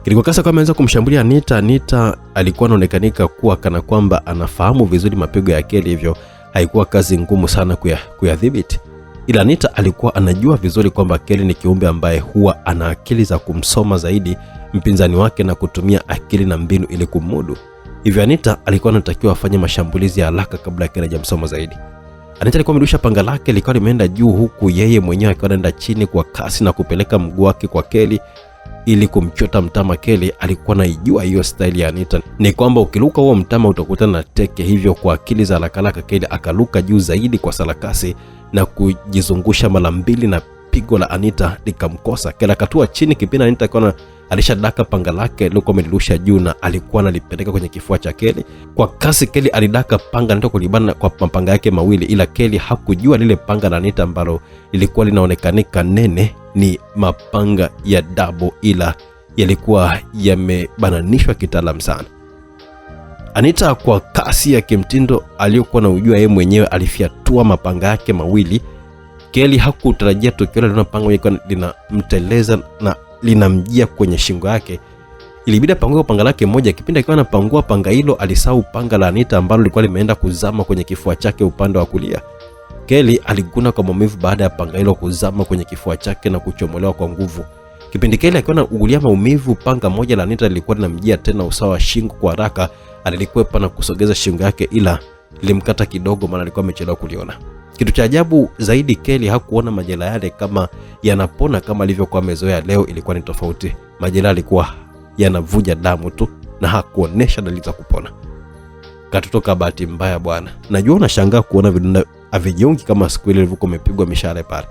Speaker 1: Kilikuwa kasa kwa ameanza kumshambulia Anita. Anita alikuwa anaonekanika kuwa kana kwamba anafahamu vizuri mapigo ya Keri, hivyo haikuwa kazi ngumu sana kuyadhibiti. Ila Anita alikuwa anajua vizuri kwamba Keri ni kiumbe ambaye huwa ana akili za kumsoma zaidi mpinzani wake na kutumia akili na mbinu ili kumudu. Hivyo Anita alikuwa anatakiwa afanye mashambulizi ya haraka kabla Keri hajamsoma zaidi. Anita alikuwa amerusha panga lake likawa limeenda juu, huku yeye mwenyewe akiwa anaenda chini kwa kasi na kupeleka mguu wake kwa Keri ili kumchota mtama. Keri alikuwa anaijua hiyo style ya Anita, ni kwamba ukiluka huo mtama utakutana na teke. Hivyo kwa akili za haraka Keri akaluka juu zaidi kwa sarakasi na kujizungusha mara mbili, na pigo la Anita likamkosa. Keri akatua chini kipindi Anita alikuwa alishadaka panga lake lilikuwa amelirusha juu na alikuwa analipeleka kwenye kifua cha Keri. Kwa kasi Keri alidaka panga Anita kulibana kwa mapanga yake mawili, ila Keri hakujua lile panga la Anita ambalo lilikuwa linaonekanika nene ni mapanga ya dabo, ila yalikuwa yamebananishwa kitaalamu sana. Anita kwa kasi ya kimtindo aliyokuwa na ujua yeye mwenyewe alifiatua mapanga yake mawili. Keri hakutarajia tukio la panga yake linamteleza na linamjia kwenye shingo yake. Ilibidi apangue panga lake moja. Kipindi akiwa anapangua panga hilo alisahau panga la Anita ambalo lilikuwa limeenda kuzama kwenye kifua chake upande wa kulia. Keri aliguna kwa maumivu baada ya panga hilo kuzama kwenye kifua chake na kuchomolewa kwa nguvu. Kipindi Keri akiwa anaugulia maumivu, panga moja la Anita lilikuwa linamjia tena usawa wa shingo. Kwa haraka alikwepa na kusogeza shingo yake, ila lilimkata kidogo maana alikuwa amechelewa kuliona. Kitu cha ajabu zaidi, Keri hakuona majeraha yale kama yanapona kama alivyokuwa amezoea. Leo ilikuwa ni tofauti. Majeraha yalikuwa yanavuja damu tu na hakuonesha dalili za kupona. Katoto ka bahati mbaya bwana. Najua unashangaa kuona vidonda havijiungi kama siku ile ilivyokuwa imepigwa mishale pale.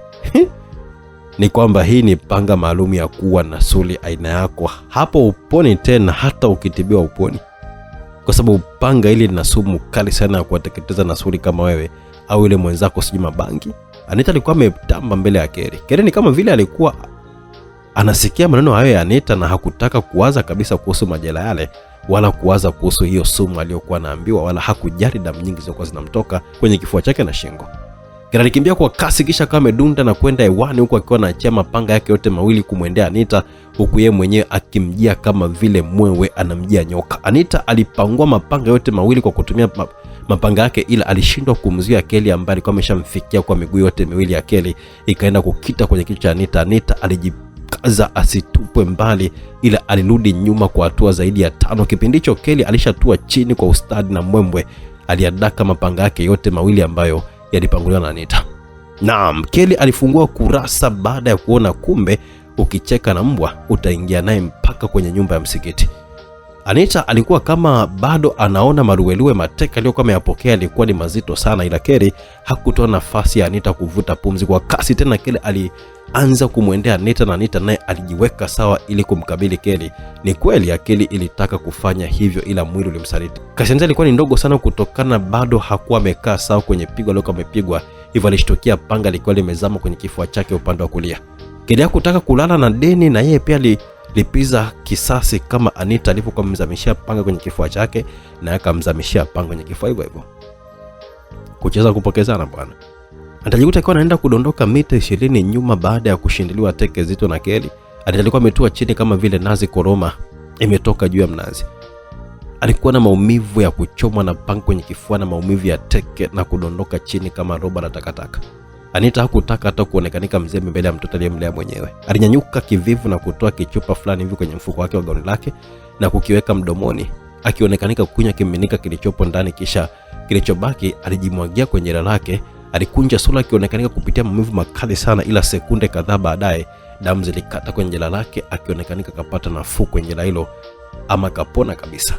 Speaker 1: Ni kwamba hii ni panga maalum ya kuwa na suli aina yako. Hapo uponi tena, hata ukitibiwa uponi. Kwa sababu panga hili lina sumu kali sana ya kuwateketeza nasuri kama wewe au ile mwenzako sijui Mabangi. Anita alikuwa ametamba mbele ya Keri. Keri ni kama vile alikuwa anasikia maneno hayo ya Anita na hakutaka kuwaza kabisa kuhusu majela yale wala kuwaza kuhusu hiyo sumu aliyokuwa anaambiwa, wala hakujali damu nyingi zilizokuwa zinamtoka kwenye kifua chake na shingo. Keri alikimbia kwa kasi kisha kama amedunda na kwenda hewani, huku akiwa anaachia mapanga yake yote mawili kumwendea Anita, huku yeye mwenyewe akimjia kama vile mwewe anamjia nyoka. Anita alipangua mapanga yote mawili kwa kutumia mapanga yake, ila alishindwa kumzuia Keri ambaye alikuwa ameshamfikia kwa miguu yote miwili ya Keri ikaenda kukita kwenye kichwa cha Anita. Anita alijikaza asitupwe mbali, ila alirudi nyuma kwa hatua zaidi ya 5. Kipindi hicho Keri alishatua chini kwa ustadi na mwembwe aliadaka mapanga yake yote mawili ambayo yalipanguliwa na Anita. Naam, Kelly alifungua kurasa baada ya kuona kumbe ukicheka na mbwa utaingia naye mpaka kwenye nyumba ya msikiti. Anita alikuwa kama bado anaona maruweluwe mateka aliyokuwa ameyapokea alikuwa ni mazito sana, ila Kelly hakutoa nafasi ya Anita kuvuta pumzi. Kwa kasi tena Kelly alianza kumwendea Anita na Anita naye alijiweka sawa ili kumkabili Kelly. Ni kweli Kelly ilitaka kufanya hivyo ila mwili ulimsaliti. Kasi ilikuwa ni ndogo sana kutokana bado hakuwa amekaa sawa kwenye pigo alilokuwa amepigwa, hivyo alishtukia panga likiwa limezama kwenye kifua chake upande wa kulia. Kelly hakutaka kulala na Deni na yeye pia lipiza kisasi kama Anita alipokuwa mzamishia panga kwenye kifua chake na akamzamishia panga kwenye kifua hivyo. Kucheza kupokezana bwana. Atajikuta akiwa anaenda kudondoka mita 20 nyuma baada ya kushindiliwa teke zito na Kelly. Alikuwa ametua chini kama vile nazi koroma imetoka juu ya mnazi. Alikuwa na maumivu ya kuchomwa na panga kwenye kifua na maumivu ya teke na kudondoka chini kama roba la takataka. Anita hakutaka hata kuonekanika mzembe mbele ya mtoto aliyemlea mwenyewe. Alinyanyuka kivivu na kutoa kichupa fulani hivi kwenye mfuko wake wa gauni lake na kukiweka mdomoni, akionekanika kunywa kimiminika kilichopo ndani, kisha kilichobaki alijimwagia kwenye jela lake. Alikunja sura akionekanika kupitia maumivu makali sana, ila sekunde kadhaa baadaye damu zilikata kwenye jela lake, akionekanika kapata nafuu kwenye jela hilo ama kapona kabisa.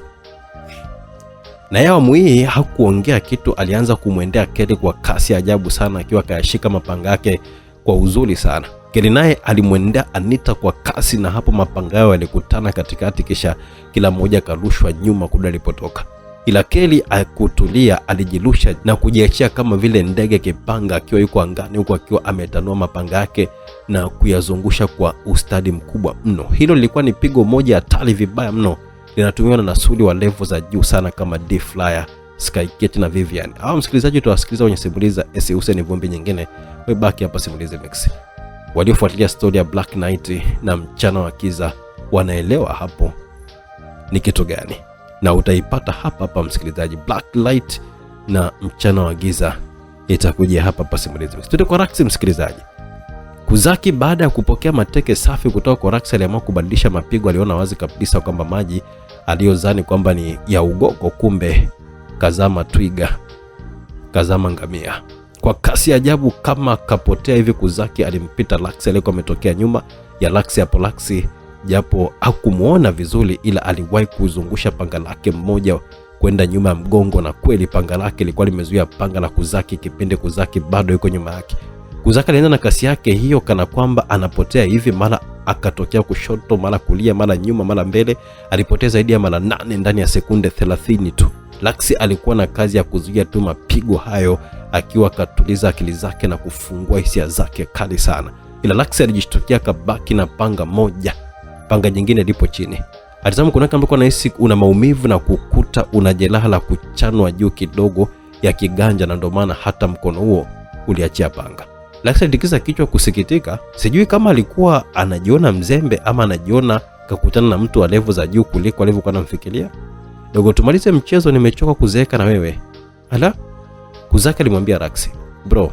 Speaker 1: Na awamu hii hakuongea kitu, alianza kumwendea Kelly kwa kasi ajabu sana akiwa kayashika mapanga yake kwa uzuri sana. Kelly naye alimwendea Anita kwa kasi na hapo mapanga yao yalikutana katikati, kisha kila mmoja karushwa nyuma kule alipotoka. Ila Kelly akutulia, alijirusha na kujiachia kama vile ndege kipanga akiwa yuko angani huko akiwa ametanua mapanga yake na kuyazungusha kwa ustadi mkubwa mno. Hilo lilikuwa ni pigo moja hatari vibaya mno, linatumiwa na nasuli wa level za juu sana kama D-Flyer, Skycat na Vivian. Hao msikilizaji tuwasikiliza kwenye simulizi za S. Hussein Vumbi nyingine. Wewe baki hapa Simulizi Mix. Waliofuatilia story ya Black Knight na mchana wa kiza wanaelewa hapo ni kitu gani, na utaipata hapa msikilizaji. Black Light na mchana wa giza itakuja hapa Simulizi Mix. Tuende kwa Raksi msikilizaji. Kuzaki baada ya kupokea mateke safi kutoka kwa Raksi aliamua kubadilisha mapigo. Aliona wazi kabisa kwamba maji aliyozani kwamba ni ya ugogo kumbe kazama twiga, kazama ngamia. Kwa kasi ajabu kama kapotea hivi, Kuzaki alimpita Raksi aliyekuwa ametokea nyuma ya Raksi hapo. Raksi japo hakumuona vizuri, ila aliwahi kuzungusha panga lake mmoja kwenda nyuma ya mgongo, na kweli panga lake lilikuwa limezuia panga la Kuzaki kipindi Kuzaki bado yuko nyuma yake. Kuzaki alienda na kasi yake hiyo kana kwamba anapotea hivi, mara akatokea kushoto, mara kulia, mara nyuma, mara mbele. Alipotea zaidi ya mara 8 ndani ya sekunde 30 tu. Raksi alikuwa na kazi ya kuzuia tu mapigo hayo, akiwa katuliza akili zake na kufungua hisia zake kali sana. Ila Raksi alijishtukia kabaki na panga moja, panga jingine lipo chini. Alitazama kuna kama anahisi una maumivu na kukuta una jeraha la kuchanwa juu kidogo ya kiganja, na ndio maana hata mkono huo uliachia panga. Raksi alitikisa kichwa kusikitika. Sijui kama alikuwa anajiona mzembe ama anajiona kakutana na mtu wa level za juu kuliko alivyokuwa anamfikiria. Dogo, tumalize mchezo, nimechoka kuzeeka na wewe. Ala, Kuzaki alimwambia Raksi. Bro,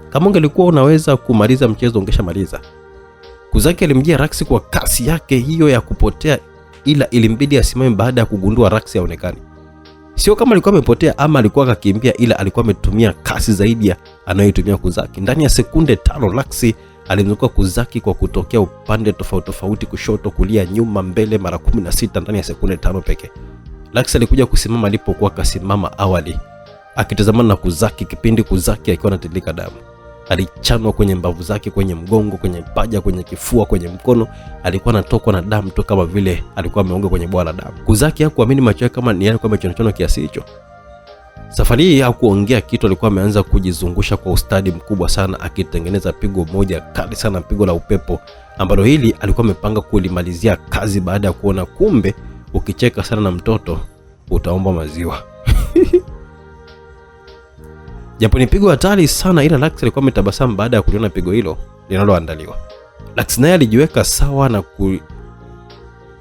Speaker 1: kama ungelikuwa unaweza kumaliza mchezo ungeshamaliza. Kuzaki alimjia Raksi kwa kasi yake hiyo ya kupotea, ila ilimbidi asimame baada ya kugundua Raksi haonekani. Sio kama alikuwa amepotea ama alikuwa akakimbia, ila alikuwa ametumia kasi zaidi ya anayoitumia Kuzaki. Ndani ya sekunde 5 Raksi alimzunguka Kuzaki kwa kutokea upande tofauti, kushoto, kulia, nyuma, mbele mara 16 ndani ya sekunde 5 pekee. Raksi alikuja kusimama alipokuwa kasimama awali, akitazamana na Kuzaki kipindi Kuzaki akiwa anatilika damu. Alichanwa kwenye mbavu zake, kwenye mgongo, kwenye paja, kwenye kifua, kwenye mkono. Alikuwa anatokwa na damu tu kama vile alikuwa ameonga kwenye bwawa la damu. Kuzaki hakuamini macho yake kama ni yale kwa mechonchono kiasi hicho. Safari hii hakuongea kitu, alikuwa ameanza kujizungusha kwa ustadi mkubwa sana, akitengeneza pigo moja kali sana, pigo la upepo ambalo hili alikuwa amepanga kulimalizia kazi baada ya kuona kumbe ukicheka sana na mtoto utaomba maziwa. Japo ni pigo hatari sana, ila Raksi alikuwa ametabasamu baada ya kuliona pigo hilo linaloandaliwa. Raksi naye alijiweka sawa na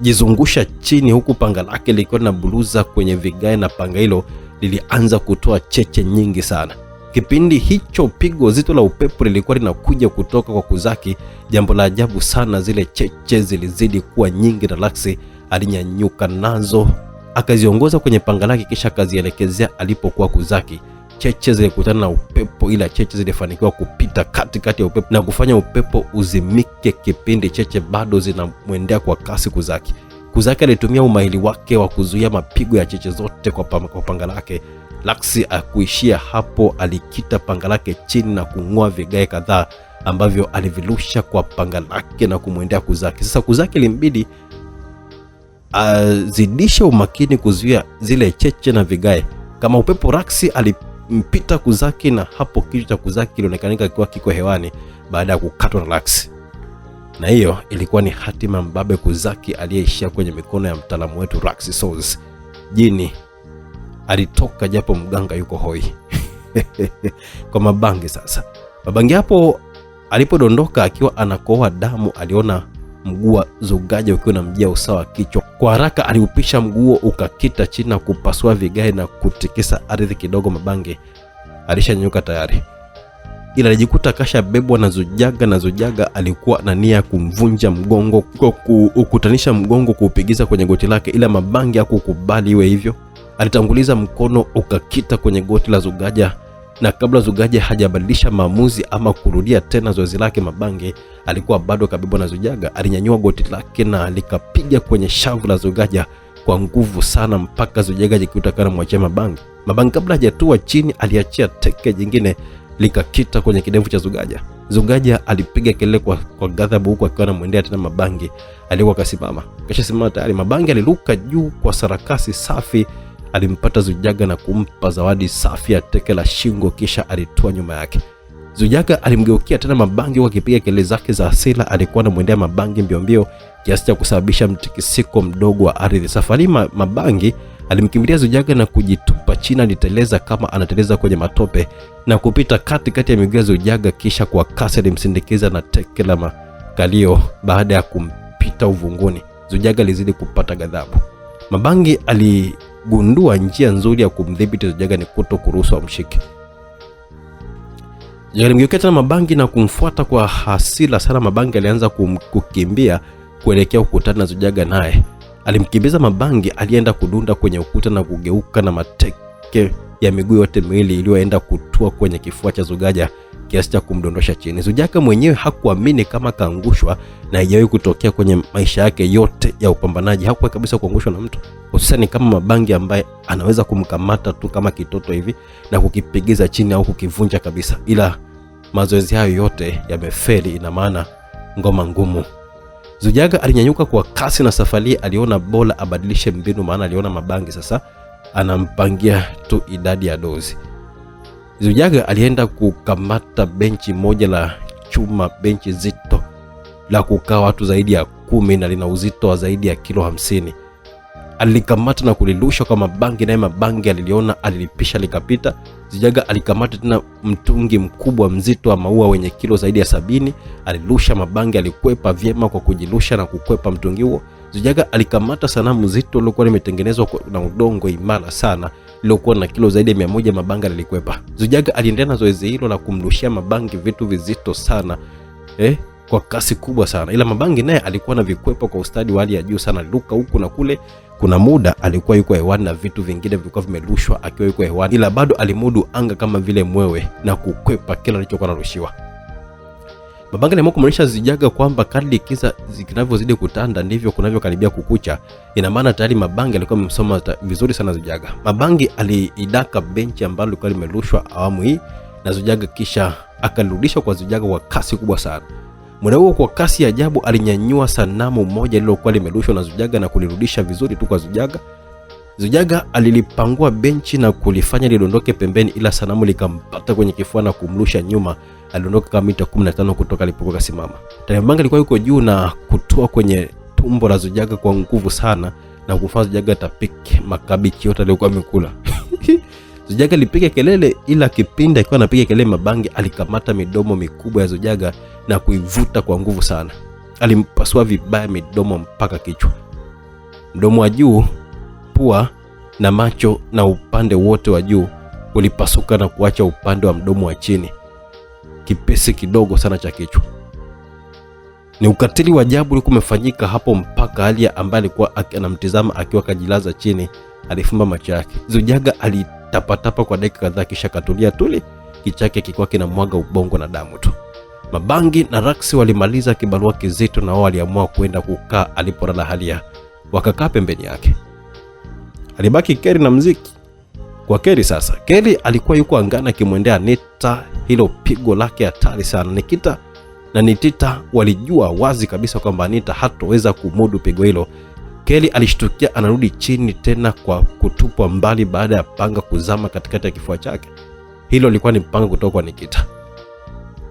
Speaker 1: kujizungusha chini, huku panga lake lilikuwa linabuluza kwenye vigae na panga hilo lilianza kutoa cheche nyingi sana. Kipindi hicho pigo zito la upepo lilikuwa linakuja kutoka kwa Kuzaki. Jambo la ajabu sana, zile cheche zilizidi kuwa nyingi na Raksi alinyanyuka nazo akaziongoza kwenye panga lake, kisha akazielekezea alipokuwa Kuzaki. cheche zilikutana na upepo, ila cheche zilifanikiwa kupita katikati ya upepo na kufanya upepo uzimike kipindi cheche bado zinamwendea kwa kasi Kuzaki. Kuzaki alitumia umahiri wake wa kuzuia mapigo ya cheche zote kwa panga lake. Laksi akuishia hapo, alikita panga lake chini na kung'oa vigae kadhaa ambavyo alivilusha kwa panga lake na kumwendea Kuzaki. Sasa Kuzaki ilimbidi azidishe umakini kuzuia zile cheche na vigae. Kama upepo, Laksi alimpita Kuzaki na hapo kichwa cha Kuzaki kilionekanika kikiwa kiko hewani baada ya kukatwa na Laksi. Na hiyo ilikuwa ni hatima mbabe Kuzaki aliyeishia kwenye mikono ya mtaalamu wetu Laksi Souls. Jini alitoka japo mganga yuko hoi. Kwa Mabangi sasa. Mabangi hapo alipodondoka akiwa anakoa damu, aliona mguu wa Zugaja ukiwa unamjia usawa kichwa. Kwa haraka aliupisha mguu ukakita chini na kupasua vigae na kutikisa ardhi kidogo. Mabangi alishanyuka tayari, ila alijikuta kasha bebwa na Zujaga, na Zujaga alikuwa na nia kumvunja mgongo kwa kukutanisha mgongo kuupigiza kwenye goti lake, ila Mabangi hakukubali iwe hivyo. Alitanguliza mkono ukakita kwenye goti la Zugaja, na kabla Zugaja hajabadilisha maamuzi ama kurudia tena zoezi lake, Mabangi alikuwa bado kabebwa na Zujaga. Alinyanyua goti lake na alikapiga kwenye shavu la Zugaja kwa nguvu sana mpaka Zujaga jikuta kana mwachia Mabangi. Mabangi kabla hajatua chini aliachia teke jingine likakita kwenye kidevu cha Zugaja. Zugaja alipiga kelele kwa ghadhabu huku akiwa anamwendea tena Mabangi alikuwa kasimama. Kisha simama tayari, Mabangi aliruka juu kwa sarakasi safi, alimpata Zujaga na kumpa zawadi safi ya teke la shingo, kisha alitua nyuma yake. Zujaga alimgeukia tena Mabangi huku akipiga kelele zake za hasira. Alikuwa anamwendea Mabangi mbio mbio kiasi cha kusababisha mtikisiko mdogo wa ardhi. Safari Mabangi alimkimbilia Zujaga na kujitupa chini. Aliteleza kama anateleza kwenye matope na kupita katikati ya miguu ya Zujaga, kisha kwa kasi alimsindikiza na teke la makalio. Baada ya kumpita uvunguni, Zujaga alizidi kupata ghadhabu. Mabangi aligundua njia nzuri ya kumdhibiti Zujaga ni kutokuruhusu amshike. Zujaga alimgeukia tena Mabangi na kumfuata kwa hasira sana. Mabangi alianza kukimbia kuelekea ukutani na Zujaga naye alimkimbiza Mabangi. Alienda kudunda kwenye ukuta na kugeuka na mateke ya miguu yote miwili iliyoenda kutua kwenye kifua cha Zugaja kiasi cha kumdondosha chini. Zujaga mwenyewe hakuamini kama kaangushwa, na haijawahi kutokea kwenye maisha yake yote ya upambanaji. Hakuwa kabisa kuangushwa na mtu, hususani kama Mabangi ambaye anaweza kumkamata tu kama kitoto hivi na kukipigiza chini au kukivunja kabisa. Ila mazoezi hayo yote yamefeli, ina maana ngoma ngumu. Zujaga alinyanyuka kwa kasi na safari aliona bora abadilishe mbinu, maana aliona Mabangi sasa anampangia tu idadi ya dozi. Zujaga alienda kukamata benchi moja la chuma, benchi zito la kukaa watu zaidi ya 10 na lina uzito wa zaidi ya kilo 50. Alikamata na kulirusha kwa Mabangi, naye Mabangi aliliona, alilipisha likapita. Zujaga alikamata tena mtungi mkubwa mzito wa maua wenye kilo zaidi ya 70. Alirusha, Mabangi alikwepa vyema kwa kujirusha na kukwepa mtungi huo. Zujaga alikamata sanamu zito lilokuwa limetengenezwa na udongo imara sana lilokuwa na kilo zaidi ya 100. Mabangi alikwepa. Zujaga aliendelea na zoezi hilo la kumrushia Mabangi vitu vizito sana kwa kasi kubwa sana, ila Mabangi naye alikuwa na vikwepa kwa ustadi wa hali ya juu sana. Aliruka huku na kule. Kuna muda alikuwa yuko hewani na vitu vingine vilikuwa vimerushwa akiwa yuko hewani, ila bado alimudu anga kama vile mwewe na kukwepa kila alichokuwa anarushiwa. Mabangi aliamua kumaanisha Zujaga kwamba kadri kiza zinavyozidi kutanda ndivyo kunavyokaribia kukucha. Ina maana tayari Mabangi alikuwa amemsoma vizuri sana Zujaga. Mabangi aliidaka benchi ambalo lilikuwa limerushwa awamu hii na Zujaga, kisha akalirudisha kwa Zujaga kwa kasi kubwa sana. Muda huo kwa kasi ya ajabu alinyanyua sanamu moja lilokuwa limerushwa na Zujaga na kulirudisha vizuri tu kwa Zujaga. Zujaga alilipangua benchi na kulifanya lidondoke pembeni, ila sanamu likampata kwenye kifua na kumrusha nyuma. Aliondoka kama mita 15 kutoka alipokuwa kasimama. Mabangi alikuwa yuko juu na kutoa kwenye tumbo la Zujaga kwa nguvu sana na kufanya Zujaga tapike makabichi yote aliyokuwa amekula. Zujaga alipiga kelele, ila kipindi akiwa anapiga kelele Mabangi alikamata midomo mikubwa ya Zujaga na kuivuta kwa nguvu sana. Alimpasua vibaya midomo mpaka kichwa. Mdomo wa juu, pua na macho na upande wote wa juu ulipasuka na kuacha upande wa mdomo wa chini kipesi kidogo sana cha kichwa. Ni ukatili wa ajabu ulikuwa umefanyika hapo mpaka Alia ambaye alikuwa anamtazama akiwa kajilaza chini alifumba macho yake. Zujaga alitapatapa kwa dakika kadhaa kisha katulia tuli, kichake kilikuwa kinamwaga ubongo na damu tu. Mabangi na Raksi walimaliza kibarua kizito na wao waliamua kwenda kukaa alipolala Halia. Wakakaa pembeni yake. Alibaki Keri na mziki. Kwa Keri sasa, Keri alikuwa yuko angana akimwendea Anita, hilo pigo lake hatari sana. Nikita na Nitita walijua wazi kabisa kwamba Anita hatoweza kumudu pigo hilo. Keri alishtukia anarudi chini tena kwa kutupwa mbali baada ya panga kuzama katikati ya kifua chake. Hilo lilikuwa ni panga kutoka kwa Nikita.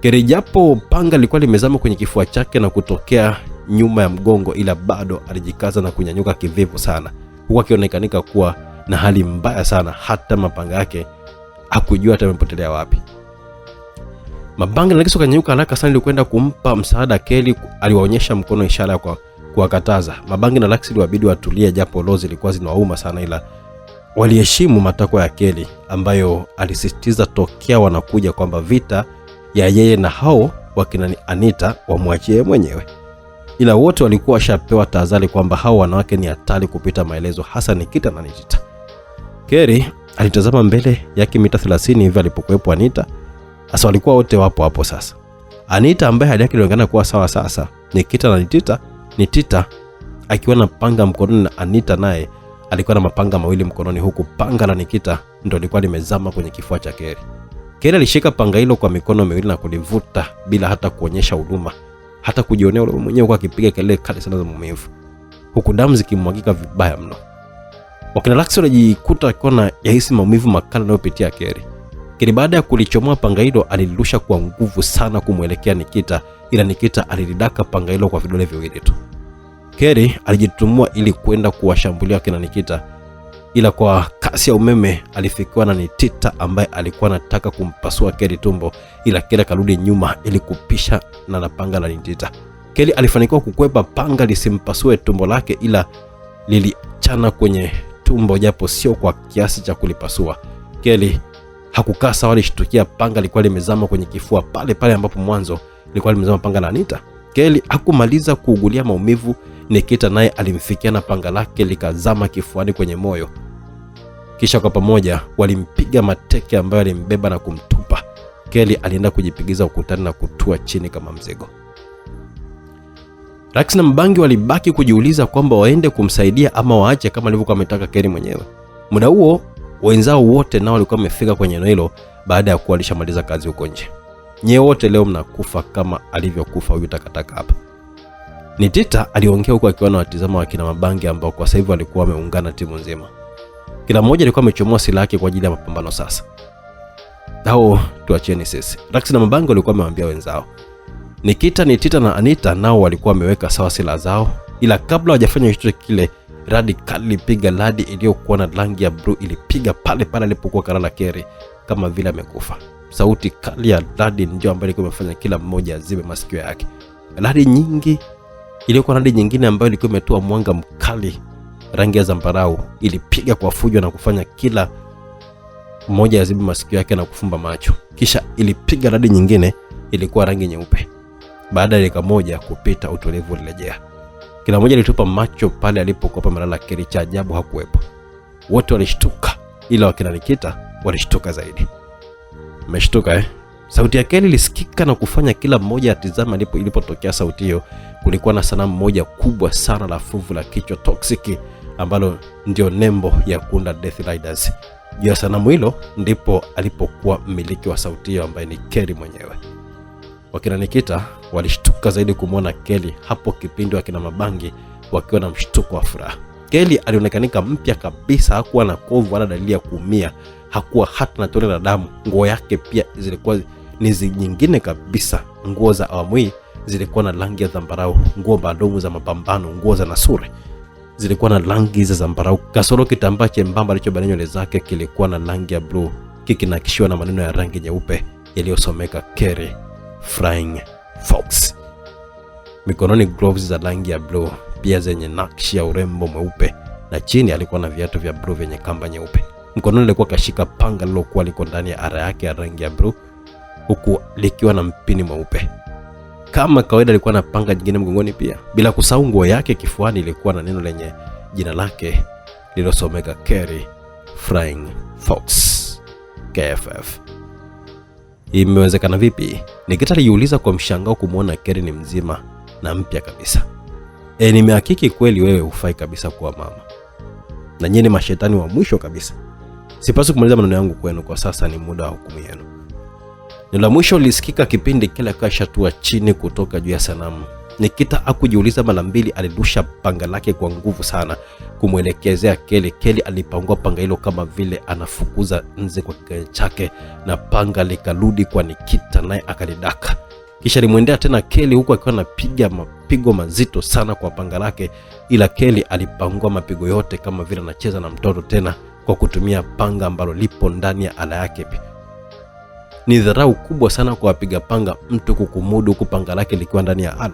Speaker 1: Keri japo panga lilikuwa limezama kwenye kifua chake na kutokea nyuma ya mgongo, ila bado alijikaza na kunyanyuka kivivu sana, huku akionekanika kuwa na hali mbaya sana. Hata mapanga yake hakujua hata yamepotelea wapi. Mabanga na Lakisi kanyanyuka haraka sana ili kwenda kumpa msaada Keri. Aliwaonyesha mkono ishara kwa kuwakataza. Mabanga na Lakisi wabidi watulie, japo roho zilikuwa zinawauma sana, ila waliheshimu matakwa ya Keri ambayo alisisitiza tokea wanakuja kwamba vita ya yeye na hao wakina Anita wamwachie mwenyewe. Ila wote walikuwa washapewa tahadhari kwamba hao wanawake ni hatari kupita maelezo, hasa Nikita na Nitita. Keri alitazama mbele yake mita 30 hivi alipokuwepo Anita. Sasa walikuwa wote wapo hapo sasa. Anita ambaye hali yake ilionekana kuwa sawa sasa. Nikita na Nitita akiwa na panga mkononi na Anita naye alikuwa na mapanga mawili mkononi, huku panga la Nikita ndio lilikuwa limezama kwenye kifua cha Keri. Keri alishika panga hilo kwa mikono miwili na kulivuta bila hata kuonyesha huruma, hata kujionea ule mwenyewe, kwa akipiga kelele kali sana za maumivu, huku damu zikimwagika vibaya mno. Wakina Lakisi walijikuta kona yahisi maumivu makali yanayopitia Keri. Keri baada ya kulichomoa panga hilo alilirusha kwa nguvu sana kumwelekea Nikita, ila Nikita alilidaka panga hilo kwa vidole viwili tu. Keri alijitumua ili kwenda kuwashambulia kina Nikita, ila kwa kasi ya umeme alifikiwa na Nitita ambaye alikuwa anataka kumpasua Keri tumbo, ila Keri akarudi nyuma ili kupisha na panga la Nitita. Keri alifanikiwa kukwepa panga lisimpasue tumbo lake, ila lilichana kwenye tumbo japo sio kwa kiasi cha kulipasua. Keri hakukaa sawa, alishtukia panga lilikuwa limezama kwenye kifua pale pale ambapo mwanzo lilikuwa limezama panga la Anita. Keri hakumaliza kuugulia maumivu, Nikita naye alimfikia na panga lake likazama kifuani kwenye moyo. Kisha kwa pamoja walimpiga mateke ambayo alimbeba na kumtupa. Keri alienda kujipigiza ukutani na kutua chini kama mzigo. Lakisi na Mbangi walibaki kujiuliza kwamba waende kumsaidia ama waache kama alivyokuwa ametaka Keri mwenyewe. Muda huo wenzao wote nao walikuwa wamefika kwenye eneo hilo baada ya kuwa alishamaliza kazi huko nje. Nyewe wote leo mnakufa kama alivyokufa huyu takataka hapa. Nitita aliongea huko akiwa na watazama wakina Mabangi ambao kwa sasa hivi walikuwa wameungana timu nzima. Kila mmoja alikuwa amechomoa silaha yake kwa ajili ya mapambano sasa. Hao tuacheni sisi. Lakisi na Mabangi walikuwa wamewaambia wenzao. Nikita, Nitita na Anita nao walikuwa wameweka sawa silaha zao, ila kabla hawajafanya chochote kile, radi kali ilipiga. Radi iliyokuwa na rangi ya blue ilipiga pale pale alipokuwa kalala Keri kama vile amekufa. Sauti kali ya radi ndio ambayo ilikuwa imefanya kila mmoja azibe masikio yake. Radi nyingi iliyokuwa radi nyingine ambayo ilikuwa imetoa mwanga mkali rangi ya zambarau ilipiga kwa fujo na kufanya kila mmoja azibe masikio yake na kufumba macho. Kisha ilipiga radi nyingine ilikuwa rangi nyeupe. Baada ya dakika moja kupita, utulivu ulirejea. Kila mmoja alitupa macho pale alipokuwa pamelala Keri. Cha ajabu hakuwepo. Wote walishtuka, ila wakina Nikita walishtuka zaidi. Mmeshtuka Sauti ya Keri ilisikika na kufanya kila mmoja atizama ilipotokea sauti hiyo. Kulikuwa na sanamu moja kubwa sana la fuvu la kichwa toksiki ambalo ndio nembo ya kuunda Death Riders. Juu ya sanamu hilo ndipo alipokuwa mmiliki wa sauti hiyo ambaye ni Keri mwenyewe. Wakina Nikita walishtuka zaidi kumwona Keri hapo kipindi wakina Mabangi wakiwa na mshtuko wa furaha. Keri alionekanika mpya kabisa, hakuwa na kovu wala dalili ya kuumia, hakuwa hata na tone la damu. Nguo yake pia zilikuwa ni nyingine kabisa. Nguo za awamu hii zilikuwa na rangi ya zambarau, nguo maalum za mapambano, nguo za Nasuri zilikuwa na rangi za zambarau. Kasoro kitambaa chembamba alichobana nywele zake kilikuwa na rangi ya blue, kikinakishiwa na maneno ya rangi nyeupe yaliyosomeka Keri Flying Fox. Mikononi gloves za rangi ya blue pia zenye nakshi ya urembo mweupe, na chini alikuwa na viatu vya blue vyenye kamba nyeupe. Mkononi alikuwa kashika panga lilokuwa liko ndani ya ara yake ya rangi ya blue, huku likiwa na mpini mweupe. Kama kawaida alikuwa na panga jingine mgongoni pia. Bila kusahau nguo yake kifuani ilikuwa na neno lenye jina lake lililosomeka Keri Flying Fox KFF. Imewezekana vipi? Nikita aliuliza kwa mshangao kumwona Kelly ni mzima na mpya kabisa. Nimehakiki kweli wewe hufai kabisa kuwa mama. Na nyinyi mashetani wa mwisho kabisa. Sipaswi kumaliza maneno yangu kwenu, kwa sasa ni muda wa hukumu yenu. Neno la mwisho lisikika kipindi kile akashatua chini kutoka juu ya sanamu. Nikita hakujiuliza mara mbili, alirusha panga lake kwa nguvu sana kumwelekezea Kelly. Kelly alipangua panga hilo kama vile anafukuza nze kwa kichwa chake, na panga likarudi kwa Nikita, naye akalidaka. Kisha alimwendea tena Kelly huku akiwa anapiga mapigo mazito sana kwa panga lake, ila Kelly alipangua mapigo yote kama vile anacheza na mtoto, tena kwa kutumia panga ambalo lipo ndani ya ala yake. Ni dharau kubwa sana kwa wapiga panga mtu kukumudu kupanga lake likiwa ndani ya ala.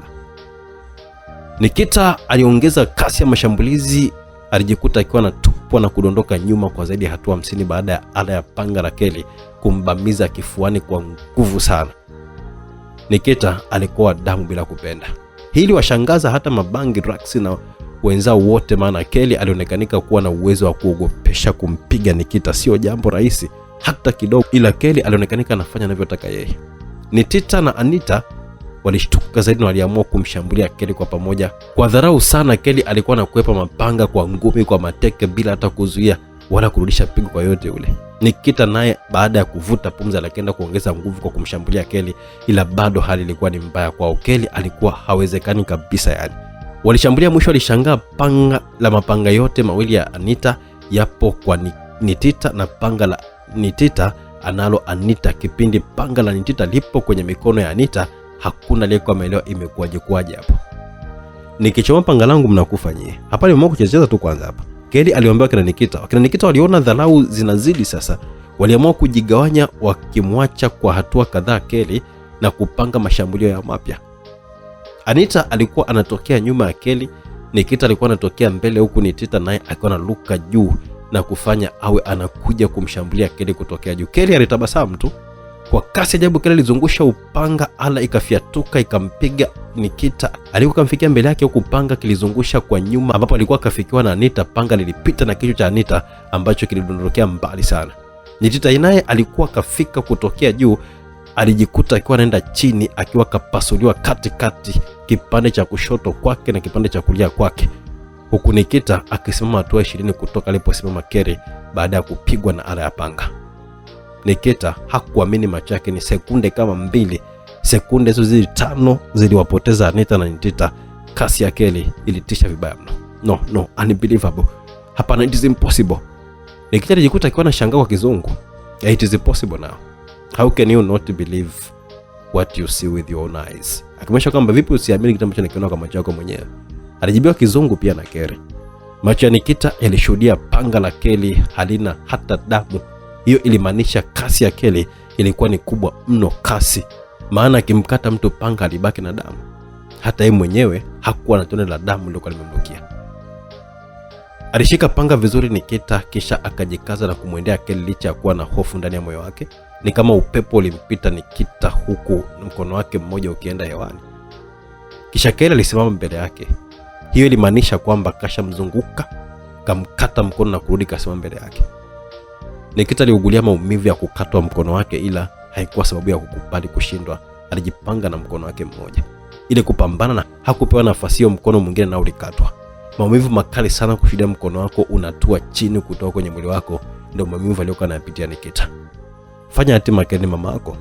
Speaker 1: Nikita aliongeza kasi ya mashambulizi, alijikuta akiwa anatupwa na kudondoka nyuma kwa zaidi ya hatua 50 baada ya ala ya panga la Kelly kumbamiza kifuani kwa nguvu sana. Nikita alikuwa damu bila kupenda. Hili washangaza hata mabangi Drax na wenzao wote, maana Kelly alionekanika kuwa na uwezo wa kuogopesha. Kumpiga Nikita sio jambo rahisi hata kidogo, ila Kelly alionekanika anafanya anavyotaka yeye. Nikita na Anita walishtuka zaidi na waliamua kumshambulia Kelly kwa pamoja. Kwa dharau sana, Kelly alikuwa anakwepa mapanga kwa ngumi, kwa mateke, bila hata kuzuia wala kurudisha pigo kwa yote ule. Nikita naye baada ya kuvuta pumzi alienda kuongeza nguvu kwa kumshambulia Kelly, ila bado hali ilikuwa ni mbaya kwao. Kelly alikuwa hawezekani kabisa yani. Walishambulia, mwisho alishangaa panga la mapanga yote mawili ya Anita yapo kwa Nikita na panga la Nikita analo Anita. Kipindi panga la Nikita lipo kwenye mikono ya Anita, hakuna aliyekuwa ameelewa imekuaje hapo. Nikichoma panga langu mnakufa nyie. Hapa ni mmoja kucheza tu kwanza hapa. Kelly aliomba kina Nikita. Wakina Nikita waliona dharau zinazidi sasa. Waliamua kujigawanya wakimwacha kwa hatua kadhaa Kelly na kupanga mashambulio ya mapya. Anita alikuwa anatokea nyuma ya Kelly, Nikita alikuwa anatokea mbele, huku Nikita naye akiwa anaruka juu na kufanya awe anakuja kumshambulia Kelly kutokea juu. Kelly alitabasamu tu. Kwa kasi ajabu Kelly alizungusha upanga, ala ikafiatuka ikampiga Nikita. Alikuwa kamfikia mbele yake, huku panga kilizungusha kwa nyuma ambapo alikuwa kafikiwa na Anita. Panga lilipita na kichwa cha Anita ambacho kilidondokea mbali sana. Nikita naye alikuwa kafika kutokea juu, alijikuta akiwa anaenda chini akiwa kapasuliwa katikati, kipande cha kushoto kwake na kipande cha kulia kwake, huku Nikita akisimama hatua 20 kutoka aliposimama Kelly baada ya kupigwa na ala ya panga. Nikita hakuamini macho yake. Ni sekunde kama 2. Sekunde hizo zile 5 ziliwapoteza Anita na Nikita. Kasi ya Kelly ilitisha vibaya mno. No, unbelievable. Hapana, it is impossible. Nikita alijikuta akiwa anashangaa kwa kizungu. It is impossible now. How can you not believe what you see with your own eyes? Akimaanisha kwamba vipi usiamini kitu ambacho unakiona kwa macho yako mwenyewe. Alijibiwa kizungu pia na Kelly. Macho ya Nikita yalishuhudia panga la Kelly halina hata damu. Hiyo ilimaanisha kasi ya Kelly ilikuwa ni kubwa mno, kasi. Maana akimkata mtu panga alibaki na damu. Hata yeye mwenyewe hakuwa na tone la damu lilikuwa limembukia. Alishika panga vizuri Nikita, kisha akajikaza na kumwendea Kelly licha ya kuwa na hofu ndani ya moyo wake. Ni kama upepo ulimpita Nikita, huku mkono wake mmoja ukienda hewani. Kisha Kelly alisimama mbele yake. Hiyo ilimaanisha kwamba kashamzunguka, kamkata mkono na kurudi kasimama mbele yake. Nikita aliugulia maumivu ya kukatwa mkono wake, ila haikuwa sababu ya kukubali kushindwa. Alijipanga na mkono wake mmoja ili kupambana, na hakupewa nafasi hiyo mkono mwingine nao ulikatwa. Maumivu makali sana kushuhudia mkono wako unatua chini kutoka kwenye mwili wako, ndio maumivu aliyokuwa anayapitia Nikita. Fanya hatima Kelly mama yako.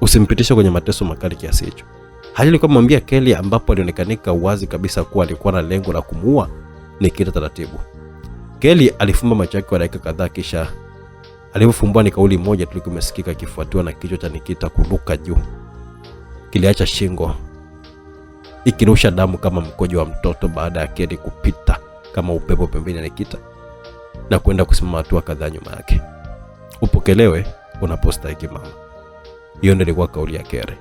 Speaker 1: Usimpitishe kwenye mateso makali kiasi hicho. Hali ilikuwa mwambia Kelly, ambapo alionekanika wazi kabisa kuwa alikuwa na lengo la kumuua Nikita taratibu. Kelly alifumba macho yake kwa dakika kadhaa, kisha alipofumbua ni kauli moja tu imesikika, kifuatiwa na kichwa cha Nikita kuruka juu. Kiliacha shingo ikirusha damu kama mkojo wa mtoto, baada ya Kelly kupita kama upepo pembeni ya Nikita na kwenda kusimama hatua kadhaa nyuma yake. Upokelewe unapostahili mama. Hiyo ndio ilikuwa kauli ya Kelly.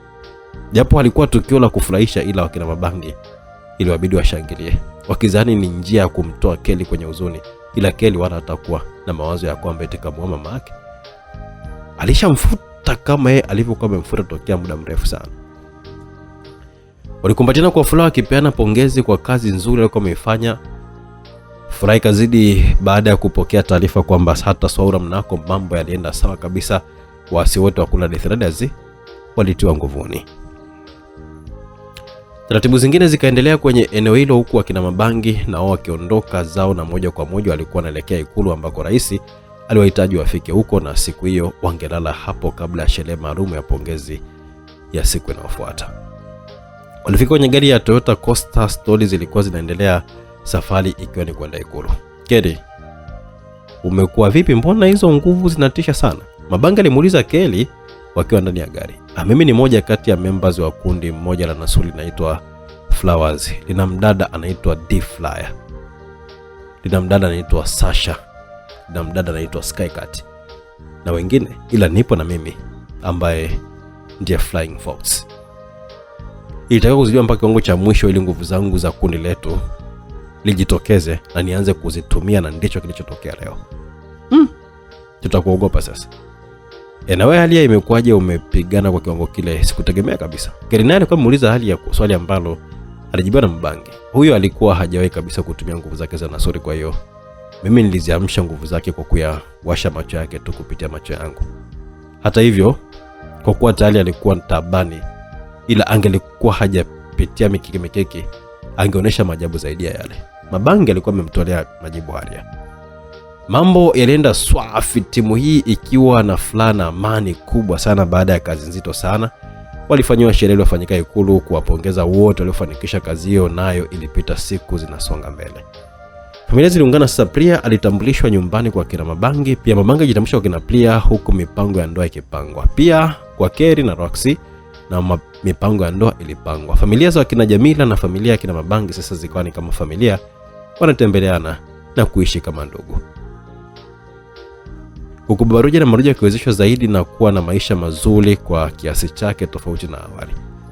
Speaker 1: Japo alikuwa tukio la kufurahisha, ila wakina mabangi iliwabidi washangilie, wakizani ni njia ya kumtoa Kelly kwenye huzuni. Ila Kelly wala hatakuwa na mawazo ya kwamba eti kama mama yake alishamfuta kama yeye alivyokuwa amemfuta tokea muda mrefu sana. Walikumbatiana kwa furaha, wakipeana pongezi kwa kazi nzuri aliyokuwa ameifanya Furaha ikazidi baada ya kupokea taarifa kwamba hata Swaura mnako mambo yalienda sawa kabisa. Waasi wote wa kundi la Death Riders walitiwa nguvuni. Taratibu zingine zikaendelea kwenye eneo hilo, huku akina Mabangi na wao wakiondoka zao na moja kwa moja walikuwa wanaelekea Ikulu ambako rais aliwahitaji wafike huko, na siku hiyo wangelala hapo kabla ya sherehe maalum ya pongezi ya siku inayofuata. Walifika kwenye gari ya Toyota Coaster. Stori zilikuwa zinaendelea, safari ikiwa ni kwenda Ikulu. Kelly, umekuwa vipi? Mbona hizo nguvu zinatisha sana? Mabangi alimuuliza Kelly wakiwa ndani ya gari. Mimi ni moja kati ya members wa kundi mmoja la Nasuri linaitwa Flowers. Lina mdada anaitwa D-Flyer. Lina mdada anaitwa Sasha. Lina mdada anaitwa Skycat. Na wengine, ila nipo na mimi ambaye ndiye Flying Fox. Ilitaka kuzidiwa mpaka kiwango cha mwisho ili nguvu zangu za kundi letu lijitokeze na nianze kuzitumia, na ndicho kilichotokea leo. Tutakuogopa sasa. Na wewe hali imekuaje? Umepigana kwa kiwango kile, sikutegemea kabisa. Kelly alikuwa muuliza hali ya swali ambalo alijibiwa na Mabangi. Huyo alikuwa hajawahi kabisa kutumia nguvu zake za Nasuri, kwa hiyo mimi niliziamsha nguvu zake kwa kuyawasha macho yake tu kupitia macho yangu. Hata hivyo, kwa kuwa tayari alikuwa tabani, ila angelikuwa hajapitia mikiki angeonyesha maajabu zaidi ya yale. Mabangi alikuwa amemtolea majibu haria. Mambo yalienda swafi, timu hii ikiwa na furaha na amani kubwa sana baada ya kazi nzito sana. Walifanywa sherehe iliyofanyika Ikulu kuwapongeza wote waliofanikisha kazi hiyo, nayo ilipita siku zinasonga mbele. Familia ziliungana sasa. Priya alitambulishwa nyumbani kwa kina Mabangi, pia Mabangi alitambulisha kwa kina Priya, huku mipango ya ndoa ikipangwa. Pia kwa Kelly na Roxy na mipango ya ndoa ilipangwa. Familia za kina Jamila na familia ya kina Mabangi sasa zikawa ni kama familia, wanatembeleana na kuishi kama ndugu. Huku Baruja na Maruja kiwezeshwa zaidi na kuwa na maisha mazuri kwa kiasi chake tofauti na awali.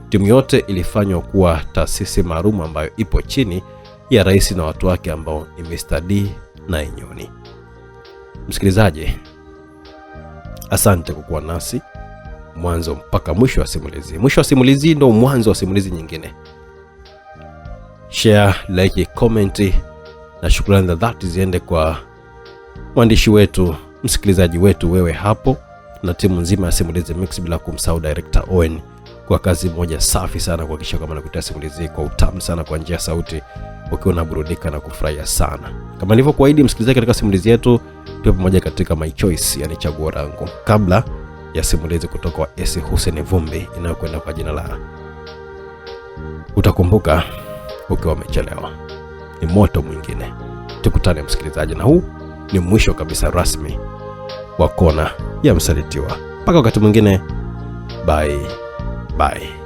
Speaker 1: Timu yote ilifanywa kuwa taasisi maalum ambayo ipo chini ya rais na watu wake ambao ni Mr. D na Inyoni. Msikilizaji, asante kwa kuwa nasi mwanzo mpaka mwisho wa simulizi. Mwisho wa simulizi ndio mwanzo wa simulizi nyingine. Share, like, comment, na shukrani za dhati ziende kwa mwandishi wetu, msikilizaji wetu wewe hapo, na timu nzima ya Simulizi Mix, bila kumsahau director Owen kwa kazi moja safi sana kuhakikisha kama nakuletea simulizi kwa utamu sana kwa njia ya sauti, ukiwa unaburudika na kufurahia sana. Kama nilivyokuahidi msikilizaji, katika simulizi yetu tupo pamoja katika My Choice, yani chaguo langu, kabla ya simulizi kutoka kwa S. Hussein Vumbi inayokwenda kwa jina la Utakumbuka Ukiwa Umechelewa. Ni moto mwingine. Tukutane msikilizaji, na huu ni mwisho kabisa rasmi wa Kona ya Msalitiwa. Mpaka wakati mwingine, bye bye.